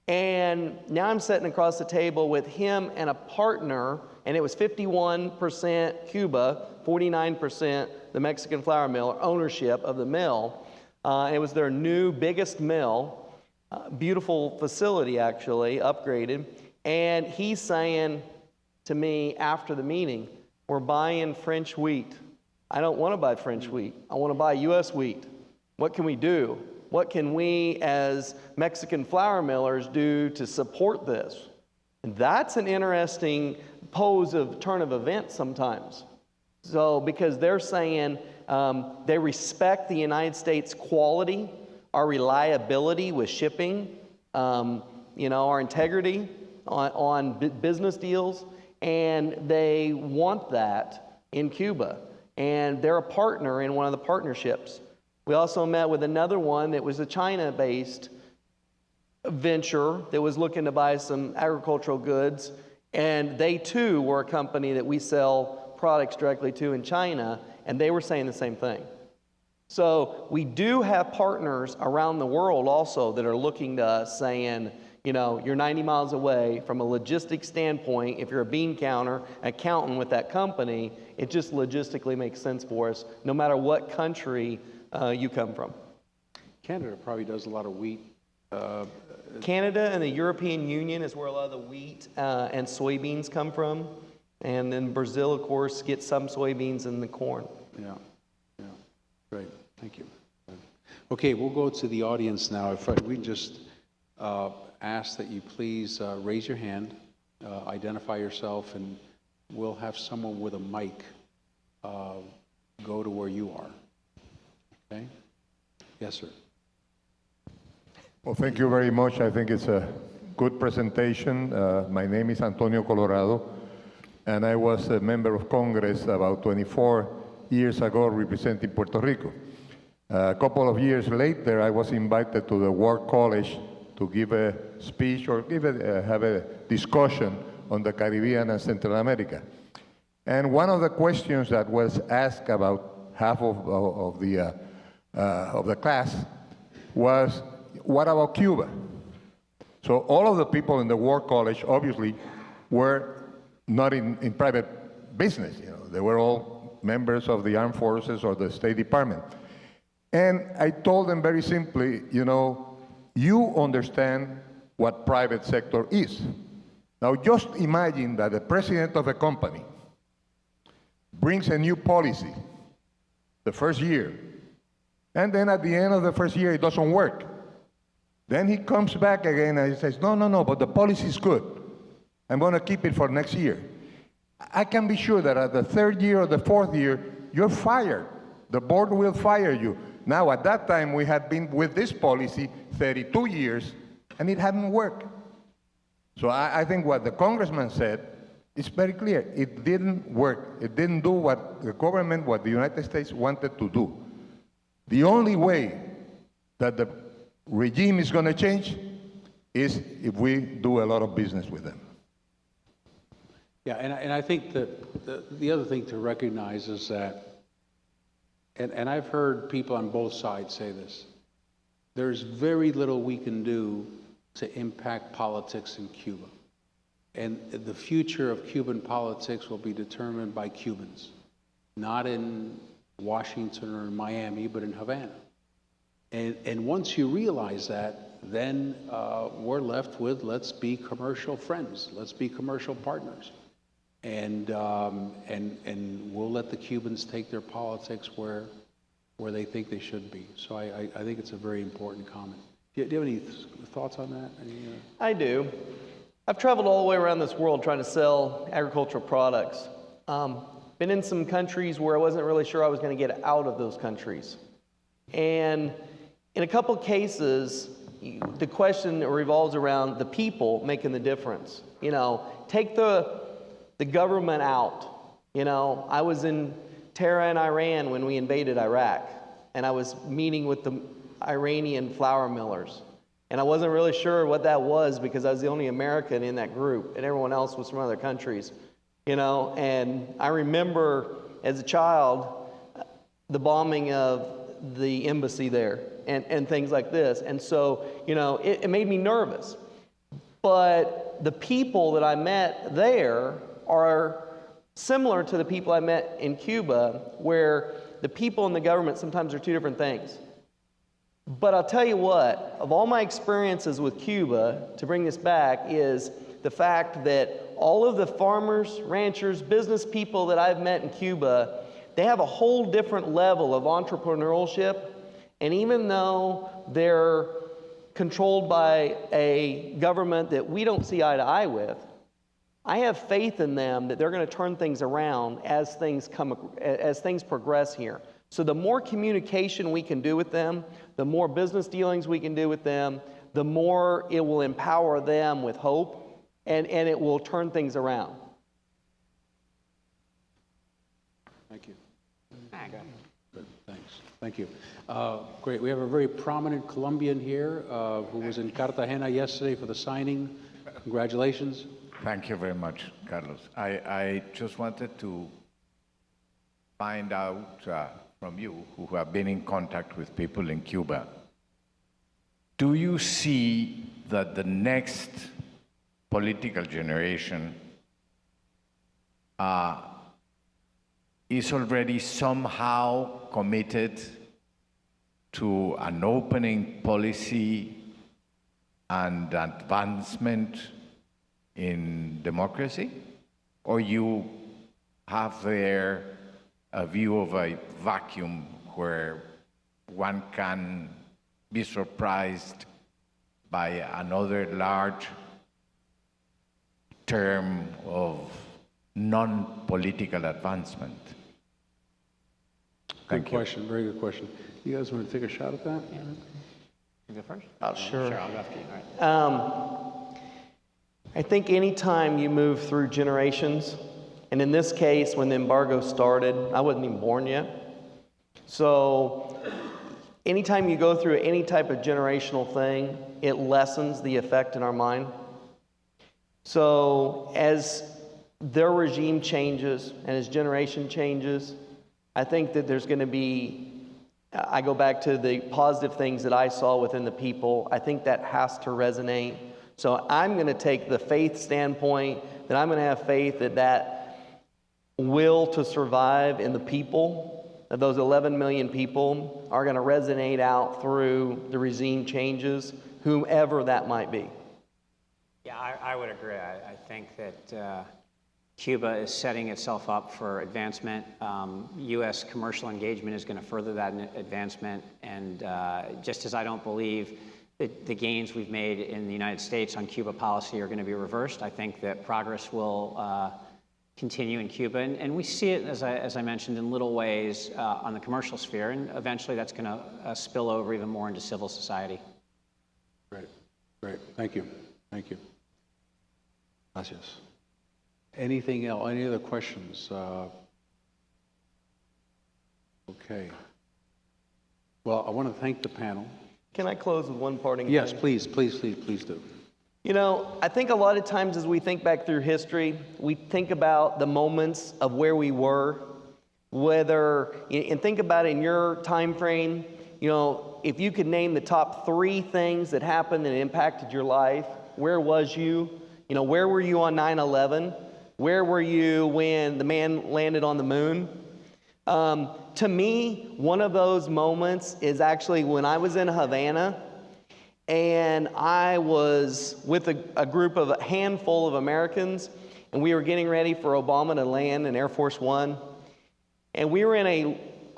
and now I'm sitting across the table with him and a partner, and it was 51% Cuba, 49% the Mexican flour mill, ownership of the mill. And it was their new biggest mill. Beautiful facility, actually, upgraded. And he's saying to me after the meeting, we're buying French wheat. I don't want to buy French wheat. I want to buy U.S. wheat. What can we do? What can we as Mexican flour millers do to support this? And that's an interesting turn of events sometimes. So because they're saying they respect the United States quality, our reliability with shipping, our integrity on business deals, and they want that in Cuba. And they're a partner in one of the partnerships. We also met with another one that was a China-based venture that was looking to buy some agricultural goods, and they too were a company that we sell products directly to in China, and they were saying the same thing. So we do have partners around the world also that are looking to us saying, you're 90 miles away. From a logistics standpoint, if you're a bean counter, accountant with that company, it just logistically makes sense for us, no matter what country you come from. Canada probably does a lot of wheat. Canada and the European Union is where a lot of the wheat and soybeans come from. And then Brazil, of course, gets some soybeans and the corn. Yeah. Great. Thank you. Okay, we'll go to the audience now. If we just ask that you please raise your hand, identify yourself, and we'll have someone with a mic go to where you are. Okay? Yes, sir. Well, thank you very much. I think it's a good presentation. My name is Antonio Colorado, and I was a member of Congress about 24 years ago representing Puerto Rico. A couple of years later, I was invited to the War College to give a speech or have a discussion on the Caribbean and Central America. And one of the questions that was asked about half of the class was, what about Cuba? So all of the people in the War College obviously were not in private business. You know, they were all members of the armed forces or the State Department. And I told them very simply, you know, you understand what private sector is. Now just imagine that the president of a company brings a new policy the first year, and then at the end of the first year it doesn't work. Then he comes back again and he says, no, but the policy is good. I'm going to keep it for next year. I can be sure that at the third year or the fourth year, you're fired. The board will fire you. Now, at that time, we had been with this policy 32 years, and it hadn't worked. So I think what the congressman said is very clear. It didn't work. It didn't do what the government, what the United States wanted to do. The only way that the regime is going to change is if we do a lot of business with them. Yeah, and I think that the other thing to recognize is that, and I've heard people on both sides say this, there's very little we can do to impact politics in Cuba. And the future of Cuban politics will be determined by Cubans, not in Washington or in Miami, but in Havana. And once you realize that, then we're left with, let's be commercial friends, let's be commercial partners. And we'll let the Cubans take their politics where they think they should be. So I think it's a very important comment. Do you have any thoughts on that? I do. I've traveled all the way around this world trying to sell agricultural products. Been in some countries where I wasn't really sure I was going to get out of those countries. And in a couple of cases, the question revolves around the people making the difference. You know, take the government out. You know, I was in Tehran, Iran when we invaded Iraq, and I was meeting with the Iranian flour millers. And I wasn't really sure what that was because I was the only American in that group, and everyone else was from other countries. You know, and I remember as a child the bombing of the embassy there and things like this. And so, you know, it made me nervous. But the people that I met there are similar to the people I met in Cuba, where the people and the government sometimes are two different things. But I'll tell you what, of all my experiences with Cuba, to bring this back, is the fact that all of the farmers, ranchers, business people that I've met in Cuba, they have a whole different level of entrepreneurship. And even though they're controlled by a government that we don't see eye to eye with, I have faith in them that they're going to turn things around as things progress here. So the more communication we can do with them, the more business dealings we can do with them, the more it will empower them with hope, and it will turn things around. Thank you. Good, thanks. Thank you. Great. We have a very prominent Colombian here who was in Cartagena yesterday for the signing. Congratulations. Thank you very much, Carlos. I just wanted to find out from you, who have been in contact with people in Cuba, do you see that the next political generation is already somehow committed to an opening policy and advancement in democracy? Or you have there a view of a vacuum where one can be surprised by another large term of non-political advancement? Good question, very good question. You guys want to take a shot at that? You go first? Sure. Sure, I'll go after you. All right. I think anytime you move through generations, and in this case, when the embargo started, I wasn't even born yet. So anytime you go through any type of generational thing, it lessens the effect in our mind. So as their regime changes and as generation changes, I think that there's going to be, I go back to the positive things that I saw within the people. I think that has to resonate. So I'm going to take the faith standpoint, that I'm going to have faith that that will to survive in the people, that those 11 million people are going to resonate out through the regime changes, whomever that might be. Yeah, I would agree. I think that Cuba is setting itself up for advancement. U.S. commercial engagement is going to further that advancement. And just as I don't believe that the gains we've made in the United States on Cuba policy are going to be reversed, I think that progress will continue in Cuba. And we see it, as I mentioned, in little ways on the commercial sphere. And eventually that's going to spill over even more into civil society. Great, great. Thank you. Thank you. Gracias. Anything else? Any other questions? Okay. Well, I want to thank the panel. Can I close with one parting thing? Yes, please do. You know, I think a lot of times as we think back through history, we think about the moments of where we were, and think about in your time frame, you know, if you could name the top 3 things that happened and impacted your life, where was you? You know, where were you on 9/11? Where were you when the man landed on the moon? To me, one of those moments is actually when I was in Havana and I was with a handful of Americans, and we were getting ready for Obama to land in Air Force One. And we were in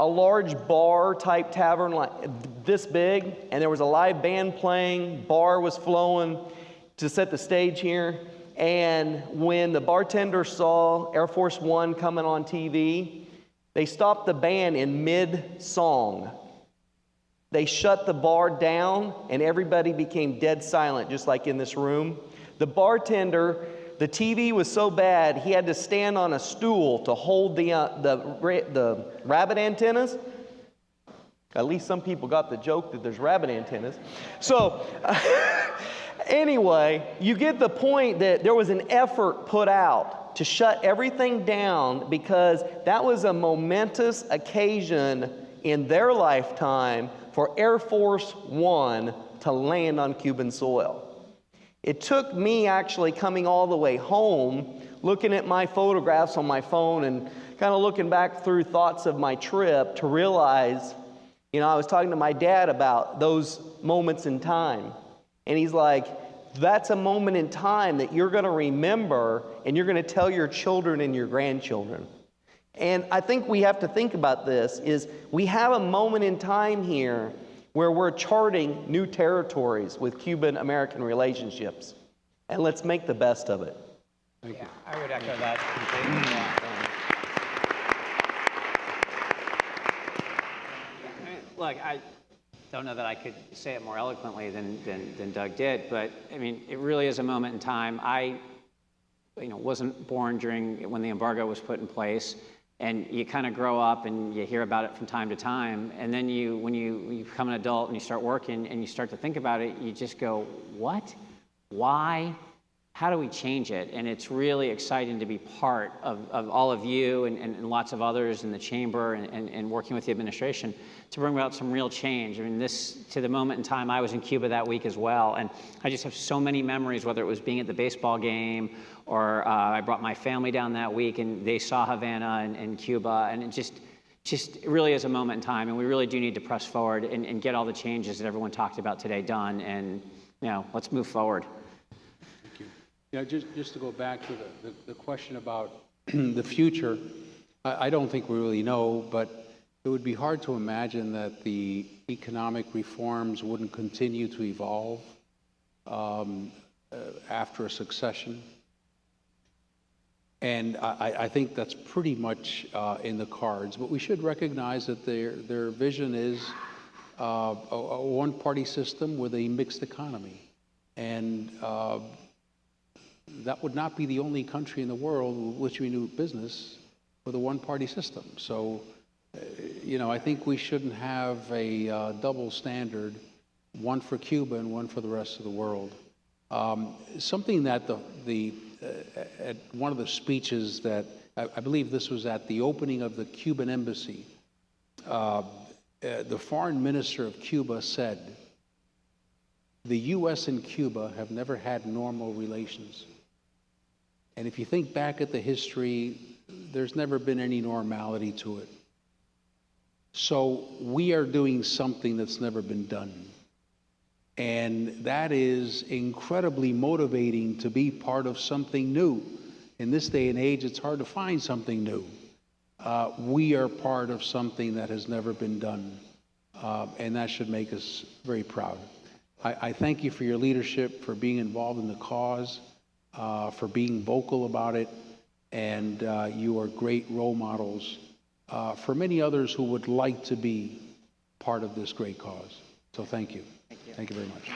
a large bar type tavern like this big, and there was a live band playing, bar was flowing to set the stage here. And when the bartender saw Air Force One coming on TV, they stopped the band in mid-song. They shut the bar down, and everybody became dead silent, just like in this room. The bartender, the TV was so bad, he had to stand on a stool to hold the rabbit antennas. At least some people got the joke that there's rabbit antennas. So, anyway, you get the point that there was an effort put out to shut everything down because that was a momentous occasion in their lifetime for Air Force One to land on Cuban soil. It took me actually coming all the way home, looking at my photographs on my phone and kind of looking back through thoughts of my trip to realize, you know, I was talking to my dad about those moments in time. And he's like, that's a moment in time that you're going to remember and you're going to tell your children and your grandchildren. And I think we have to think about this is we have a moment in time here where we're charting new territories with Cuban-American relationships. And let's make the best of it. Thank you. I would echo that completely. Look, I don't know that I could say it more eloquently than Doug did, but I mean, it really is a moment in time. I wasn't born when the embargo was put in place, and you kind of grow up and you hear about it from time to time, and then when you become an adult and you start working and you start to think about it, you just go, what? Why? How do we change it? And it's really exciting to be part of all of you and lots of others in the chamber and working with the administration to bring about some real change. I mean, to the moment in time, I was in Cuba that week as well, and I just have so many memories, whether it was being at the baseball game or I brought my family down that week and they saw Havana and Cuba, and it just really is a moment in time, and we really do need to press forward and get all the changes that everyone talked about today done, and let's move forward. Yeah, just to go back to the question about the future, I don't think we really know, but it would be hard to imagine that the economic reforms wouldn't continue to evolve after a succession. And I think that's pretty much in the cards. But we should recognize that their vision is a one-party system with a mixed economy. And that would not be the only country in the world with which we do business with a one-party system. So, I think we shouldn't have a double standard, one for Cuba and one for the rest of the world. Something that at one of the speeches that, I believe this was at the opening of the Cuban embassy, the foreign minister of Cuba said, the U.S. and Cuba have never had normal relations. And if you think back at the history, there's never been any normality to it. So we are doing something that's never been done. And that is incredibly motivating to be part of something new. In this day and age, it's hard to find something new. We are part of something that has never been done. And that should make us very proud. I thank you for your leadership, for being involved in the cause, for being vocal about it, and you are great role models for many others who would like to be part of this great cause. So thank you. Thank you very much.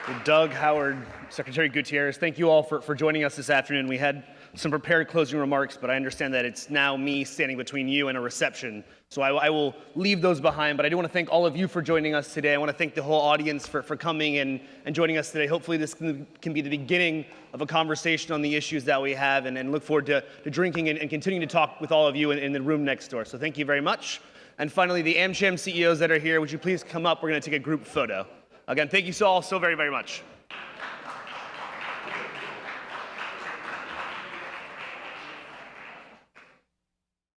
Well, Doug, Howard, Secretary Gutierrez, thank you all for joining us this afternoon. We had some prepared closing remarks, but I understand that it's now me standing between you and a reception. So I will leave those behind, but I do want to thank all of you for joining us today. I want to thank the whole audience for coming and joining us today. Hopefully this can be the beginning of a conversation on the issues that we have, and look forward to drinking and continuing to talk with all of you in the room next door. So thank you very much. And finally, the AmCham CEOs that are here, would you please come up? We're going to take a group photo. Again, thank you all so very, very much.